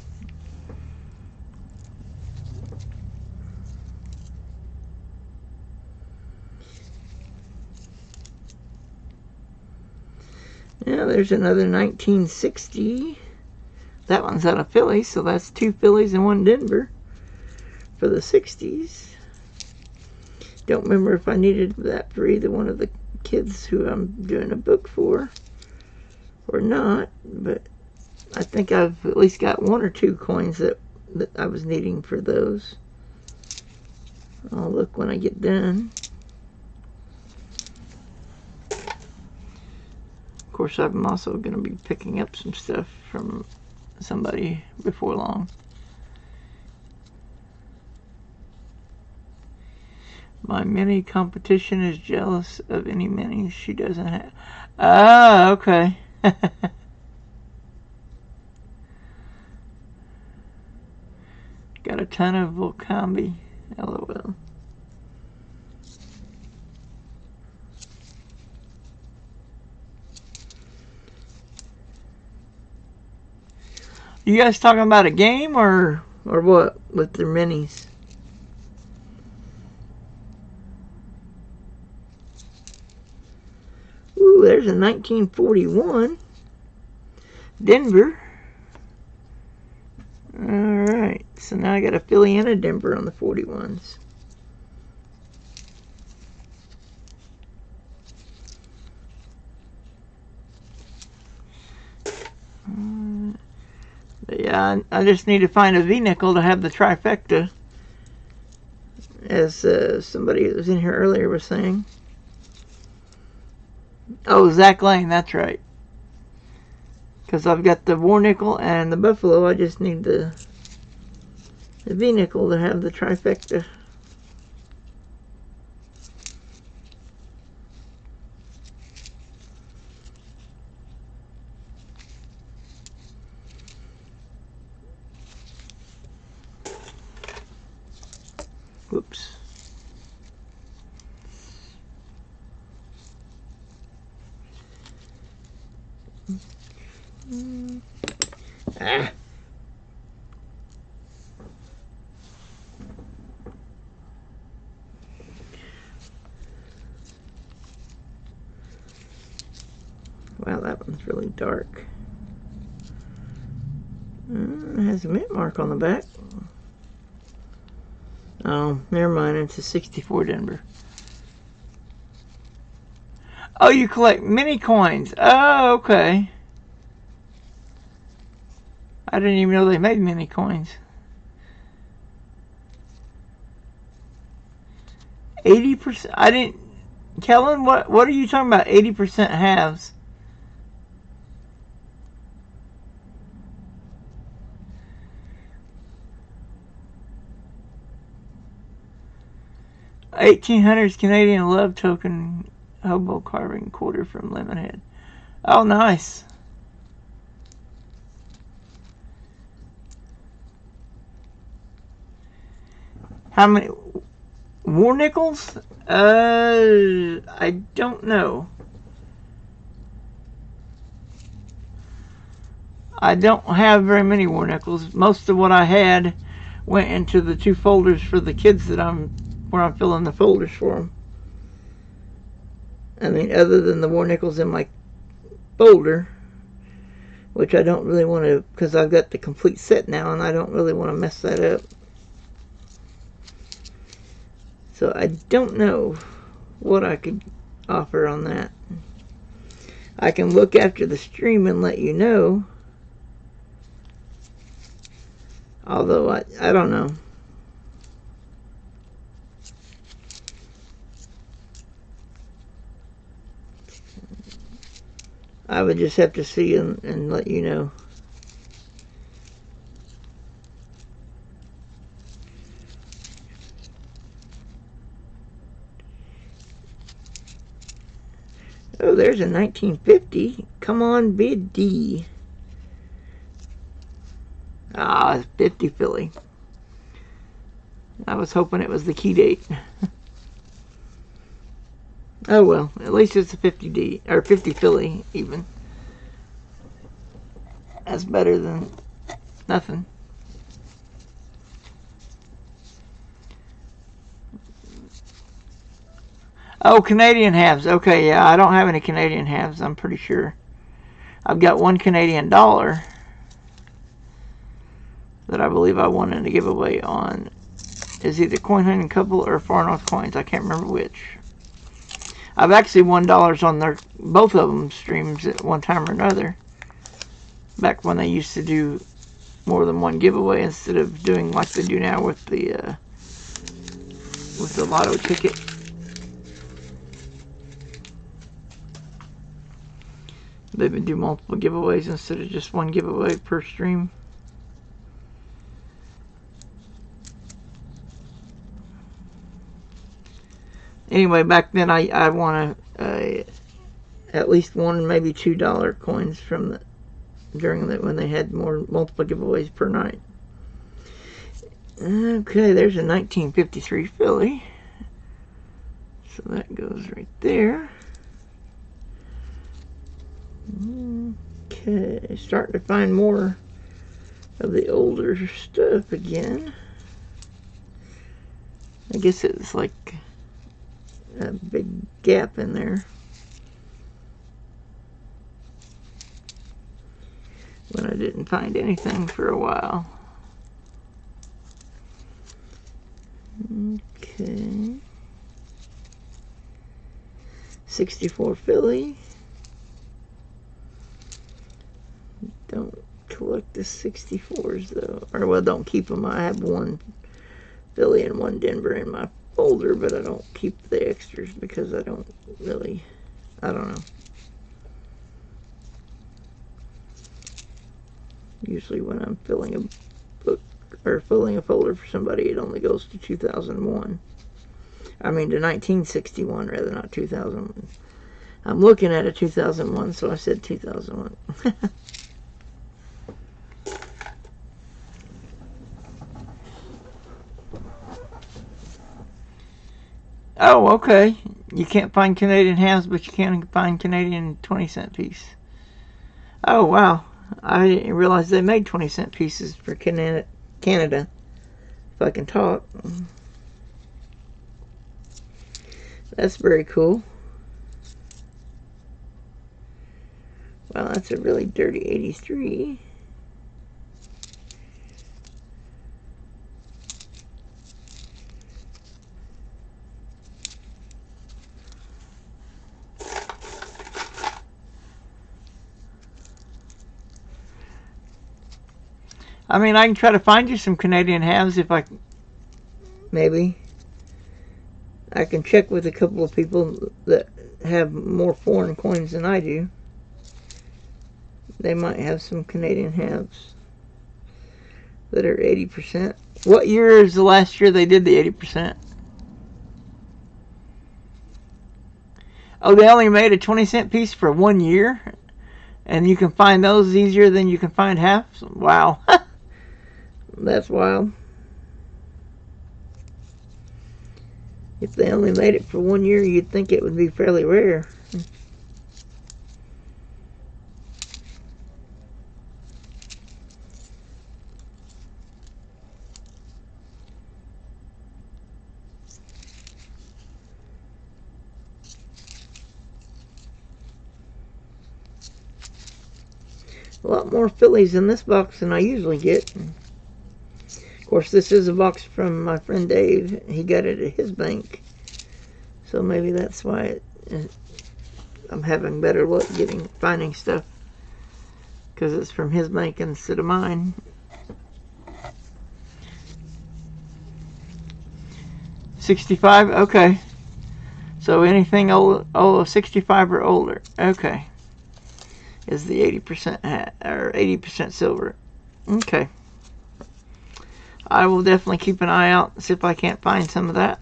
Yeah, there's another 1960. That one's out of Philly, so that's 2 Phillies and 1 Denver for the 60s. Don't remember if I needed that for either one of the kids who I'm doing a book for or not, but I think I've at least got 1 or 2 coins that I was needing for those. I'll look when I get done. Of course, I'm also going to be picking up some stuff from somebody before long. My mini competition is jealous of any minis she doesn't have. Ah, okay. Got a ton of Volcambi. LOL. You guys talking about a game or what with their minis? Ooh, there's a 1941 Denver. Alright, so now I got a Philly and a Denver on the 41s. Yeah, I just need to find a V-nickel to have the trifecta, as somebody that was in here earlier was saying. Oh, Zach Lane, that's right. Because I've got the War Nickel and the Buffalo, I just need the V-nickel to have the trifecta. Whoops. Ah. Wow, that one's really dark. It has a mint mark on the back. Oh, never mind. It's a 64 Denver. Oh, you collect mini coins. Oh, okay. I didn't even know they made mini coins. 80%. I didn't. Kellen, what are you talking about? 80% halves. $1,800 Canadian love token hobo carving quarter from Lemonhead. Oh, nice. How many war nickels? I don't know. I don't have very many war nickels. Most of what I had went into the 2 folders for the kids that where I'm filling the folders for them. I mean, other than the war nickels in my folder, which I don't really want to, because I've got the complete set now, and I don't really want to mess that up. So I don't know what I could offer on that. I can look after the stream and let you know. Although I don't know. I would just have to see and let you know. Oh, there's a 1950. Come on, be a D. Ah, 50 Philly. I was hoping it was the key date. Oh well, at least it's a 50D, or 50 Philly, even. That's better than nothing. Oh, Canadian halves. Okay, yeah, I don't have any Canadian halves, I'm pretty sure. I've got one Canadian dollar that I believe I won in a giveaway on. Is either Coin Hunting Couple or Far North Coins. I can't remember which. I've actually won dollars on their both of them streams at one time or another. Back when they used to do more than one giveaway instead of doing like they do now with the lotto ticket. They would do multiple giveaways instead of just one giveaway per stream. Anyway, back then I won at least one, maybe $2 coins from the when they had multiple giveaways per night. Okay, there's a 1953 Philly. So that goes right there. Okay, starting to find more of the older stuff again. I guess it's like a big gap in there when I didn't find anything for a while. Okay. 64 Philly. Don't collect the 64s though. Or well, don't keep them. I have one Philly and one Denver in my folder, but I don't keep the extras because I don't know. Usually when I'm filling a book or filling a folder for somebody, it only goes to 2001. I mean to 1961 rather, not 2001. I'm looking at a 2001, so I said 2001. Oh, okay. You can't find Canadian halves, but you can find Canadian 20-cent piece. Oh, wow. I didn't realize they made 20-cent pieces for Canada, if I can talk. That's very cool. Well, that's a really dirty 83. I mean, I can try to find you some Canadian halves if I... Maybe. I can check with a couple of people that have more foreign coins than I do. They might have some Canadian halves that are 80%. What year is the last year they did the 80%? Oh, they only made a 20-cent piece for 1 year? And you can find those easier than you can find halves? Wow. That's wild. If they only made it for 1 year, you'd think it would be fairly rare. a lot more Phillies in this box than I usually get. Of course, this is a box from my friend Dave. He got it at his bank. So maybe that's why I'm having better luck finding stuff. Because it's from his bank instead of mine. 65? Okay. So anything old, 65 or older. Okay. Is the 80% hat, or 80% silver. Okay. I will definitely keep an eye out and see if I can't find some of that.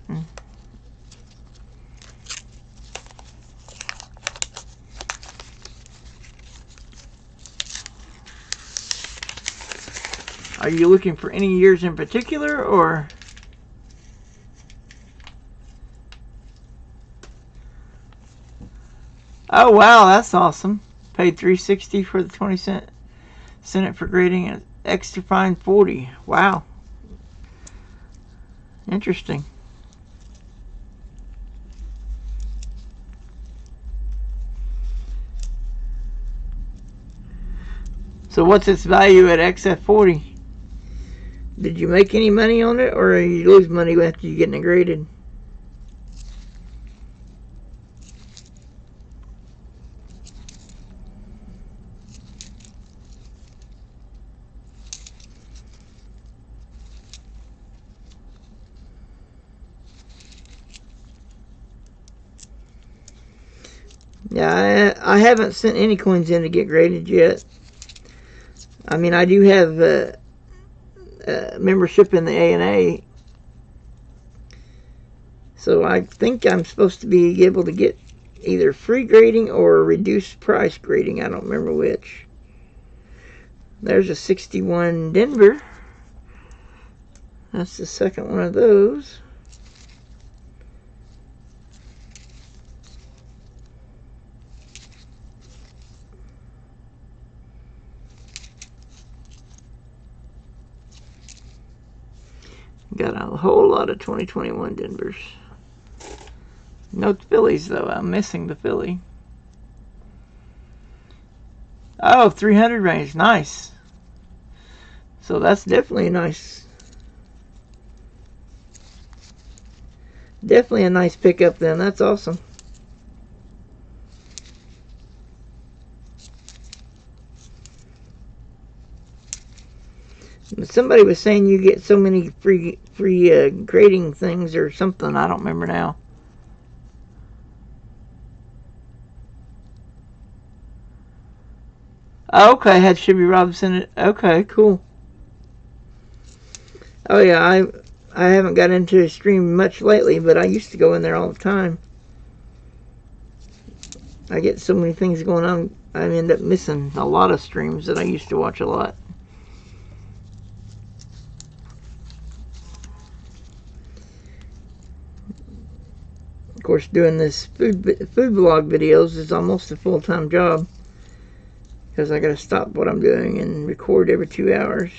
Are you looking for any years in particular, or? Oh wow, that's awesome. Paid $3.60 for the 20-cent Senate for grading and extra fine $40. Wow. Interesting. So what's its value at XF40? Did you make any money on it, or you lose money after you getting it graded? Yeah, I haven't sent any coins in to get graded yet. I mean, I do have membership in the A&A, so I think I'm supposed to be able to get either free grading or reduced price grading. I don't remember which. There's a 61 Denver. That's the second one of those. Got a whole lot of 2021 Denvers. No Phillies, though. I'm missing the Philly. Oh, 300 range. Nice. So that's definitely a nice... Definitely a nice pickup then. That's awesome. Somebody was saying you get so many free grading things or something. I don't remember now. Okay, had Shibby Robinson in it. Okay, cool. Oh yeah, I haven't got into the stream much lately, but I used to go in there all the time. I get so many things going on, I end up missing a lot of streams that I used to watch a lot. Of course, doing this food vlog videos is almost a full-time job, because I got to stop what I'm doing and record every 2 hours.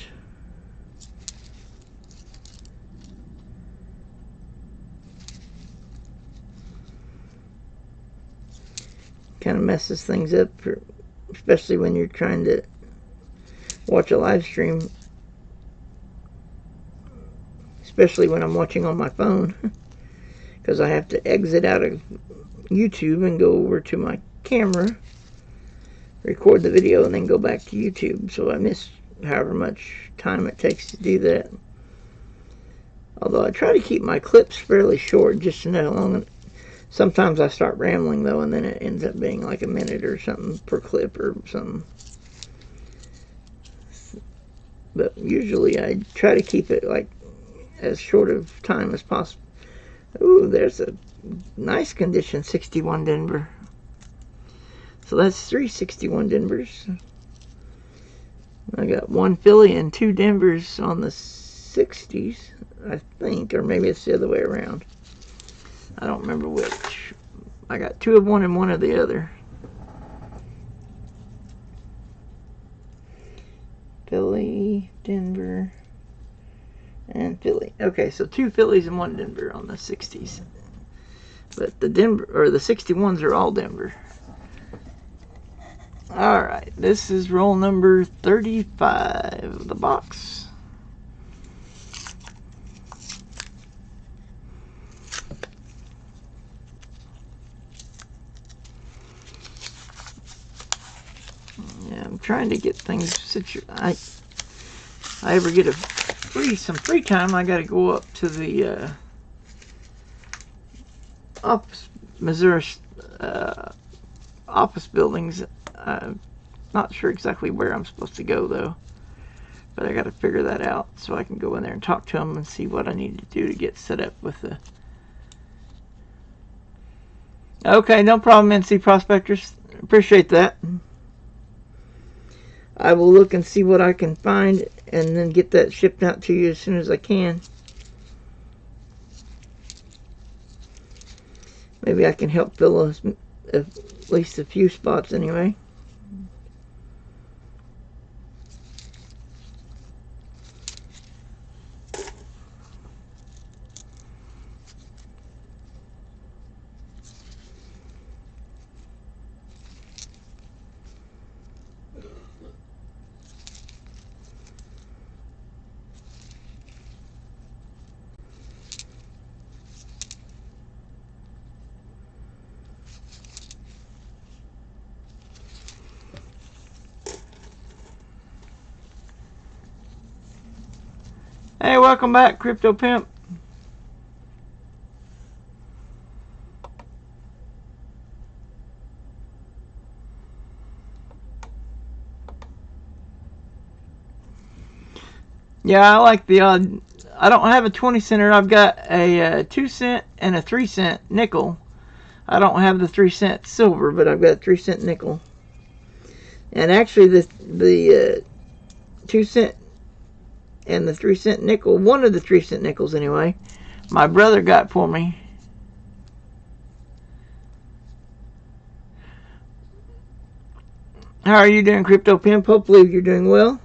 Kind of messes things up, especially when you're trying to watch a live stream, especially when I'm watching on my phone, because I have to exit out of YouTube and go over to my camera, record the video, and then go back to YouTube. So I miss however much time it takes to do that. Although I try to keep my clips fairly short, just to know how long. Sometimes I start rambling though, and then it ends up being like a minute or something per clip or something. But usually I try to keep it like as short of time as possible. Ooh, there's a nice condition 61 Denver. So that's 3 61 Denvers. I got 1 Philly and 2 Denvers on the 60s, I think, or maybe it's the other way around. I don't remember which. I got 2 of one and 1 of the other. Philly, Denver, and Philly. Okay, so 2 Phillies and 1 Denver on the 60s. But the Denver, or the 61s are all Denver. Alright, this is roll number 35 of the box. Yeah, I'm trying to get things situated. I ever get some free time, I gotta go up to the office, Missouri office buildings. Not sure exactly where I'm supposed to go though, but I got to figure that out so I can go in there and talk to them and see what I need to do to get set up with the. Okay, no problem, NC Prospectors. Appreciate that. I will look and see what I can find and then get that shipped out to you as soon as I can. Maybe I can help fill at least a few spots anyway. Hey, welcome back, Crypto Pimp. Yeah, I like the odd. I don't have a 20 center. I've got a 2 cent and a 3 cent nickel. I don't have the 3 cent silver, but I've got a 3 cent nickel. And actually, the 2 cent and the 3 cent nickel, one of the 3 cent nickels anyway, my brother got for me. How are you doing, Crypto Pimp? Hopefully you're doing well.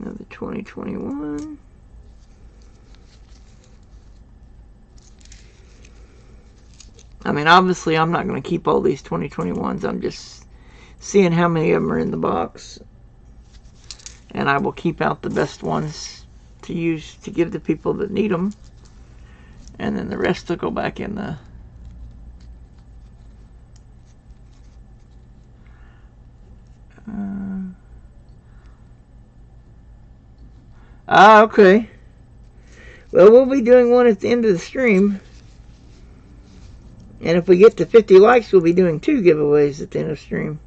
Another 2021. I mean, obviously, I'm not going to keep all these 2021s. I'm just seeing how many of them are in the box. And I will keep out the best ones to use to give to people that need them. And then the rest will go back in the... okay. Well, we'll be doing one at the end of the stream. And if we get to 50 likes, we'll be doing 2 giveaways at the end of the stream.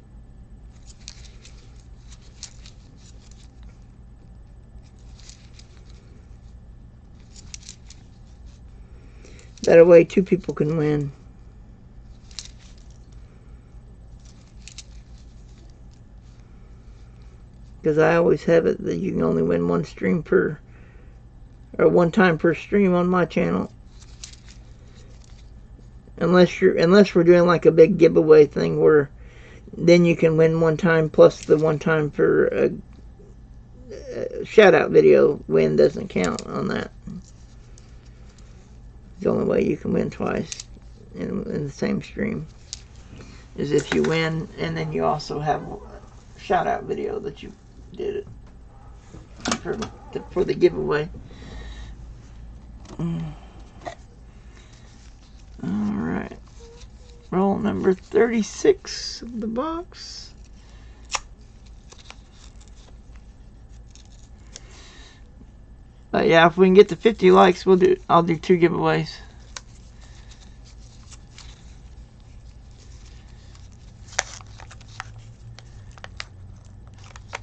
That way 2 people can win. Because I always have it that you can only win 1 stream per, or 1 time per stream on my channel. Unless we're doing like a big giveaway thing where then you can win 1 time plus the 1 time for a shout out video win doesn't count on that. The only way you can win twice in the same stream is if you win and then you also have a shout out video that you did it for the giveaway. Alright. Roll number 36 of the box. But yeah, if we can get to 50 likes, I'll do 2 giveaways.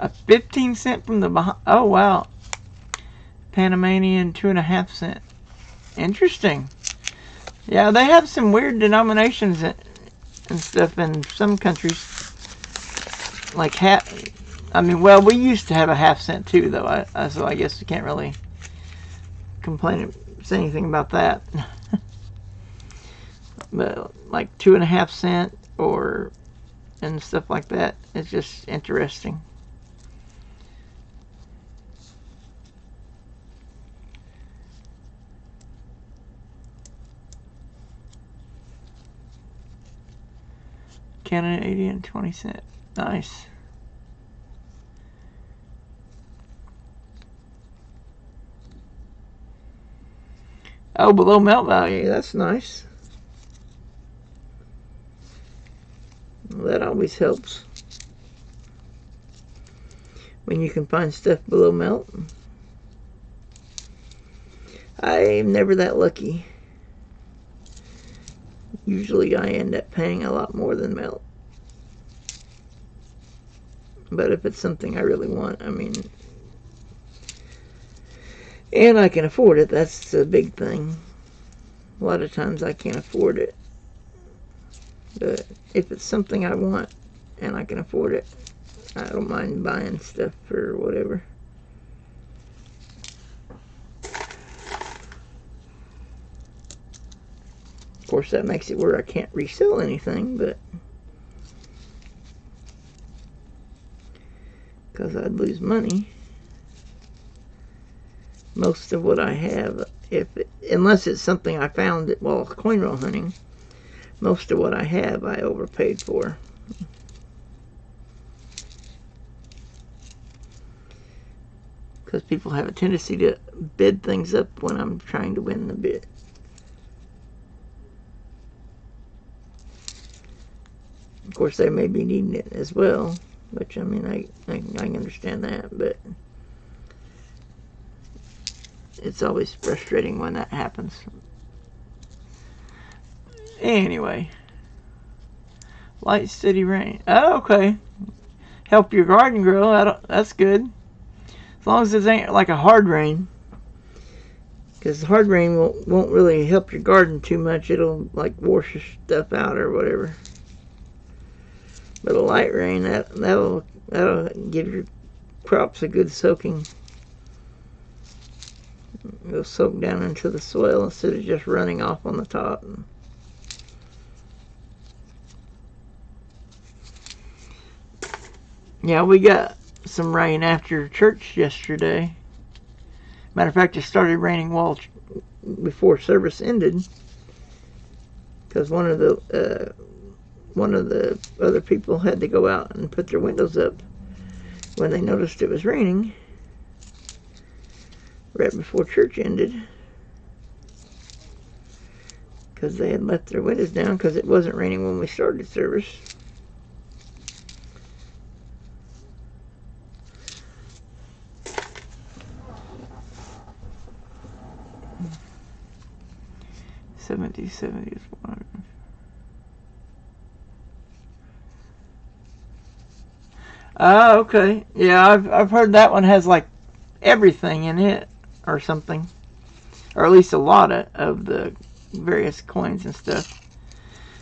A 15 cent from the Bahamas. Oh, wow. Panamanian 2.5 cent. Interesting. Yeah, they have some weird denominations and stuff in some countries. Like I mean, well, we used to have a 1/2 cent too, though. So I guess we can't really complain, say anything about that. But like 2.5 cent, or and stuff like that. It's just interesting. Canada 80 and 20 cent. Nice. Oh, below melt value. That's nice. Well, that always helps when you can find stuff below melt. I'm never that lucky. Usually I end up paying a lot more than melt. But if it's something I really want, I mean, and I can afford it, that's the big thing. A lot of times I can't afford it. But if it's something I want and I can afford it, I don't mind buying stuff or whatever. Of course, that makes it where I can't resell anything, but because I'd lose money. Most of what I have, unless it's something I found while coin roll hunting, most of what I have I overpaid for. Because people have a tendency to bid things up when I'm trying to win the bid. Of course, they may be needing it as well, which, I mean, I understand that, but it's always frustrating when that happens. Anyway, light steady rain. Oh, okay. Help your garden grow. That's good. As long as it ain't like a hard rain. Because hard rain won't really help your garden too much. It'll like wash your stuff out or whatever. But a light rain, that'll give your crops a good soaking. It'll soak down into the soil instead of just running off on the top. Yeah, we got some rain after church yesterday. Matter of fact, it started raining before service ended, because one of the other people had to go out and put their windows up when they noticed it was raining right before church ended, because they had left their windows down because it wasn't raining when we started service. $70 is 100. Oh, okay. Yeah, I've heard that one has like everything in it or something, or at least a lot of the various coins and stuff.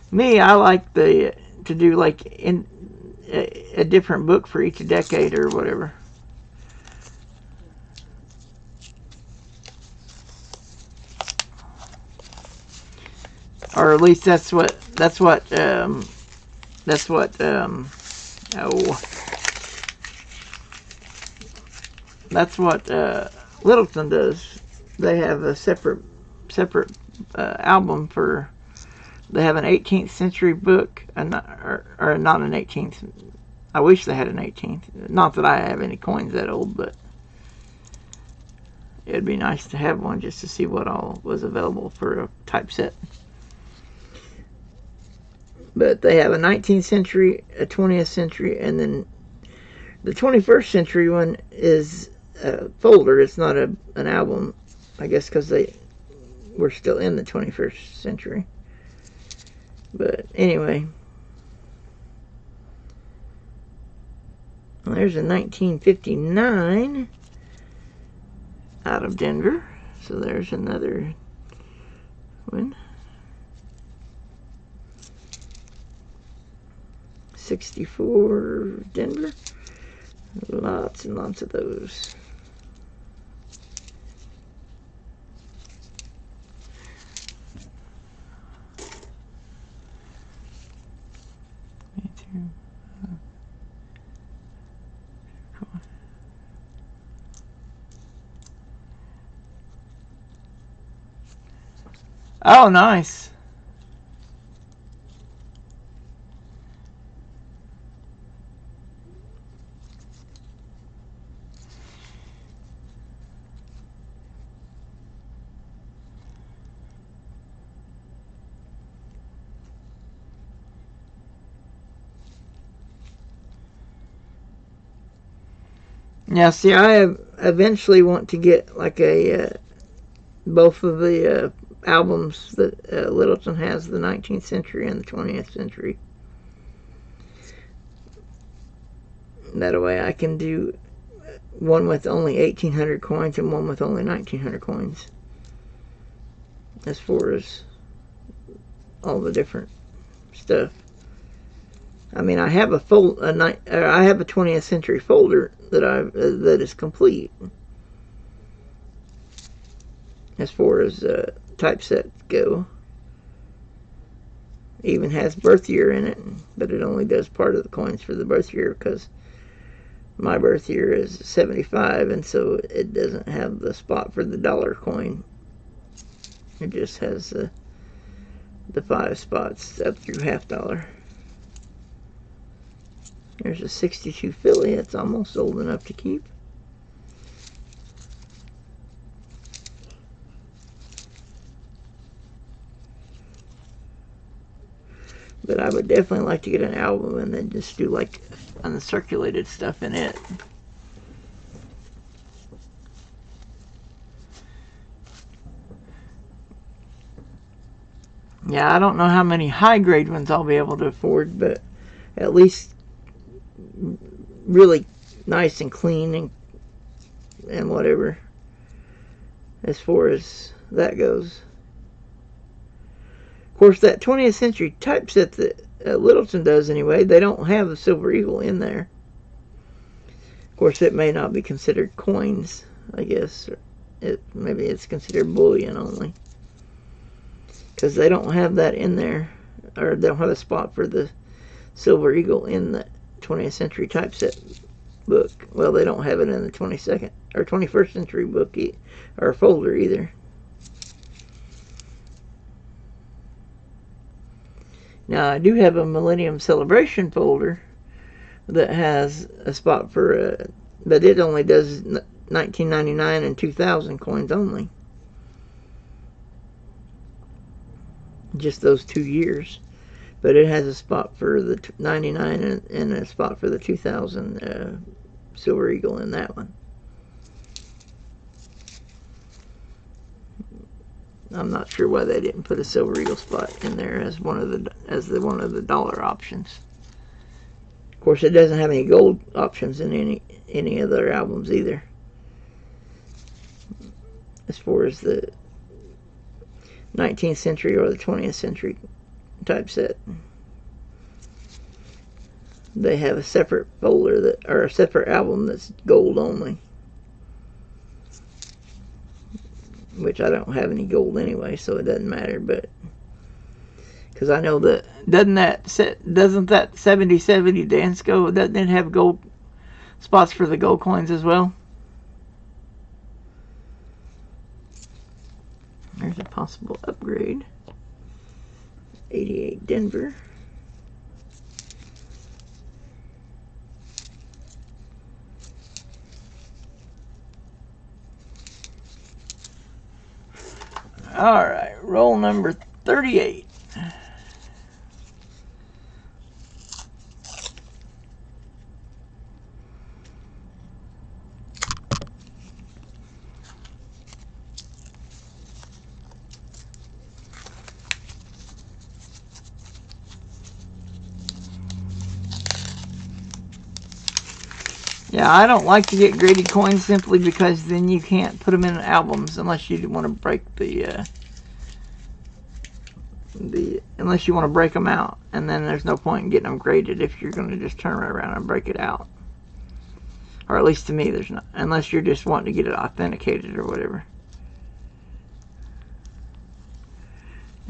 Me, I like to do like in a different book for each decade or whatever. Or at least that's what Littleton does. They have a separate album for. They have an 18th century book, or not an 18th. I wish they had an 18th. Not that I have any coins that old, but it'd be nice to have one just to see what all was available for a typeset. But they have a 19th century, a 20th century, and then the 21st century one is a folder. It's not an album, I guess, because we're still in the 21st century. But anyway, there's a 1959 out of Denver. So there's another one. 64 Denver. Lots and lots of those. Oh, nice. Yeah, see, I eventually want to get like a both of the albums that Littleton has, the 19th century and the 20th century. That way I can do one with only 1800 coins and one with only 1900 coins, as far as all the different stuff. I mean, I have a 20th century folder that is complete as far as typesets go. It even has birth year in it, but it only does part of the coins for the birth year because my birth year is 75, and so it doesn't have the spot for the dollar coin. It just has the 5 spots up through $half. There's a 62 Philly. It's almost old enough to keep. But I would definitely like to get an album and then just do like uncirculated stuff in it. Yeah, I don't know how many high grade ones I'll be able to afford, but at least really nice and clean and whatever, as far as that goes. Of course, that 20th century typeset that Littleton does anyway, they don't have the Silver Eagle in there. Of course, it may not be considered coins, I guess. Maybe it's considered bullion only, because they don't have that in there, or they don't have a spot for the Silver Eagle in the 20th century typeset book. Well, they don't have it in the 22nd or 21st century book or folder either. Now, I do have a Millennium Celebration folder that has a spot for, but it only does 1999 and 2000 coins only. Just those 2 years. But it has a spot for the 99 and a spot for the 2000 Silver Eagle in that one. I'm not sure why they didn't put a Silver Eagle spot in there as one of the dollar options. Of course, it doesn't have any gold options in any of their albums either. As far as the 19th century or the 20th century typeset, they have a separate folder or a separate album that's gold only, which I don't have any gold anyway, so it doesn't matter. But because I know that doesn't that 7070 Dansko, doesn't it have gold spots for the gold coins as well? There's a possible upgrade. 88 Denver. Alright, roll number 38. Yeah, I don't like to get graded coins simply because then you can't put them in albums unless you want to break unless you want to break them out, and then there's no point in getting them graded if you're going to just turn right around and break it out. Or at least to me, there's not, unless you're just wanting to get it authenticated or whatever.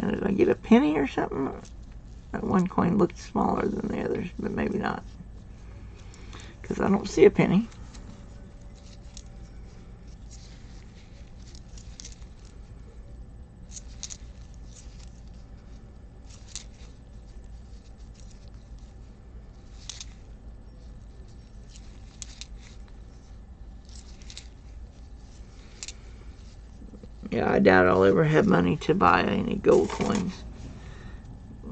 Now, did I get a penny or something? That one coin looked smaller than the others, but maybe not, because I don't see a penny. Yeah, I doubt I'll ever have money to buy any gold coins.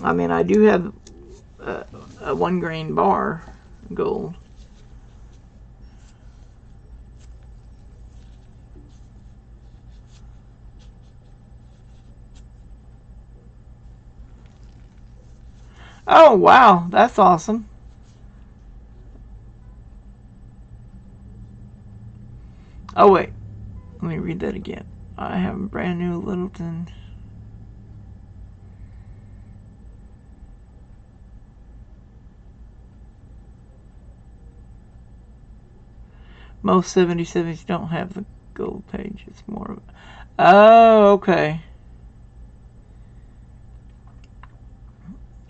I mean, I do have a 1 grain bar gold. Oh, wow, that's awesome. Oh, wait, let me read that again. I have a brand new Littleton. Most 77s don't have the gold page. It's more of... Oh, okay.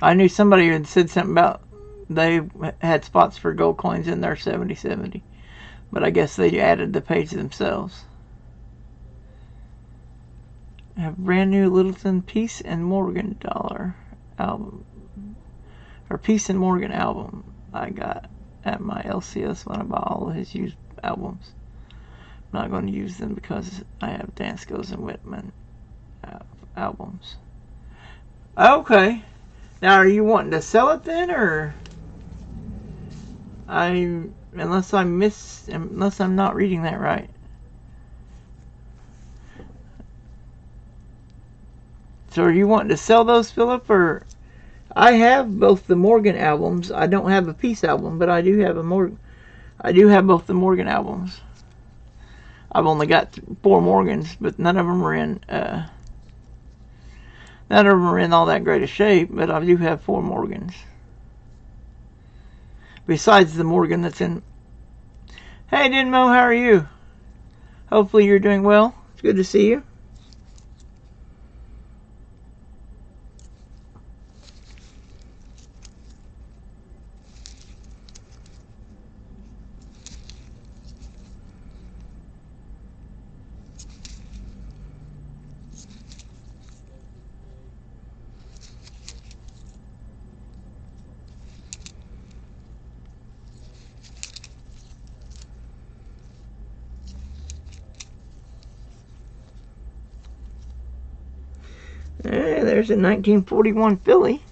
I knew somebody had said something about they had spots for gold coins in their 7070, but I guess they added the page themselves. I have brand new Littleton Peace and Morgan dollar album, or Peace and Morgan album I got at my LCS when I bought all of his used albums. I'm not going to use them because I have Dansko's and Whitman albums. Okay. Now, are you wanting to sell it then, or unless I'm not reading that right? So, are you wanting to sell those, Philip, or I have both the Morgan albums. I don't have a Peace album, but I do have I do have both the Morgan albums. I've only got 4 Morgans, but none of them are in all that great a shape, but I do have 4 Morgans. Besides the Morgan that's in... Hey, Dinmo, how are you? Hopefully you're doing well. It's good to see you. There's a 1941 Philly.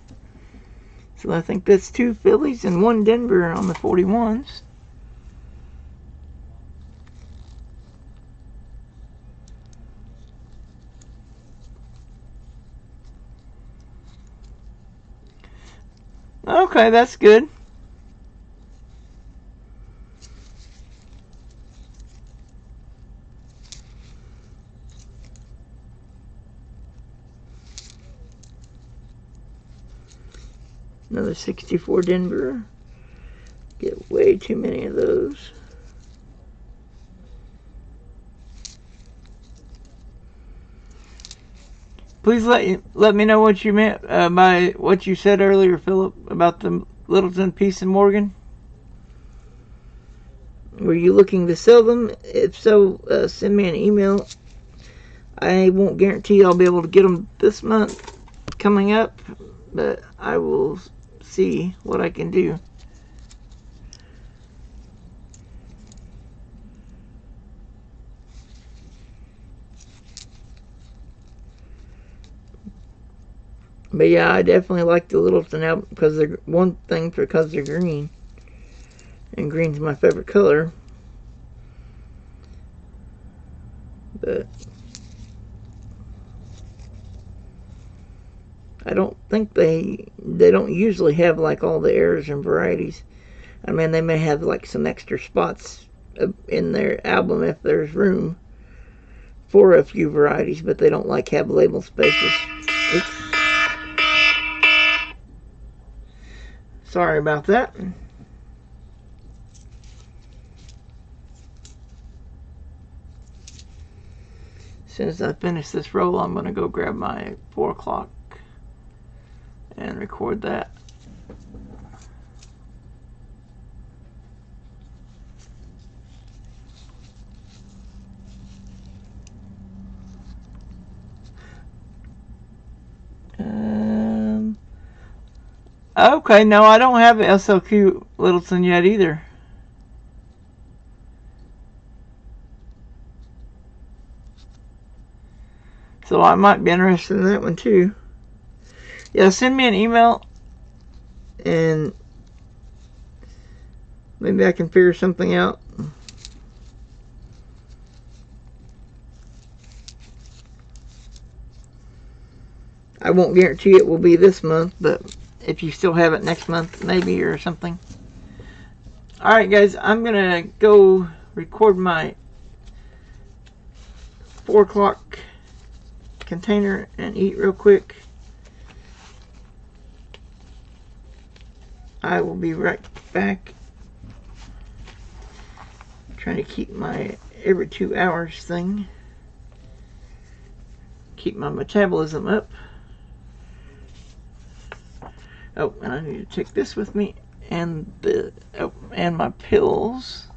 So I think that's 2 Phillies and 1 Denver on the 41s. Okay, that's good. Another 64 Denver. Get way too many of those. Please let me know what you meant by what you said earlier, Philip, about the Littleton Peace and Morgan. Were you looking to sell them? If so, send me an email. I won't guarantee I'll be able to get them this month coming up, but I will see what I can do. But yeah, I definitely like the Littleton album because they're because they're green, and green's my favorite color. But I don't think they don't usually have like all the adheres and varieties. I mean, they may have like some extra spots in their album if there's room for a few varieties, but they don't like have label spaces. Oops. Sorry about that. As soon as I finish this roll, I'm going to go grab my 4 o'clock and record that. Okay, no, I don't have SLQ Littleton yet either. So I might be interested in that one too. Yeah, send me an email and maybe I can figure something out. I won't guarantee it will be this month, but if you still have it next month, maybe, or something. Alright guys, I'm going to go record my 4 o'clock container and eat real quick. I will be right back. I'm trying to keep my every 2 hours thing. Keep my metabolism up. Oh, and I need to take this with me, and and my pills.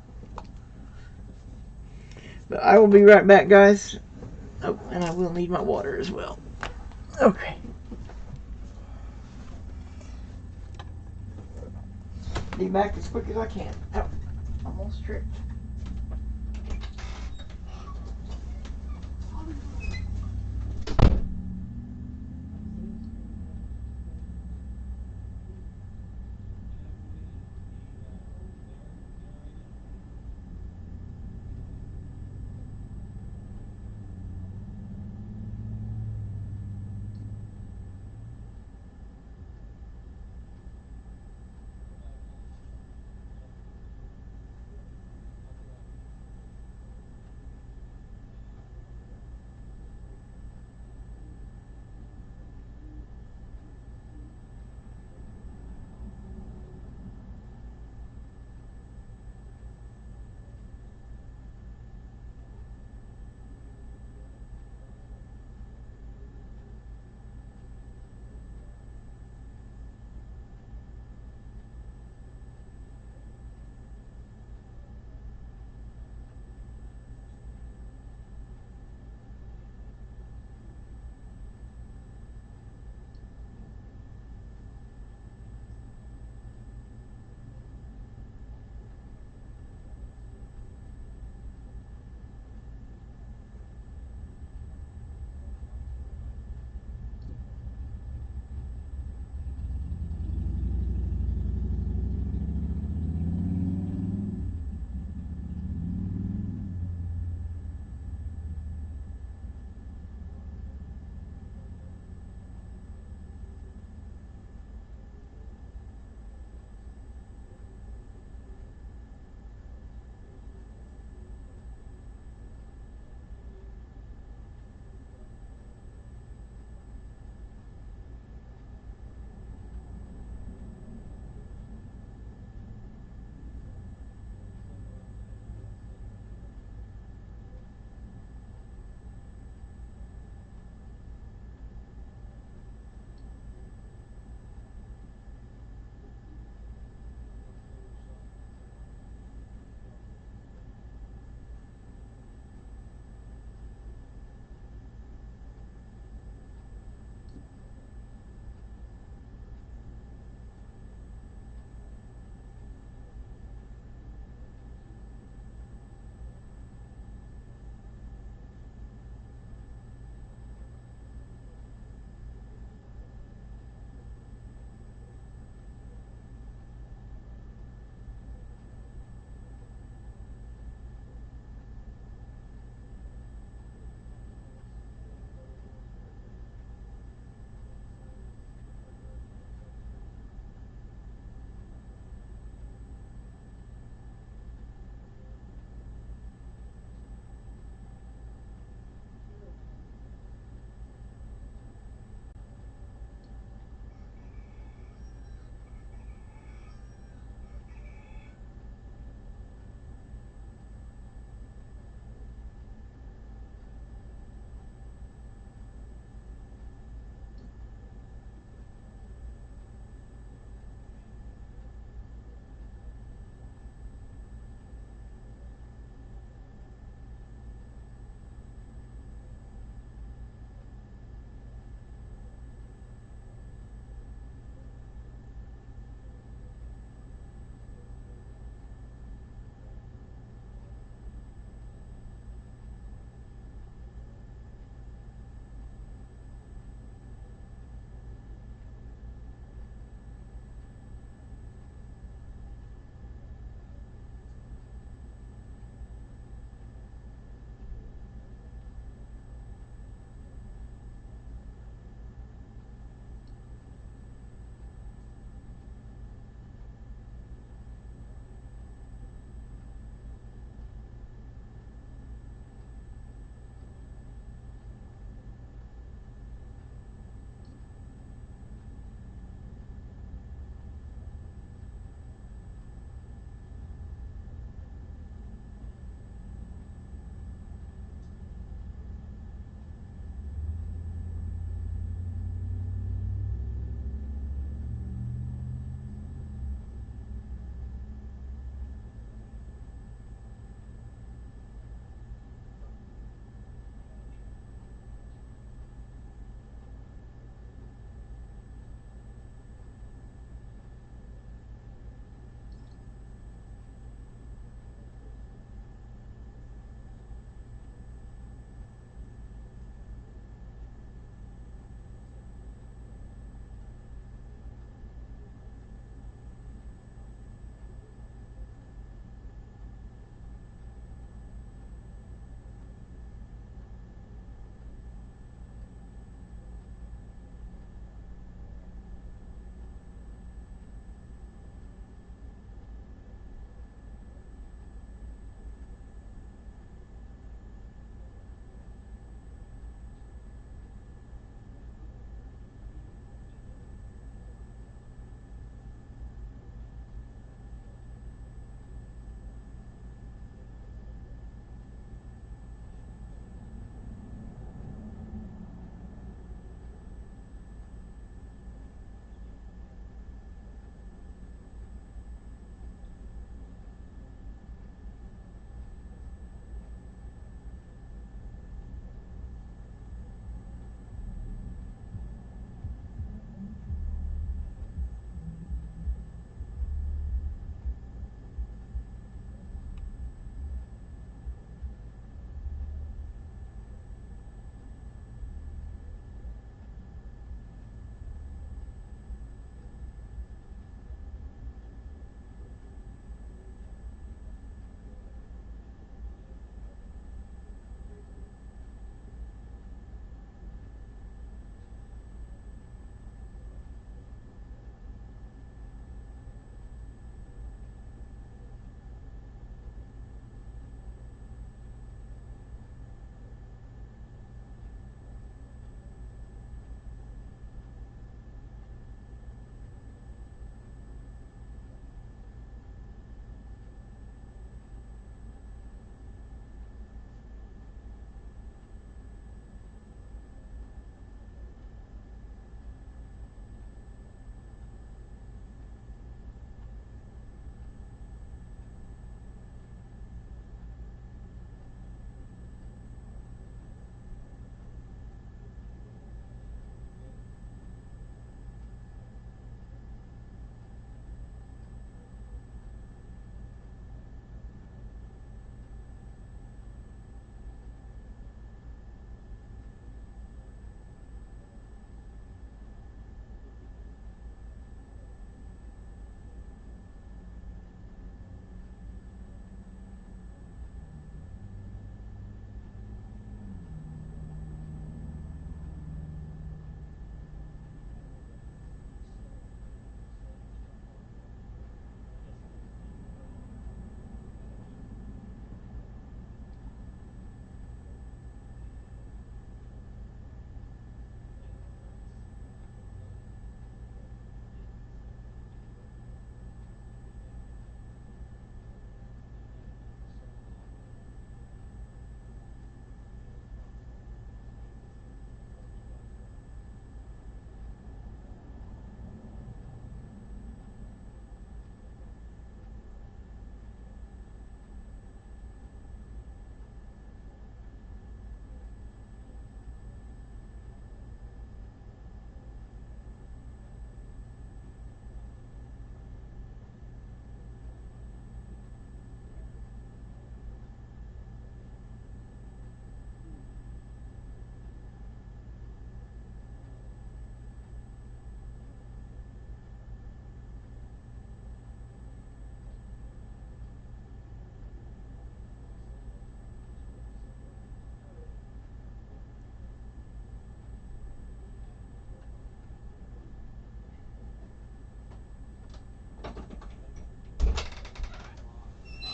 But I will be right back, guys. Oh, and I will need my water as well. Okay. Be back as quick as I can. Oh, almost tripped.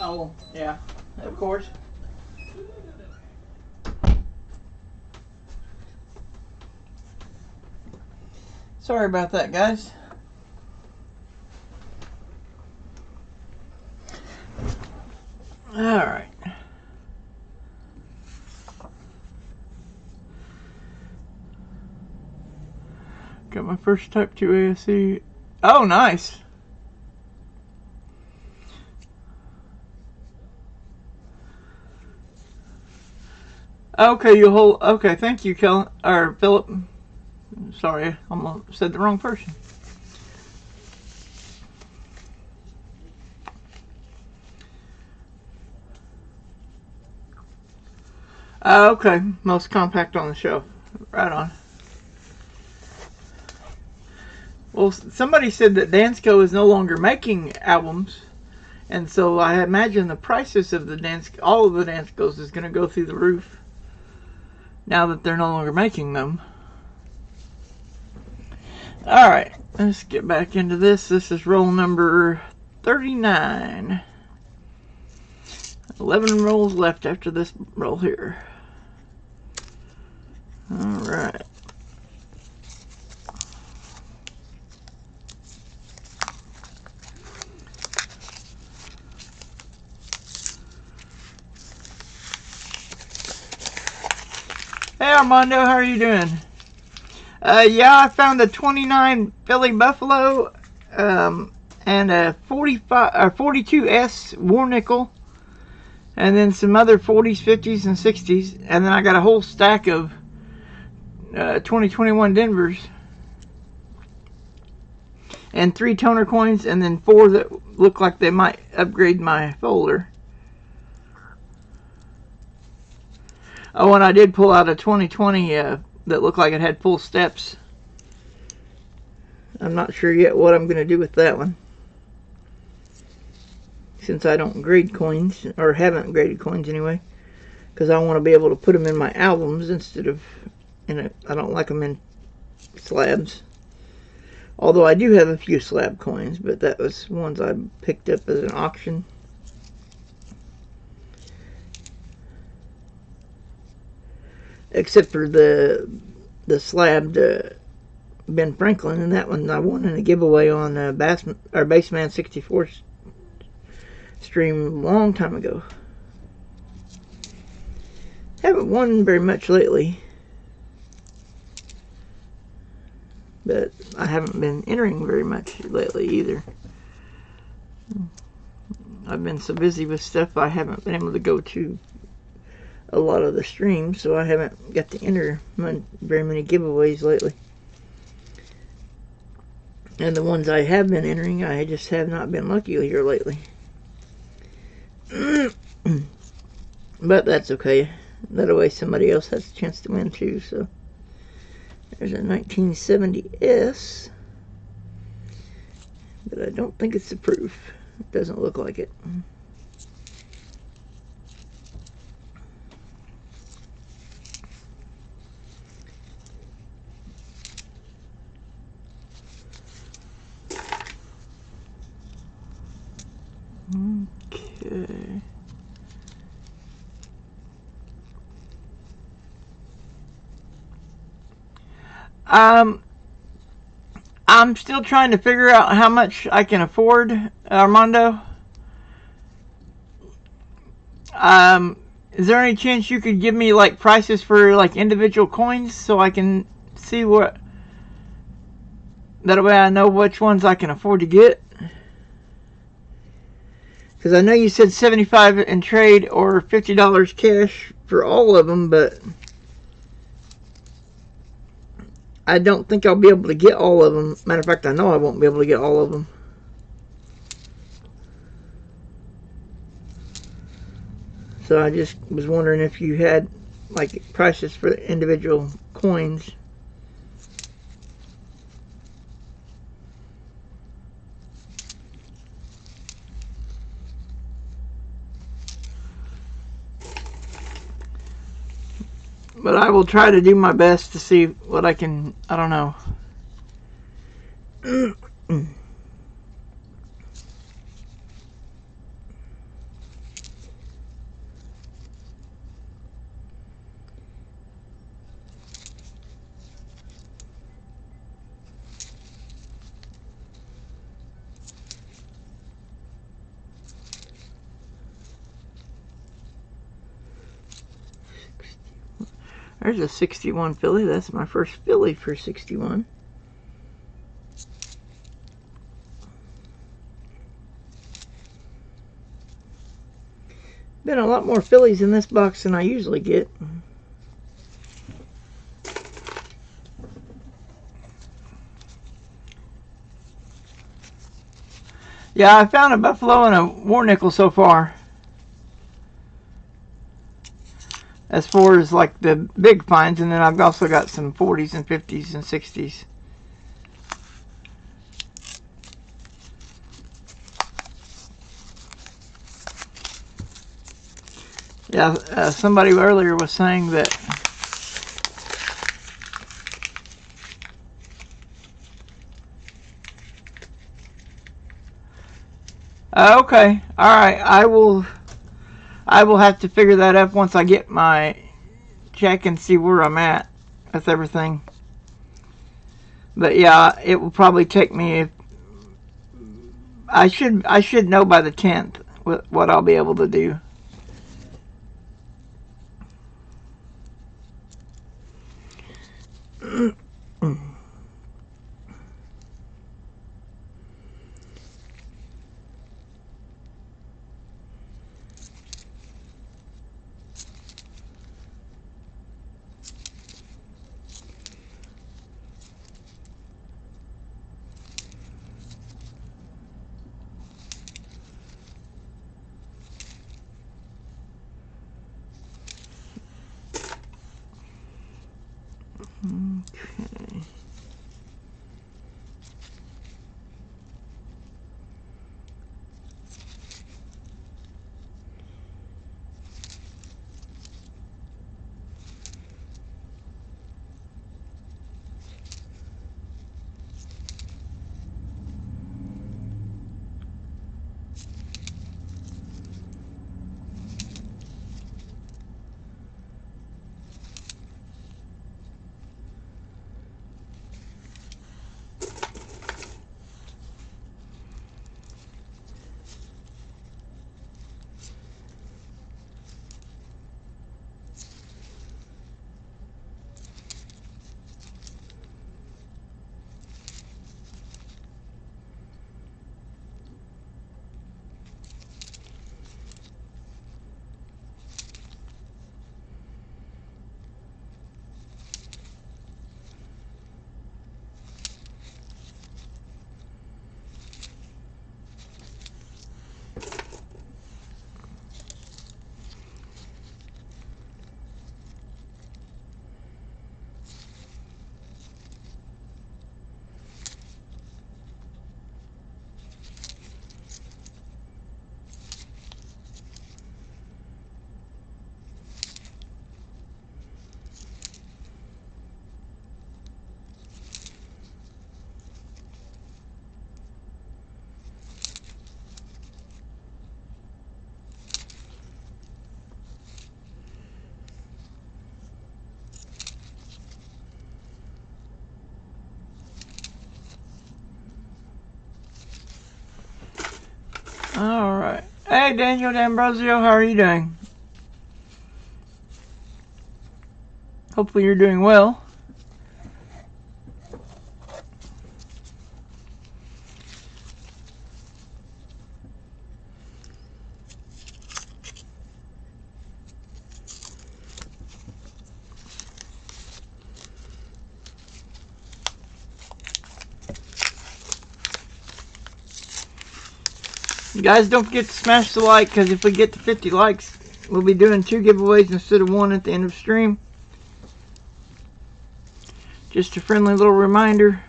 Oh, yeah, of course. Sorry about that, guys. All right. Got my first Type 2 ASC. Oh, nice. Okay, you hold. Okay, thank you, Kellen or Philip. Sorry, I almost said the wrong person. Okay, most compact on the shelf. Right on. Well, somebody said that Dansko is no longer making albums, and so I imagine the prices of all of the Danskos is going to go through the roof now that they're no longer making them. All right, let's get back into this. This is roll number 39. 11 rolls left after this roll here. All right. Hey Armando, how are you doing? Yeah, I found a 29 Philly Buffalo and a 42S War Nickel, and then some other 40s, 50s, and 60s, and then I got a whole stack of 2021 Denvers, and 3 toner coins, and then 4 that look like they might upgrade my folder. Oh, and I did pull out a 2020 that looked like it had full steps. I'm not sure yet what I'm going to do with that one, since I don't grade coins, or haven't graded coins anyway, because I want to be able to put them in my albums instead of I don't like them in slabs. Although I do have a few slab coins, but that was ones I picked up as an auction. Except for the slabbed Ben Franklin, and that one I won in a giveaway on Bassman 64 stream a long time ago. Haven't won very much lately, but I haven't been entering very much lately either. I've been so busy with stuff I haven't been able to go to a lot of the streams, so I haven't got to enter very many giveaways lately. And the ones I have been entering, I just have not been lucky here lately. But that's okay. That way somebody else has a chance to win too. So there's a 1970S, but I don't think it's the proof. It doesn't look like it. Okay. I'm still trying to figure out how much I can afford, Armando. Is there any chance you could give me like prices for like individual coins so I can see what? That way I know which ones I can afford to get. Because I know you said $75 in trade or $50 cash for all of them, but I don't think I'll be able to get all of them. Matter of fact, I know I won't be able to get all of them. So I just was wondering if you had like prices for the individual coins. But I will try to do my best to see what I can, I don't know. There's a 61 filly. That's my first filly for 61. Been a lot more fillies in this box than I usually get. Yeah, I found a buffalo and a war nickel so far. As far as like the big finds, and then I've also got some 40s and 50s and 60s. Yeah, somebody earlier was saying that okay, all right. I will have to figure that up once I get my check and see where I'm at with everything. But yeah, it will probably take me. I should know by the 10th what I'll be able to do. Okay. All right. Hey, Daniel D'Ambrosio, how are you doing? Hopefully you're doing well. Guys, don't forget to smash the like, because if we get to 50 likes, we'll be doing 2 giveaways instead of 1 at the end of the stream. Just a friendly little reminder.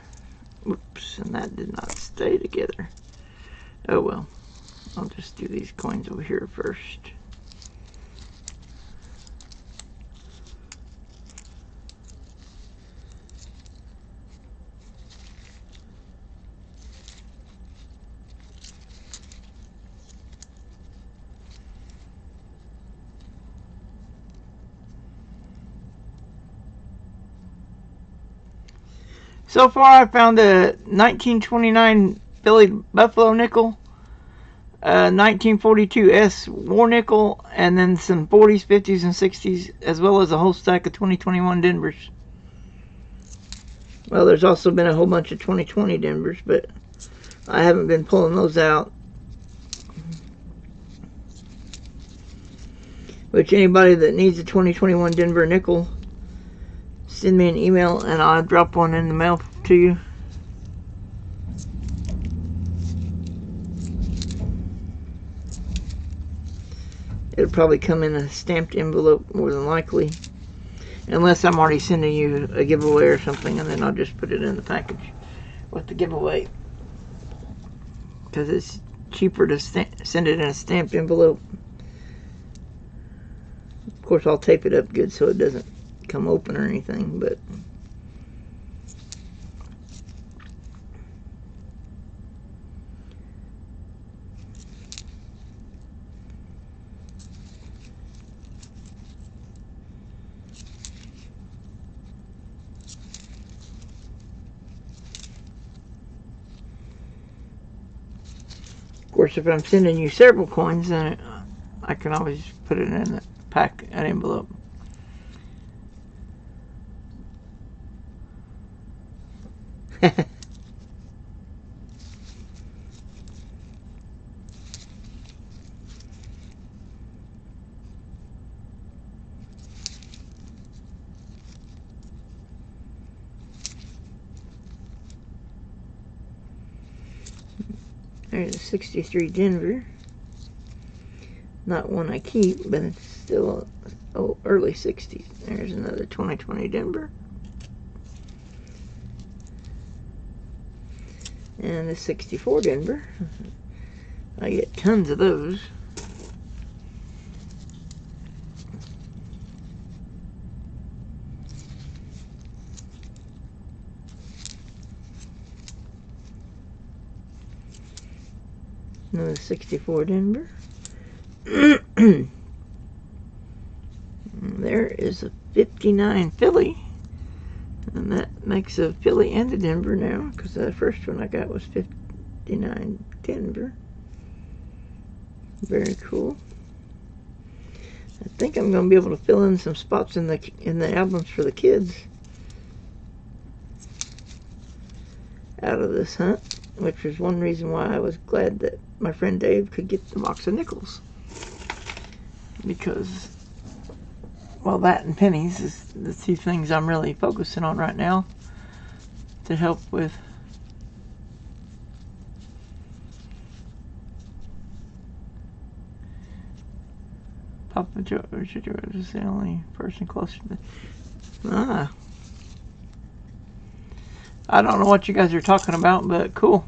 Whoops, and that did not stay together. Oh well. I'll just do these coins over here first. So far, I found a 1929 Philly Buffalo nickel, 1942 S war nickel, and then some 40s, 50s, and 60s, as well as a whole stack of 2021 Denvers. Well, there's also been a whole bunch of 2020 Denvers, but I haven't been pulling those out. Which anybody that needs a 2021 Denver nickel, send me an email and I'll drop one in the mail to you. It'll probably come in a stamped envelope more than likely. Unless I'm already sending you a giveaway or something, and then I'll just put it in the package with the giveaway. Because it's cheaper to send it in a stamped envelope. Of course, I'll tape it up good so it doesn't come open or anything, but... Of course, if I'm sending you several coins, then I can always put it in a pack, an envelope. There's a 63 Denver. Not one I keep, but it's still early 60s. There's another 2020 Denver. And a 64 Denver. I get tons of those. Another 64 Denver. There is a 59 Philly. And that makes a Philly and a Denver now, because the first one I got was 59 Denver. Very cool. I think I'm going to be able to fill in some spots in the albums for the kids out of this hunt, which was one reason why I was glad that my friend Dave could get the box of nickels. Because, well, that and pennies is the two things I'm really focusing on right now to help with Papa George is the only person closer to me. I don't know what you guys are talking about, but cool.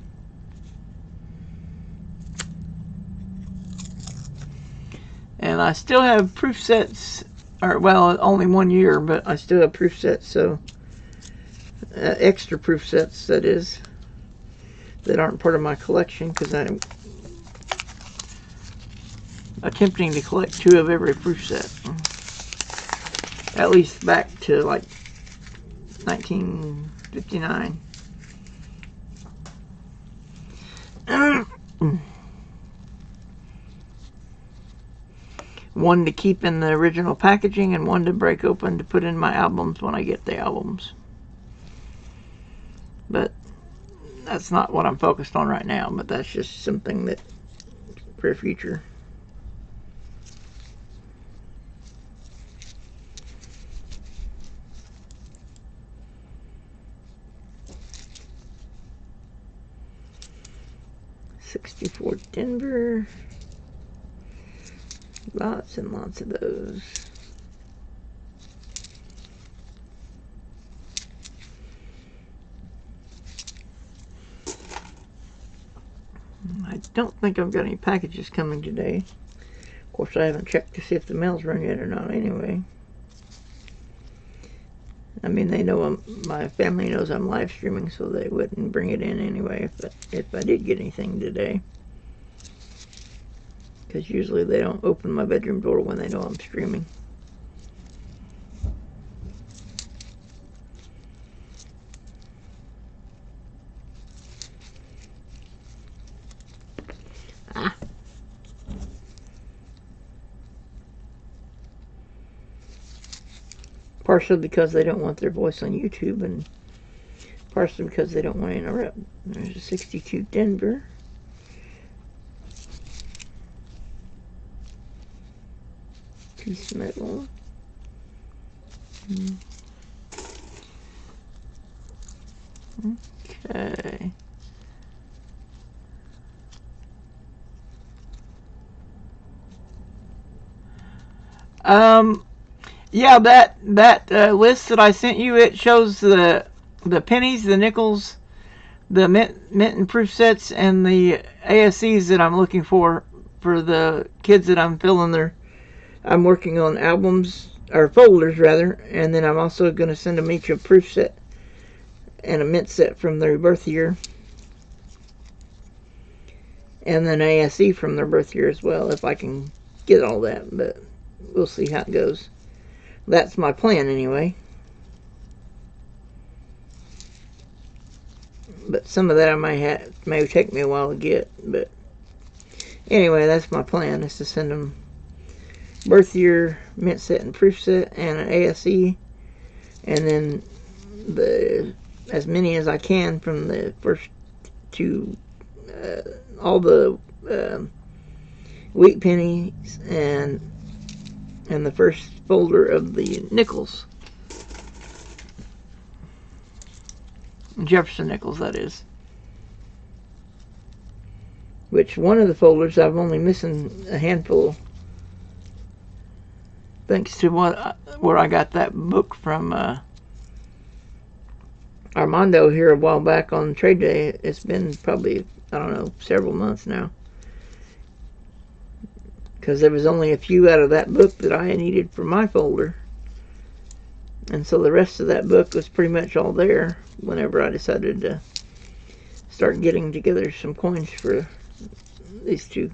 And I still have proof sets, or well, only 1 year, but I still have proof sets, so extra proof sets, that is, that aren't part of my collection, because I'm attempting to collect 2 of every proof set, at least back to like 1959. One to keep in the original packaging and one to break open to put in my albums when I get the albums. But that's not what I'm focused on right now, but that's just something that for the future. '64 Denver. Lots and lots of those. I don't think I've got any packages coming today. Of course, I haven't checked to see if the mail's run yet or not anyway. I mean, they know my family knows I'm live streaming, so they wouldn't bring it in anyway if I did get anything today. Because usually they don't open my bedroom door when they know I'm streaming. Partially because they don't want their voice on YouTube, and partially because they don't want to interrupt. There's a 62 Denver. Piece of metal. Okay. Yeah, that list that I sent you, it shows the pennies, the nickels, the mint and proof sets, and the ASCs that I'm looking for the kids that I'm filling I'm working on albums, or folders rather, and then I'm also going to send them each a proof set and a mint set from their birth year, and then ASC from their birth year as well, if I can get all that, but we'll see how it goes. That's my plan anyway. But some of that may take me a while to get, but anyway, that's my plan, is to send them birth year, mint set, and proof set, and an ASE, and then as many as I can from the first two, all the wheat pennies, and the first folder of the nickels. Jefferson nickels, that is. Which one of the folders I'm only missing a handful, thanks to where I got that book from Armando here a while back on trade day. It's been probably, I don't know, several months now, because there was only a few out of that book that I needed for my folder, and so the rest of that book was pretty much all there whenever I decided to start getting together some coins for these two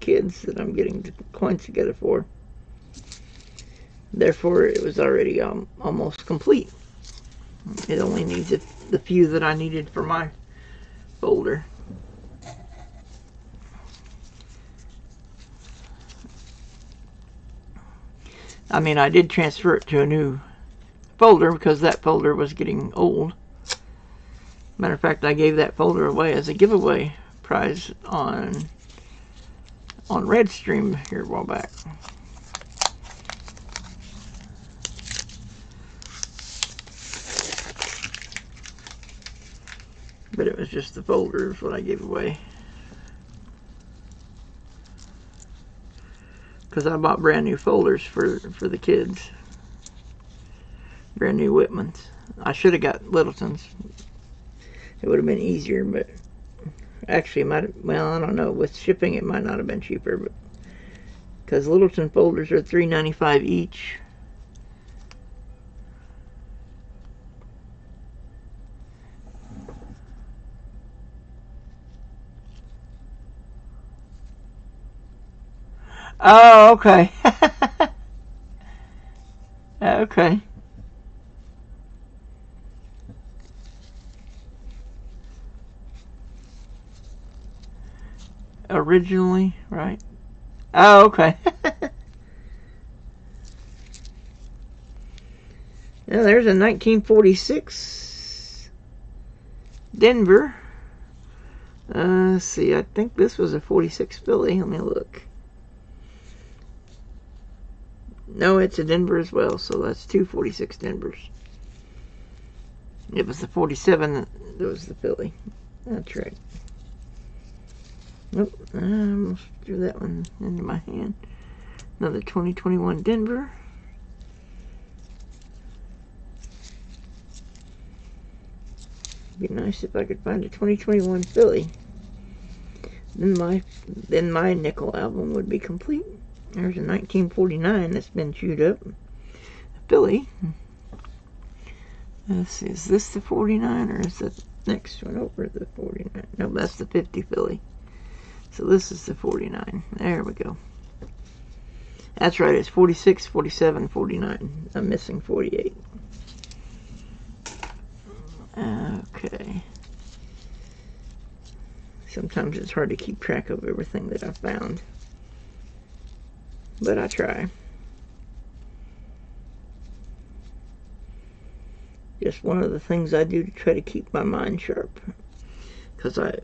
kids that I'm getting the coins together for. Therefore, it was already almost complete. It only needs the few that I needed for my folder. I mean, I did transfer it to a new folder because that folder was getting old. Matter of fact, I gave that folder away as a giveaway prize on Redstream here a while back. But it was just the folder is what I gave away, because I bought brand new folders for the kids, brand new Whitmans. I should have got Littleton's. It would have been easier, but actually, well, I don't know. With shipping, it might not have been cheaper, but because Littleton folders are $3.95 each. Oh, okay. Okay. Originally, right? Oh, okay. Now there's a 1946 Denver. Let's see, I think this was a 46 Philly. Let me look. No, it's a Denver as well, so that's two 46 Denvers. It was the 47 that was the Philly. That's right. Nope, I almost threw that one into my hand. Another 2021 Denver. Be nice if I could find a 2021 Philly. Then my nickel album would be complete. There's a 1949 that's been chewed up. Philly. Let's see, is this the 49 or is the next one over the 49? No, that's the 50 Philly. So this is the 49. There we go. That's right, it's 46, 47, 49. I'm missing 48. Okay. Sometimes it's hard to keep track of everything that I found, but I try. Just one of the things I do to try to keep my mind sharp. Because I'm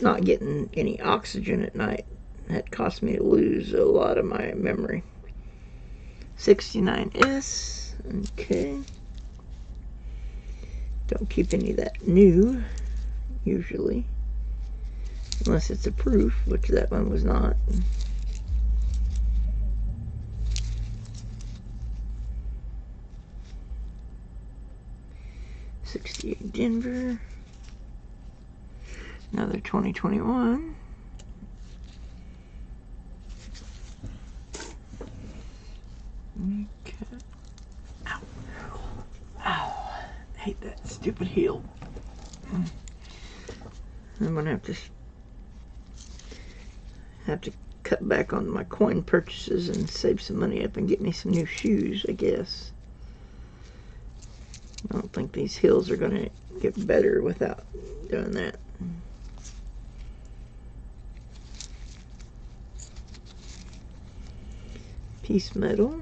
not getting any oxygen at night. That cost me to lose a lot of my memory. 69S. Okay. Don't keep any of that new, usually. Unless it's a proof, which that one was not. '68 Denver. Another 2021. Okay. Ow. Ow. I hate that stupid heel. I'm gonna have to cut back on my coin purchases and save some money up and get me some new shoes, I guess. I don't think these heels are gonna get better without doing that. Piece metal.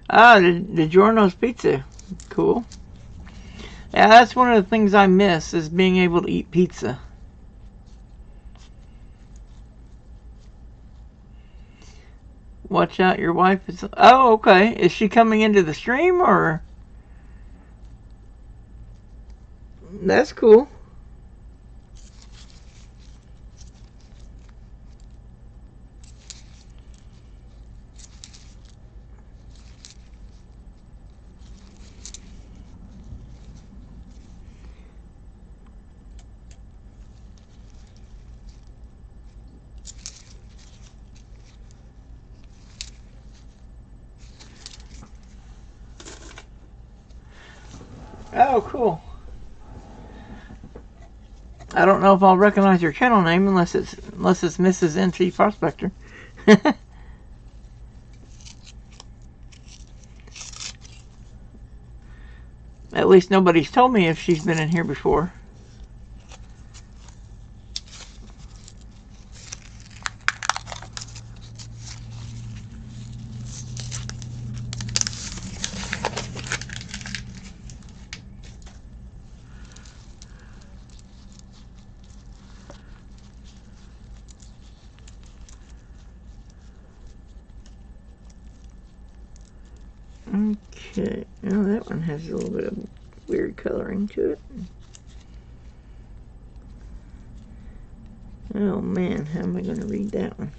Ah, the Giorno's pizza. Cool. Yeah, that's one of the things I miss, is being able to eat pizza. Watch out, your wife is... Oh, okay. Is she coming into the stream, or... That's cool. Oh, cool. I don't know if I'll recognize your channel name unless it's Mrs. NC Prospector. At least nobody's told me if she's been in here before. Okay, now that one has a little bit of weird coloring to it. Oh man, how am I going to read that one?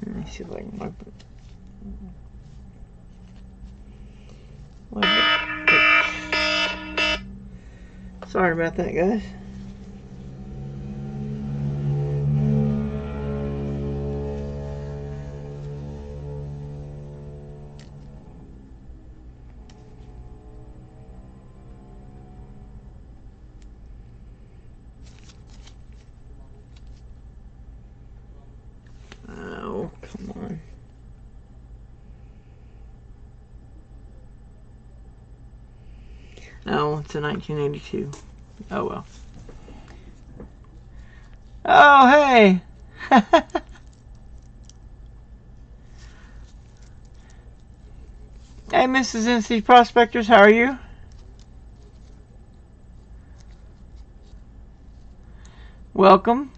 Let me see if I can wipe it. Sorry about that, guys. Oh, come on. Oh, it's a 1982. Oh, well. Oh, hey! Hey, Mrs. NC Prospectors, how are you? Welcome.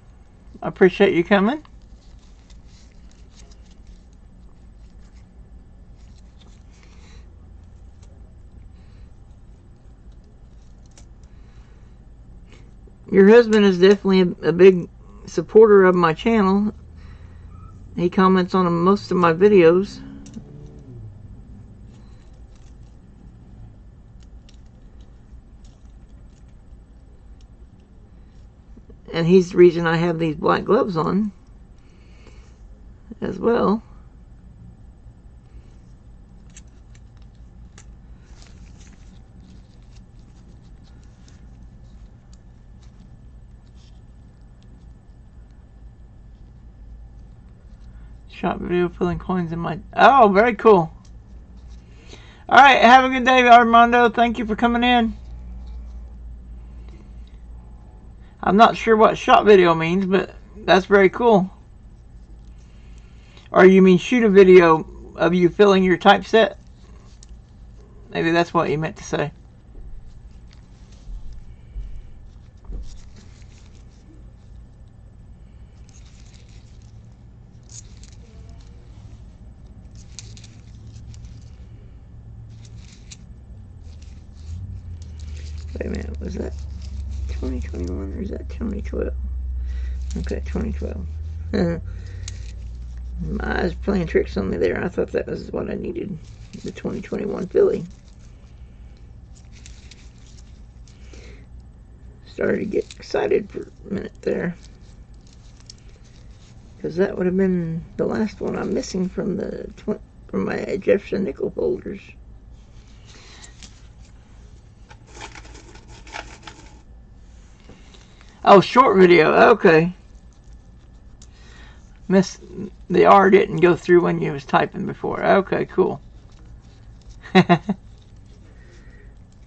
I appreciate you coming. Your husband is definitely a big supporter of my channel. He comments on most of my videos. And he's the reason I have these black gloves on as well. Shot video filling coins in my... Oh, very cool. Alright, have a good day, Armando. Thank you for coming in. I'm not sure what shot video means, but that's very cool. Or you mean shoot a video of you filling your typeset? Maybe that's what you meant to say. Wait a minute, was that 2021 or is that 2012? Okay, 2012. My eyes playing tricks on me there. I thought that was what I needed. The 2021 Philly. Started to get excited for a minute there, because that would have been the last one I'm missing from my Jefferson nickel folders. Oh, short video. Okay. The R didn't go through when you was typing before. Okay, cool.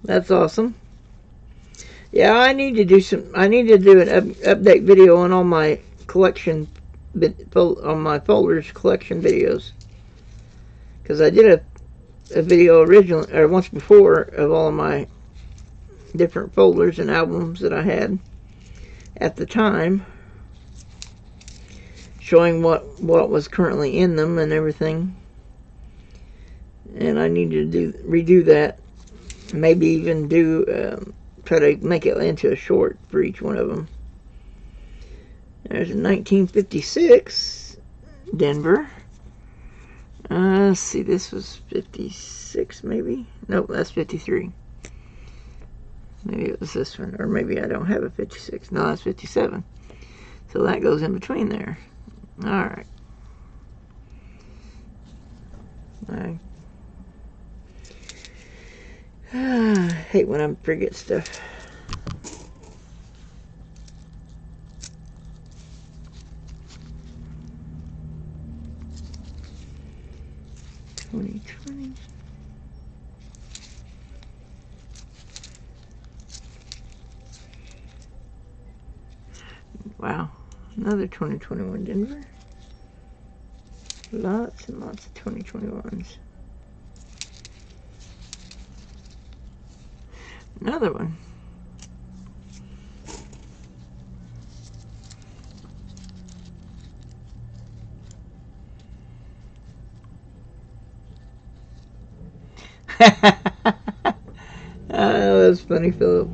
That's awesome. Yeah, I need to do an update video on all my collection, on my folders collection videos, because I did a video originally, or once before, of all of my different folders and albums that I had at the time, showing what was currently in them and everything. And I need to redo that. Maybe even try to make it into a short for each one of them. There's a 1956 Denver. Let's see, this was 56 maybe? Nope, that's 53. Maybe it was this one, or maybe I don't have a 56. No, that's 57. So that goes in between there. Alright. I hate when I forget stuff. Wow, another 2021 Denver. Lots and lots of 2021s. Another one. Oh, that's funny, Philip.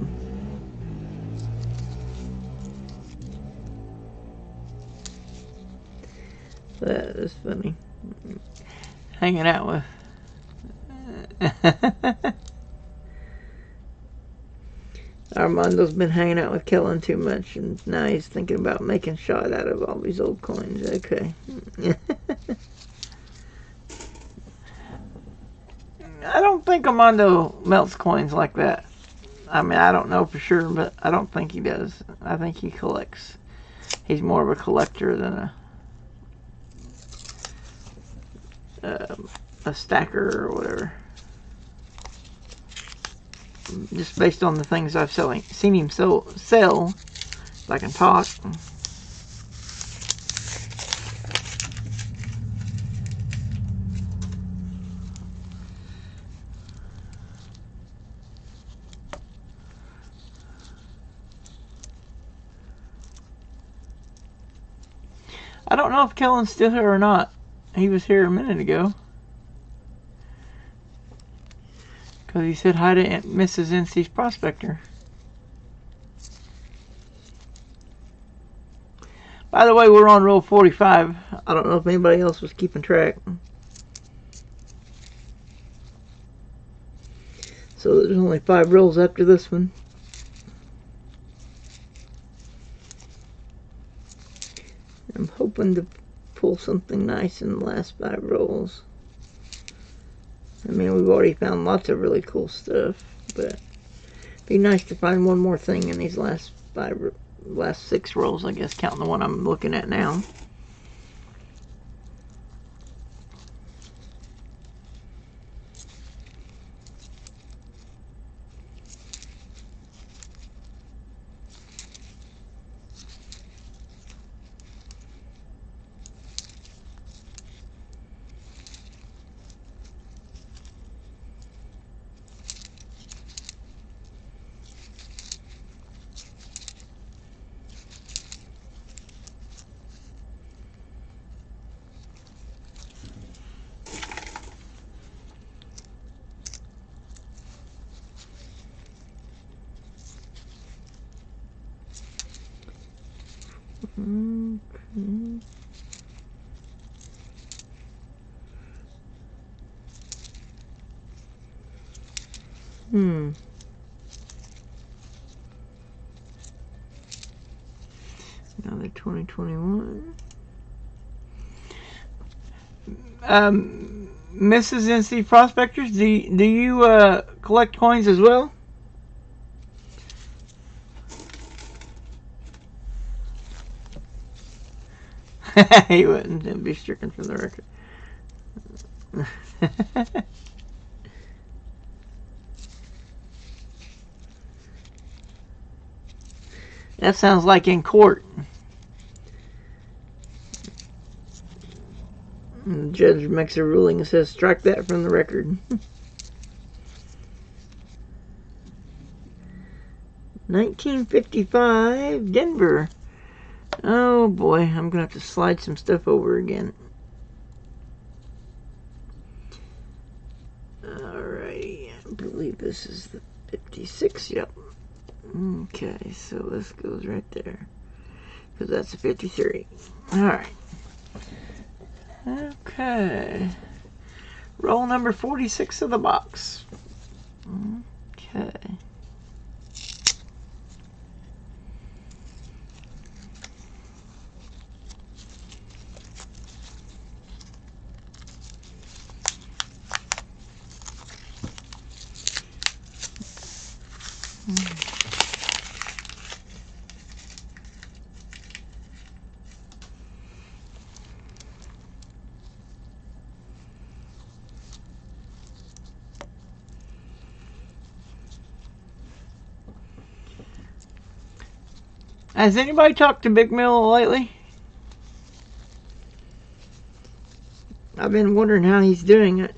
That is funny. Hanging out with. Armando's been hanging out with Kellen too much, and now he's thinking about making shot out of all these old coins. Okay. I don't think Armando melts coins like that. I mean, I don't know for sure, but I don't think he does. I think he collects. He's more of a collector than a stacker or whatever. Just based on the things I've seen him sell, if I can talk. I don't know if Kellen's still here or not. He was here a minute ago. Because he said hi to Mrs. NC's Prospector. By the way, we're on roll 45. I don't know if anybody else was keeping track. So there's only 5 rolls after this one. I'm hoping to pull something nice in the last 5 rolls. I mean, we've already found lots of really cool stuff, but it'd be nice to find one more thing in these last 6 rolls, I guess, counting the one I'm looking at now. Okay. Another 2021. Mrs. NC Prospectors, do you collect coins as well? He wouldn't be stricken from the record. That sounds like in court. And the judge makes a ruling and says, strike that from the record. 1955, Denver. Oh boy, I'm gonna have to slide some stuff over again. Alrighty, I believe this is the 56, yep. Okay, so this goes right there, because that's a 53. Alright. Okay. Roll number 46 of the box. Okay. Has anybody talked to Big Mill lately? I've been wondering how he's doing.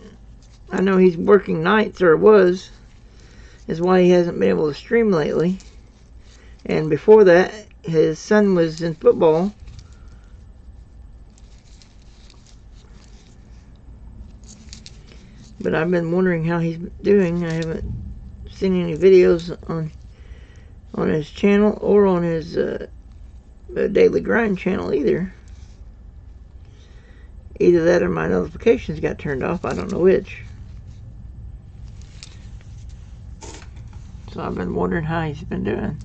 I know he's working nights, or was. Is why he hasn't been able to stream lately. And before that, his son was in football. But I've been wondering how he's doing. I haven't seen any videos on his channel or on his Daily Grind channel either. Either that or my notifications got turned off. I don't know which. So I've been wondering how he's been doing.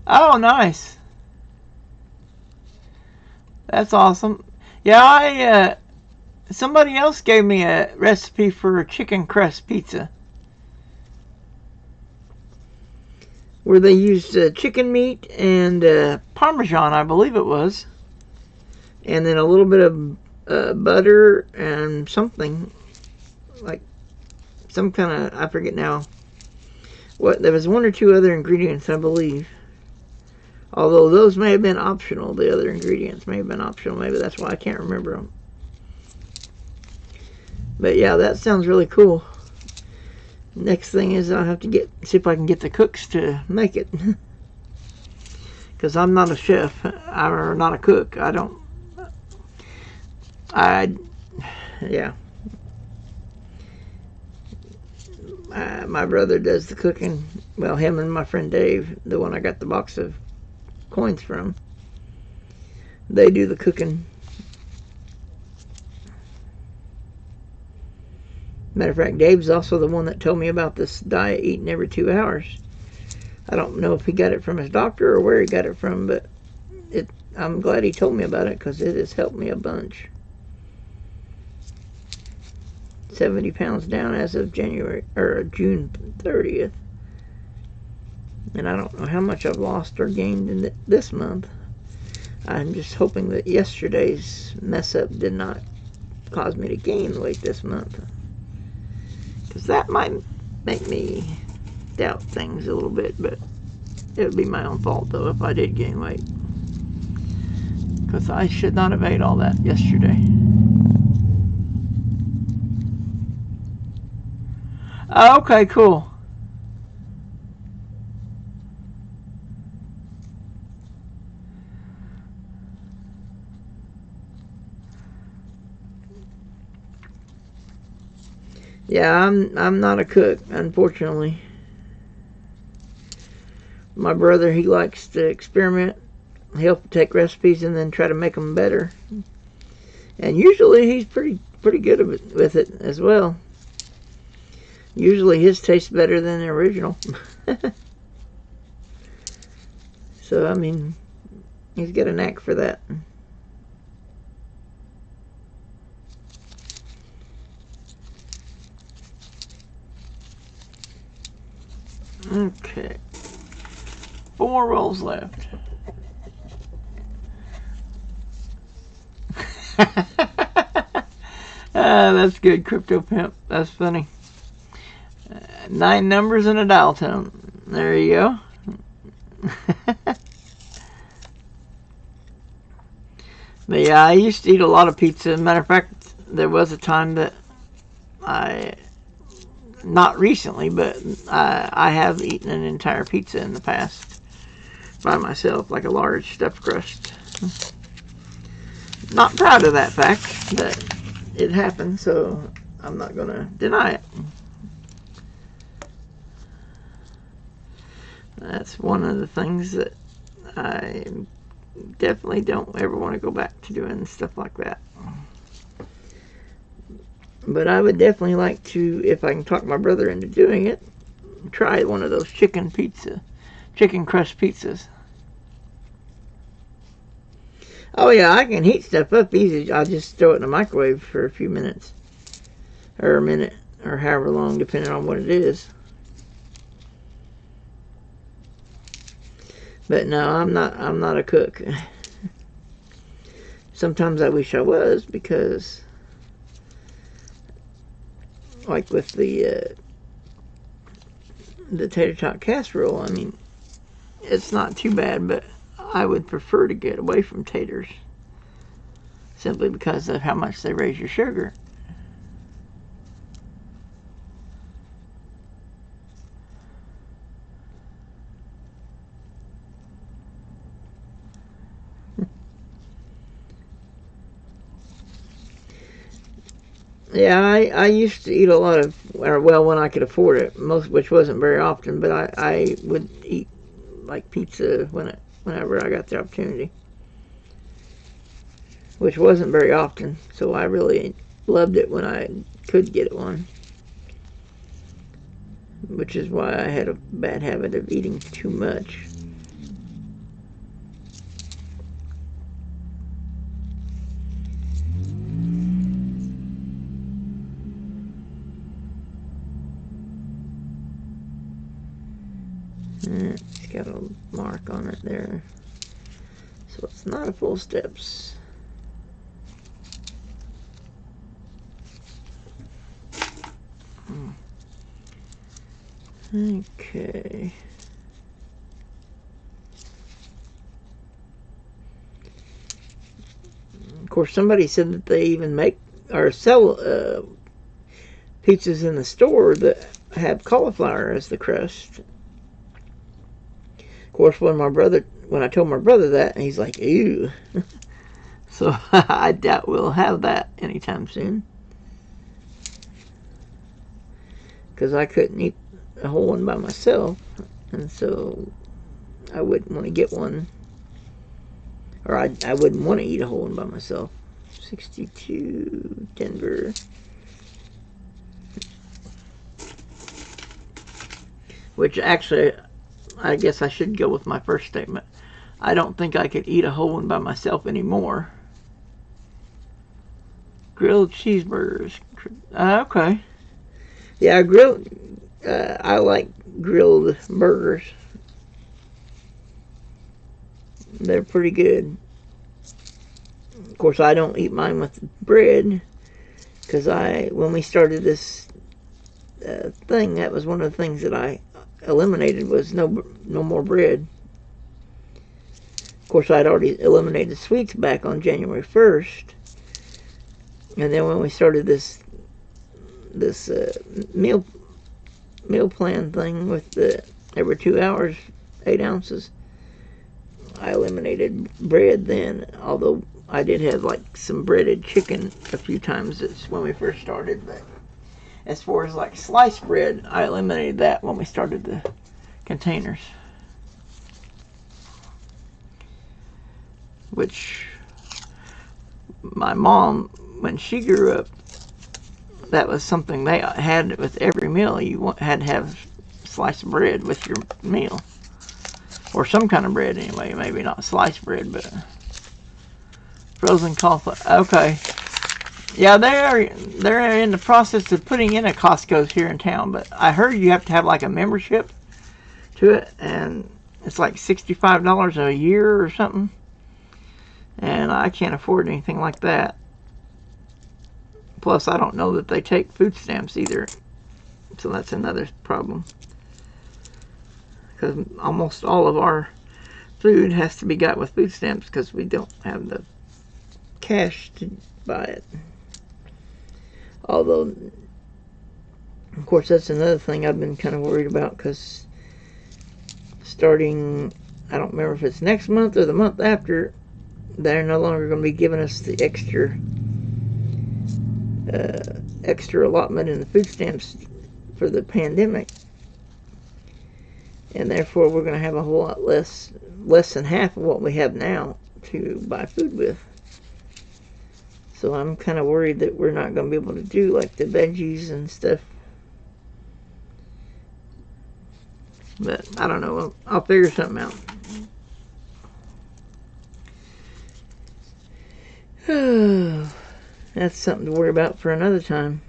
Oh, nice. That's awesome. Yeah, somebody else gave me a recipe for a chicken crust pizza, where they used chicken meat and Parmesan, I believe it was, and then a little bit of butter and something, like some kind of, I forget now, what, there was one or two other ingredients, I believe. Although those may have been optional, the other ingredients may have been optional. Maybe that's why I can't remember them. But yeah, that sounds really cool. Next thing is I'll have to see if I can get the cooks to make it. Because I'm not a chef, or not a cook. Yeah. My brother does the cooking. Well, him and my friend Dave, the one I got the box of coins from, they do the cooking. Matter of fact, Dave's also the one that told me about this diet, eating every 2 hours. I don't know if he got it from his doctor or where he got it from, but I'm glad he told me about it, because it has helped me a bunch. 70 pounds down as of June 30th. And I don't know how much I've lost or gained in this month. I'm just hoping that yesterday's mess up did not cause me to gain weight this month, because that might make me doubt things a little bit. But it would be my own fault, though, if I did gain weight, because I should not have ate all that yesterday. Okay, cool. Yeah, I'm not a cook, unfortunately. My brother, he likes to experiment, help take recipes, and then try to make them better. And usually he's pretty good with it as well. Usually his tastes better than the original. So, I mean, he's got a knack for that. Okay. 4 rolls left. That's good, Crypto Pimp. That's funny. 9 numbers and a dial tone. There you go. But yeah, I used to eat a lot of pizza. As a matter of fact, there was a time that not recently, but I have eaten an entire pizza in the past by myself, like a large stuffed crust. Not proud of that fact that it happened, so I'm not going to deny it. That's one of the things that I definitely don't ever want to go back to doing stuff like that. But I would definitely like to, if I can talk my brother into doing it, try one of those chicken crust pizzas. Oh yeah, I can heat stuff up easy. I'll just throw it in the microwave for a few minutes, or a minute, or however long, depending on what it is. But no, I'm not a cook. Sometimes I wish I was, because like with the tater tot casserole, I mean, it's not too bad, but I would prefer to get away from taters, simply because of how much they raise your sugar. Yeah, I used to eat a lot of, or well, when I could afford it, which wasn't very often, but I would eat like pizza whenever I got the opportunity, which wasn't very often, so I really loved it when I could get one, which is why I had a bad habit of eating too much. It's got a mark on it there, so it's not a full steps. Okay. Of course, somebody said that they even make or sell pizzas in the store that have cauliflower as the crust. Of course, when I told my brother that, he's like, ew. So I doubt we'll have that anytime soon, because I couldn't eat a whole one by myself, and so I wouldn't want to get one, or I wouldn't want to eat a whole one by myself. 62 Denver. Which actually, I guess I should go with my first statement. I don't think I could eat a whole one by myself anymore. Grilled cheeseburgers. Okay. Yeah, I like grilled burgers. They're pretty good. Of course, I don't eat mine with bread, because when we started this thing, that was one of the things that I eliminated, was no more bread. Of course, I'd already eliminated sweets back on January 1st, and then when we started this meal plan thing with the every 2 hours, 8 ounces, I eliminated bread then, although I did have like some breaded chicken a few times. It's when we first started, but as far as like sliced bread, I eliminated that when we started the containers. Which my mom, when she grew up, that was something they had with every meal. You had to have sliced bread with your meal. Or some kind of bread anyway. Maybe not sliced bread, but frozen cauliflower. Okay. Yeah, they're in the process of putting in a Costco's here in town, but I heard you have to have like a membership to it, and it's like $65 a year or something. And I can't afford anything like that. Plus, I don't know that they take food stamps either. So that's another problem. Because almost all of our food has to be got with food stamps because we don't have the cash to buy it. Although, of course, that's another thing I've been kind of worried about, because starting, I don't remember if it's next month or the month after, they're no longer going to be giving us the extra allotment in the food stamps for the pandemic, and therefore we're going to have a whole lot less than half of what we have now to buy food with. So I'm kind of worried that we're not going to be able to do like the veggies and stuff. But I don't know, I'll figure something out. That's something to worry about for another time.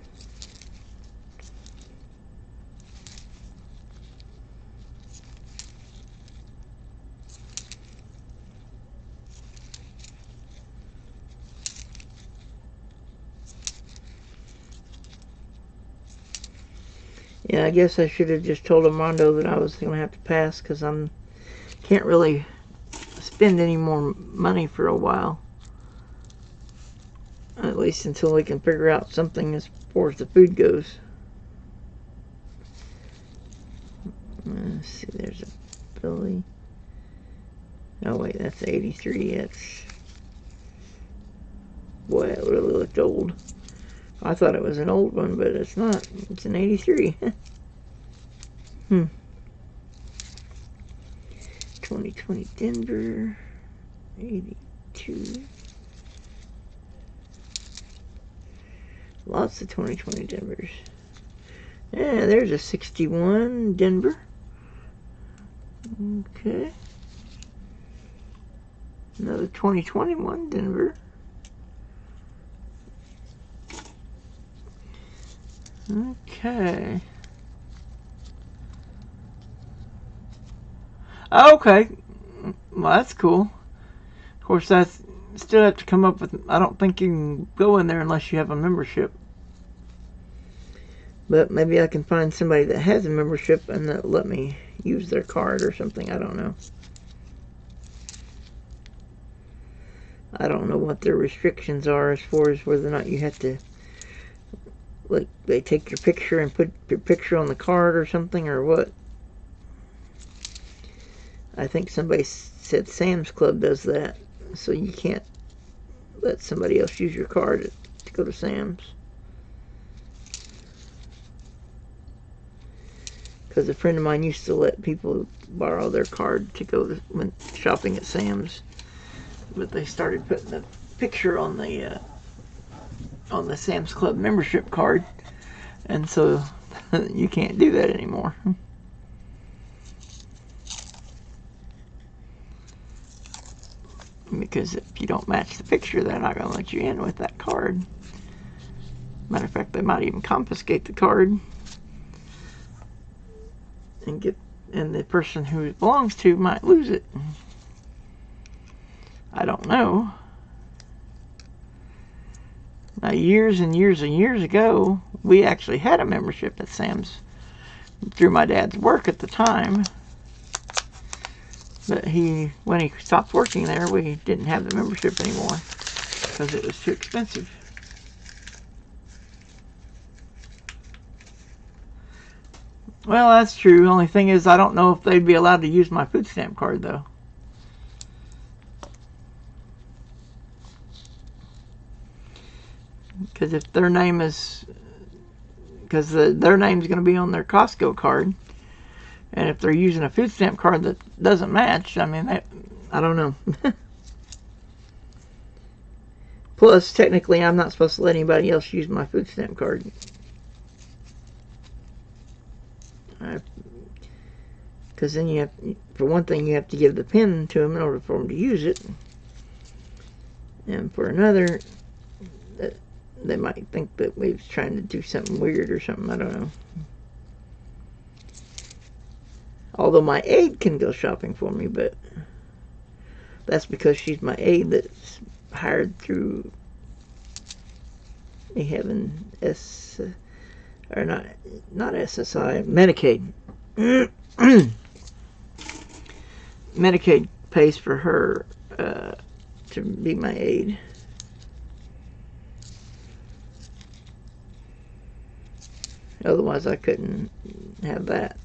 Yeah, I guess I should have just told Armando that I was going to have to pass, because I can't really spend any more money for a while. At least until we can figure out something as far as the food goes. Let's see, there's a Billy. Oh wait, that's 83. That's... Boy, it really looked old. I thought it was an old one, but it's not. It's an 83. 2020 Denver. 82. Lots of 2020 Denvers. Yeah, there's a 61 Denver. Okay. Another 2021 Denver. Okay. Okay. Well, that's cool. Of course, that's still have to come up with... I don't think you can go in there unless you have a membership. But maybe I can find somebody that has a membership and that'll let me use their card or something. I don't know. I don't know what their restrictions are as far as whether or not you have to... Like, they take your picture and put your picture on the card or something, or what. I think somebody said Sam's Club does that, so you can't let somebody else use your card to go to Sam's. Because a friend of mine used to let people borrow their card to go when shopping at Sam's, but they started putting the picture on the Sam's Club membership card, and so you can't do that anymore. Because if you don't match the picture, they're not going to let you in with that card. Matter of fact, they might even confiscate the card and the person who it belongs to might lose it. I don't know. Now, years and years and years ago, we actually had a membership at Sam's through my dad's work at the time. But when he stopped working there, we didn't have the membership anymore because it was too expensive. Well, that's true. Only thing is, I don't know if they'd be allowed to use my food stamp card, though. Because if their name is because their name's going to be on their Costco card. And if they're using a food stamp card that doesn't match, I mean, I don't know. Plus, technically, I'm not supposed to let anybody else use my food stamp card. Because then you have, for one thing, you have to give the PIN to them in order for them to use it. And for another, they might think that we was trying to do something weird or something. I don't know. Although my aide can go shopping for me, but that's because she's my aide that's hired through they have an or not SSI, Medicaid. Medicaid pays for her to be my aide. Otherwise, I couldn't have that.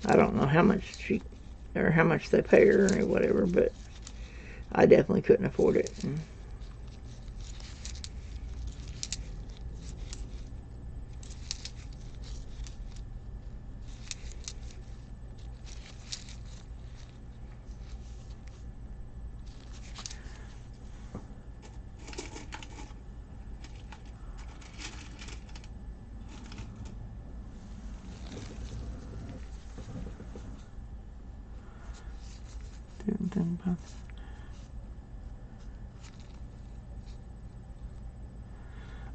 I don't know how much how much they pay her or whatever, but I definitely couldn't afford it.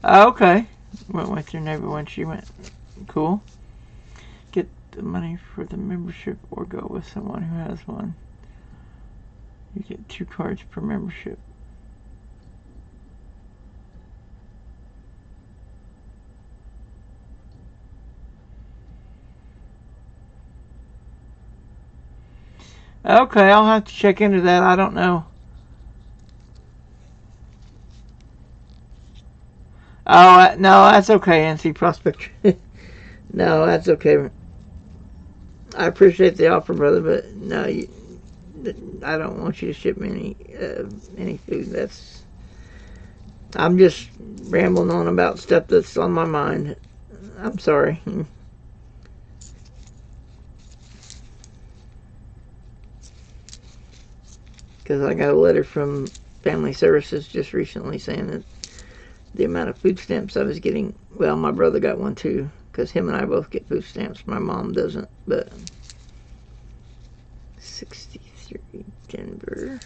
Okay. Went with your neighbor when she went. Cool. Get the money for the membership or go with someone who has one. You get 2 cards per membership. Okay, I'll have to check into that. I don't know. Oh, no, that's okay, NC Prospect. No, that's okay. I appreciate the offer, brother, but no, I don't want you to ship me any food. I'm just rambling on about stuff that's on my mind. I'm sorry. Because I got a letter from Family Services just recently saying that the amount of food stamps I was getting, well, my brother got one too, because him and I both get food stamps. My mom doesn't, but 63 Denver.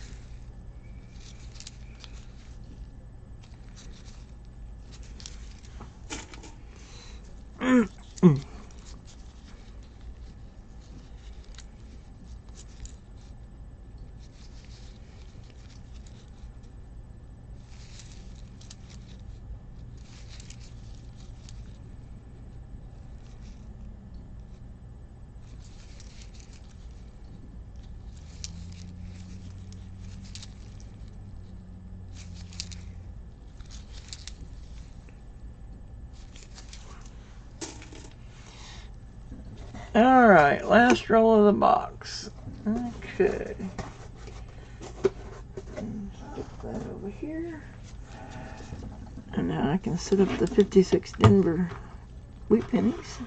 Alright, last roll of the box. Okay. Stick that over here. And now I can set up the 56 Denver wheat pennies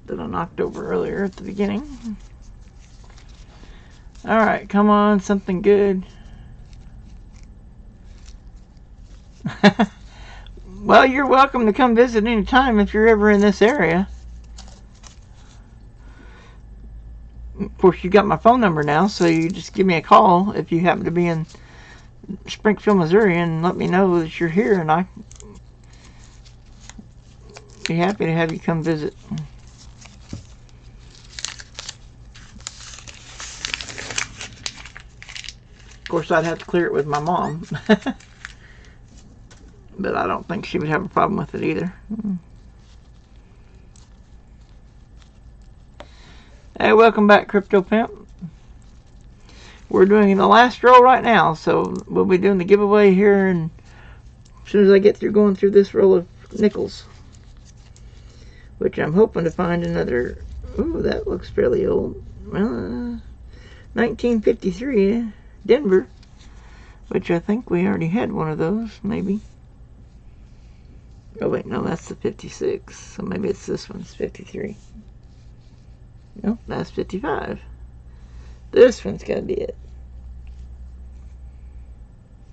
that I knocked over earlier at the beginning. Alright, come on, something good. Well, you're welcome to come visit anytime if you're ever in this area. Of course, you got my phone number now, so you just give me a call if you happen to be in Springfield, Missouri, and let me know that you're here, and I'd be happy to have you come visit. Of course, I'd have to clear it with my mom, but I don't think she would have a problem with it either. Hey, welcome back, Crypto Pimp. We're doing the last roll right now, so we'll be doing the giveaway here, and as soon as I get through going through this roll of nickels, which I'm hoping to find another. Ooh, that looks fairly old. Well, 1953 Denver, which I think we already had one of those, maybe. Oh wait, no, that's the 56. So maybe it's this one's 53. No, that's 55. This one's got to be it.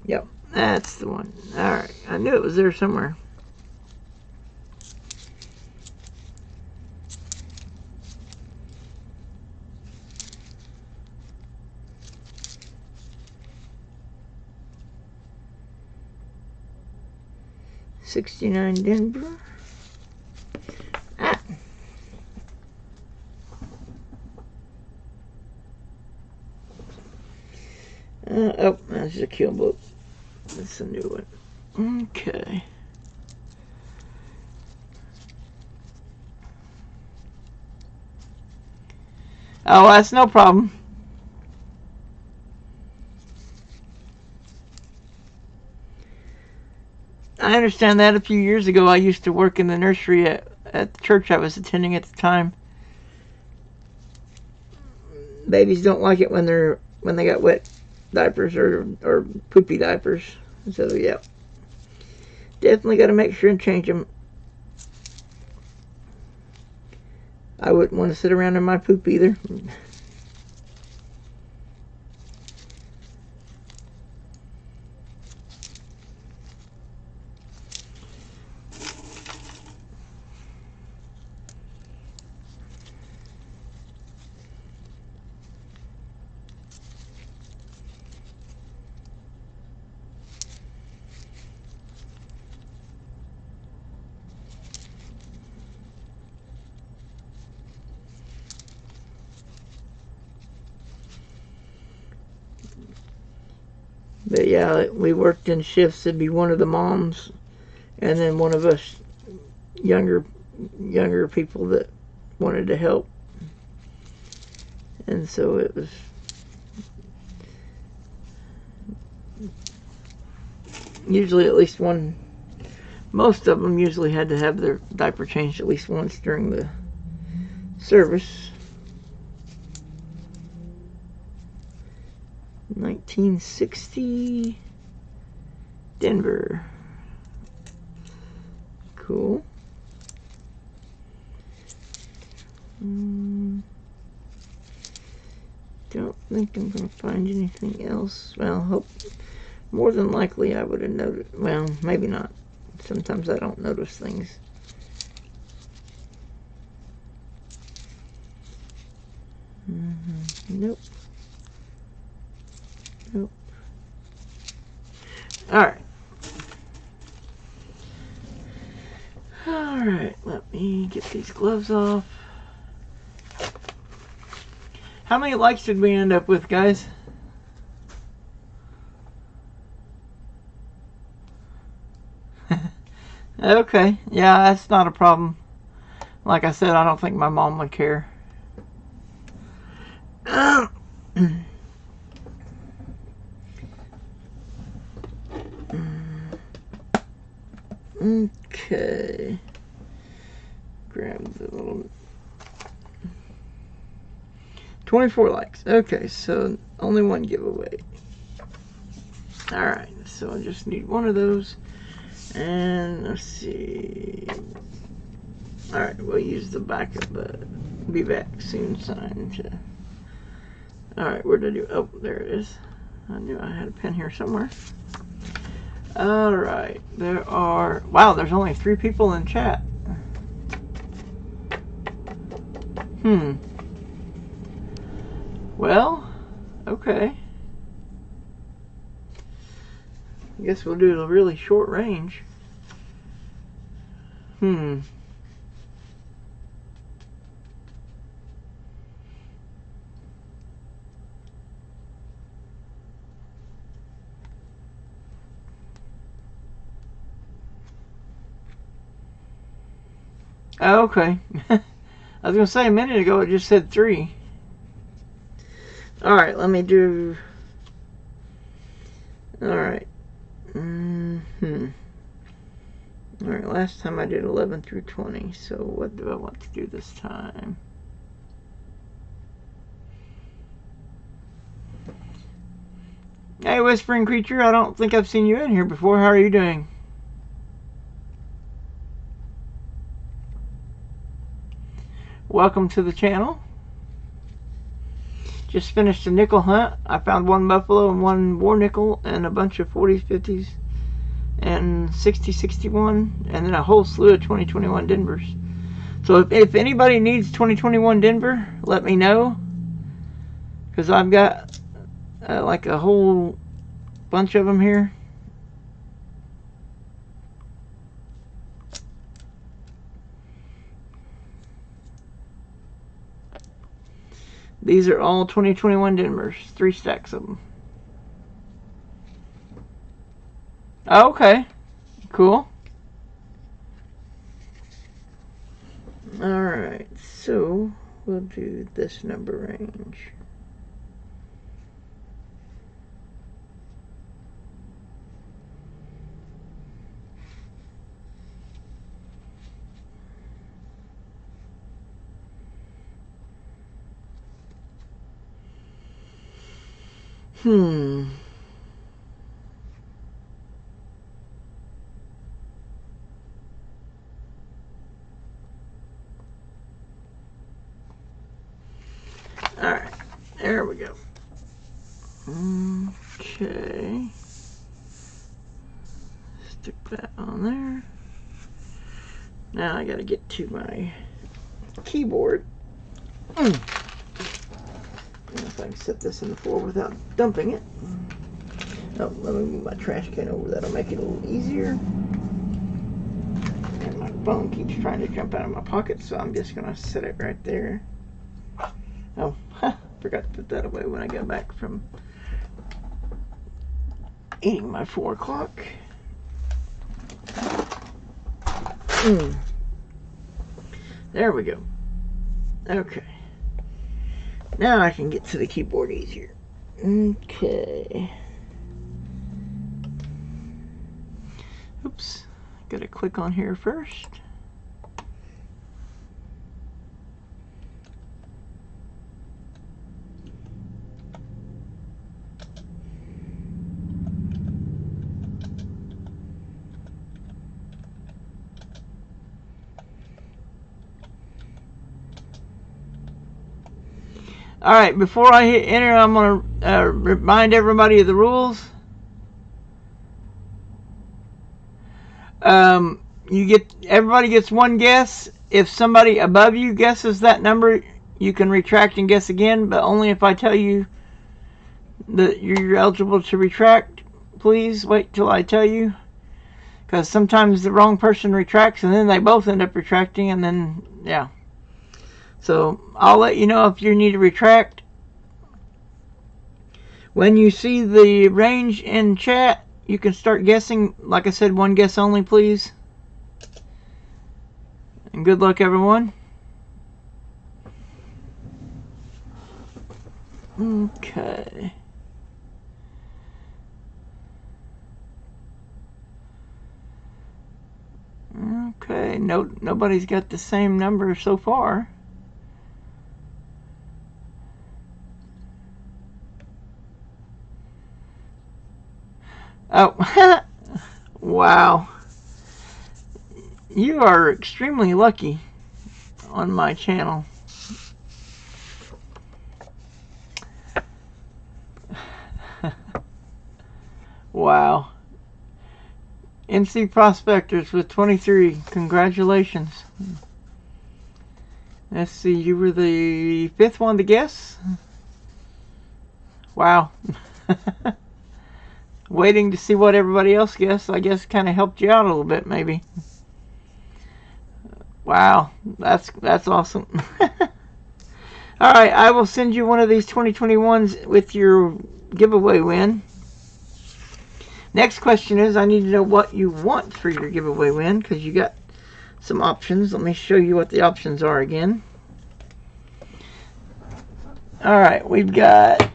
Yep, that's the one. Alright, I knew it was there somewhere. '69 Denver. Ah. Oh, that's a kill book. That's a new one. Okay. Oh, that's no problem. I understand that. A few years ago, I used to work in the nursery at the church I was attending at the time. Babies don't like it when they got wet diapers or poopy diapers. So yeah, definitely got to make sure and change them. I wouldn't want to sit around in my poop either. But yeah, we worked in shifts. It'd be one of the moms, and then one of us younger people that wanted to help. And so it was usually at least one. Most of them usually had to have their diaper changed at least once during the service. 1960 Denver. Cool. Don't think I'm going to find anything else. Well, more than likely I would have noticed. Well, maybe not. Sometimes I don't notice things. Nope. Nope. Alright. Alright, let me get these gloves off. How many likes did we end up with, guys? Okay, yeah, that's not a problem. Like I said, I don't think my mom would care. Okay. Grab the little 24 likes. Okay, so only one giveaway. Alright, so I just need one of those. And let's see. Alright, we'll use the back of the be back soon sign to. Alright, where did I do? Oh, there it is. I knew I had a pen here somewhere. Alright, there are. Wow, there's only 3 people in chat. Well, okay. I guess we'll do a really short range. Okay. I was going to say a minute ago it just said 3. Alright, let me do. Alright. Alright, last time I did 11 through 20, so what do I want to do this time? Hey, Whispering Creature, I don't think I've seen you in here before. How are you doing? welcome to the channel. Just finished a nickel hunt. I found one buffalo and one war nickel and a bunch of 40s, 50s, and 60, 61, and then a whole slew of 2021 Denvers. So if anybody needs 2021 Denver, let me know, because I've got like a whole bunch of them here. These are all 2021 Denvers, 3 stacks of them. Okay, cool. Alright, so we'll do this number range. Alright, there we go. Okay. Stick that on there. Now I gotta get to my keyboard. If I can set this in the floor without dumping it. Oh, let me move my trash can over. That'll make it a little easier. And my phone keeps trying to jump out of my pocket, so I'm just gonna set it right there. Oh, forgot to put that away when I got back from eating my 4 o'clock. There we go. Okay. Now I can get to the keyboard easier. Okay. Oops. Gotta click on here first. Alright, before I hit enter, I'm going to remind everybody of the rules. Everybody gets 1 guess. If somebody above you guesses that number, you can retract and guess again, but only if I tell you that you're eligible to retract. Please wait till I tell you, because sometimes the wrong person retracts and then they both end up retracting, and then, yeah. So I'll let you know if you need to retract. When you see the range in chat, you can start guessing. Like I said, 1 guess only, please. And good luck, everyone. Okay. Okay, nobody's got the same number so far. Oh, wow. You are extremely lucky on my channel. Wow. MC Prospectors with 23. Congratulations. Let's see, you were the 5th one to guess? Wow. Waiting to see what everybody else guessed, I guess, kind of helped you out a little bit, maybe. Wow, that's awesome. All right, I will send you one of these 2021s with your giveaway win. Next question is, I need to know what you want for your giveaway win, because you got some options. Let me show you what the options are again. All right, we've got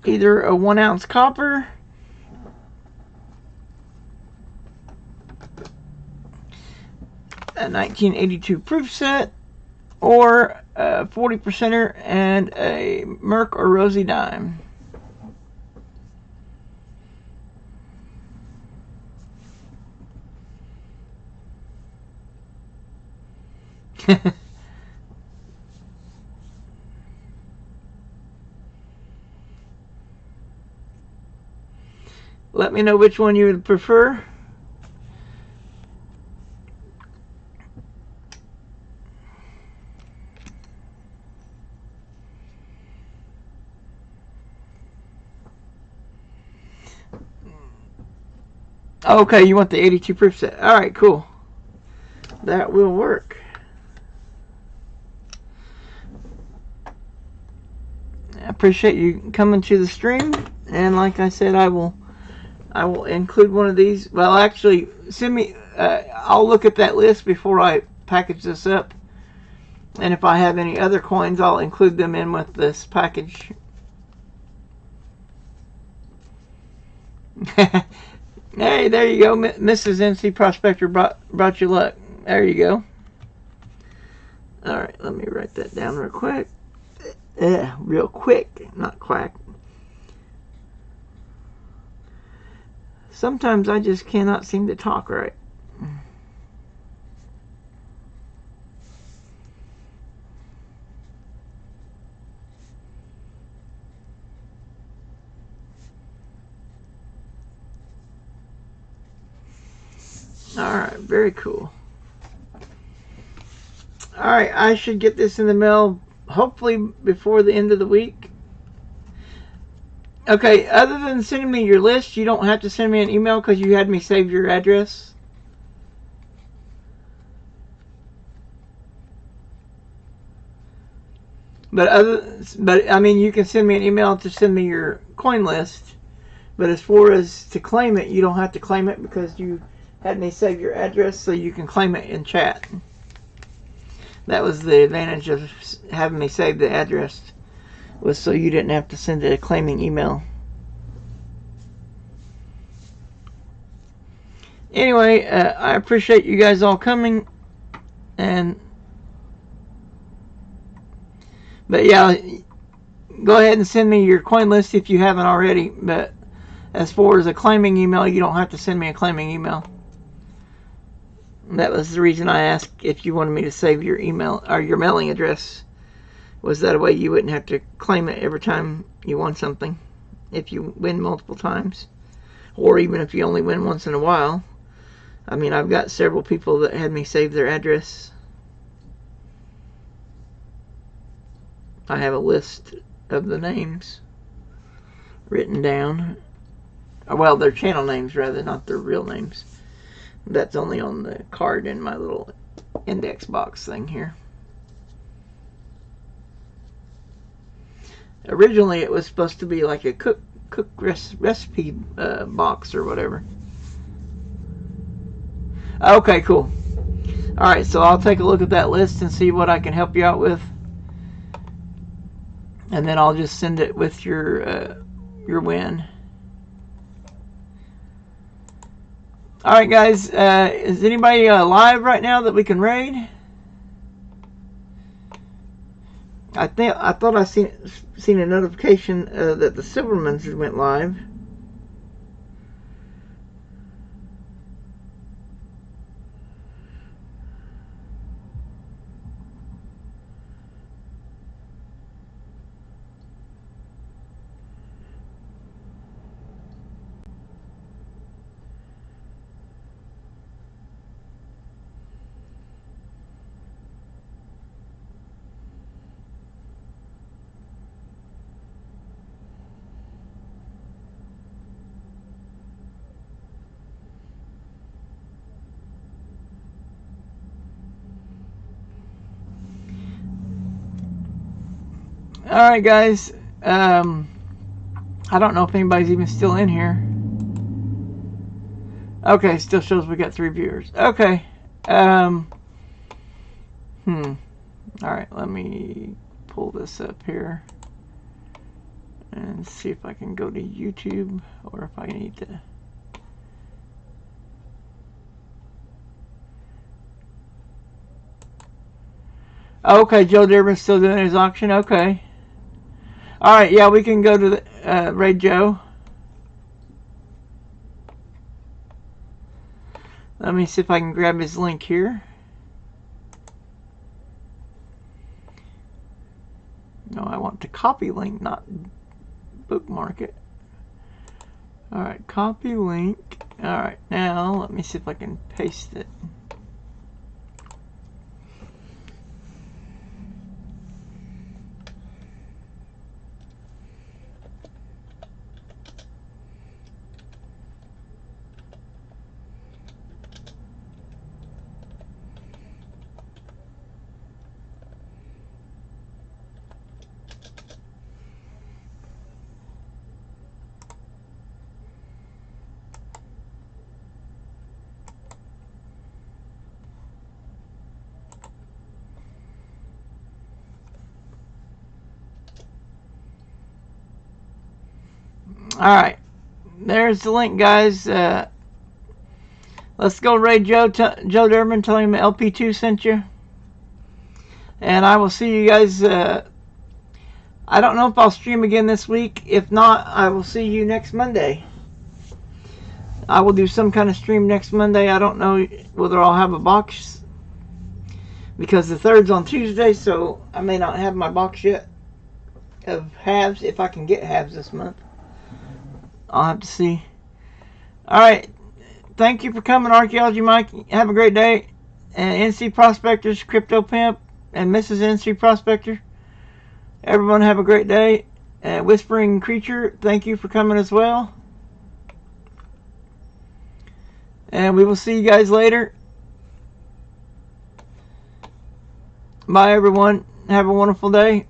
either a 1 ounce copper, a 1982 proof set, or a 40%er and a Merc or Rosie dime. me know which one you would prefer. Okay, you want the 82 proof set. Alright, cool. That will work. I appreciate you coming to the stream, and like I said, I will include one of these. Well, actually, send me. I'll look at that list before I package this up, and if I have any other coins, I'll include them in with this package. Hey, there you go, Mrs. NC Prospector brought you luck. There you go. All right, let me write that down real quick. Real quick, not quack. Sometimes I just cannot seem to talk right. Alright, very cool. Alright, I should get this in the mail hopefully before the end of the week. Okay, other than sending me your list, you don't have to send me an email because you had me save your address. But I mean, you can send me an email to send me your coin list. But as far as to claim it, you don't have to claim it because you had me save your address, so you can claim it in chat. That was the advantage of having me save the address, was so you didn't have to send a claiming email. Anyway, I appreciate you guys all coming, but yeah, go ahead and send me your coin list if you haven't already. But as far as a claiming email, you don't have to send me a claiming email. That was the reason I asked if you wanted me to save your email or your mailing address. Was that a way you wouldn't have to claim it every time you won something, if you win multiple times, or even if you only win once in a while. I mean, I've got several people that had me save their address. I have a list of the names written down. Well, their channel names rather, not their real names. That's only on the card in my little index box thing here. Originally, it was supposed to be like a cook recipe box or whatever. Okay, cool. Alright, so I'll take a look at that list and see what I can help you out with. And then I'll just send it with your win. Alright guys, is anybody live right now that we can raid? I thought I seen a notification that the Silvermans went live. Alright guys, I don't know if anybody's even still in here. Okay, still shows we got 3 viewers. Okay. Alright, let me pull this up here and see if I can go to YouTube or if I need to. Okay, Joe Durbin's still doing his auction. Okay. Alright, yeah, we can go to the Raid Joe. Let me see if I can grab his link here. No, I want to copy link, not bookmark it. Alright, copy link. Alright, now let me see if I can paste it. Alright, there's the link, guys. Let's go raid Joe Durbin, tell him LP2 sent you. And I will see you guys. I don't know if I'll stream again this week. If not, I will see you next Monday. I will do some kind of stream next Monday. I don't know whether I'll have a box, because the 3rd's on Tuesday, so I may not have my box yet of halves, if I can get halves this month. I'll have to see. Alright, thank you for coming, Archaeology Mike. Have a great day. And NC Prospectors, Crypto Pimp, and Mrs. NC Prospector, everyone have a great day. And Whispering Creature, thank you for coming as well. And we will see you guys later. Bye, everyone. Have a wonderful day.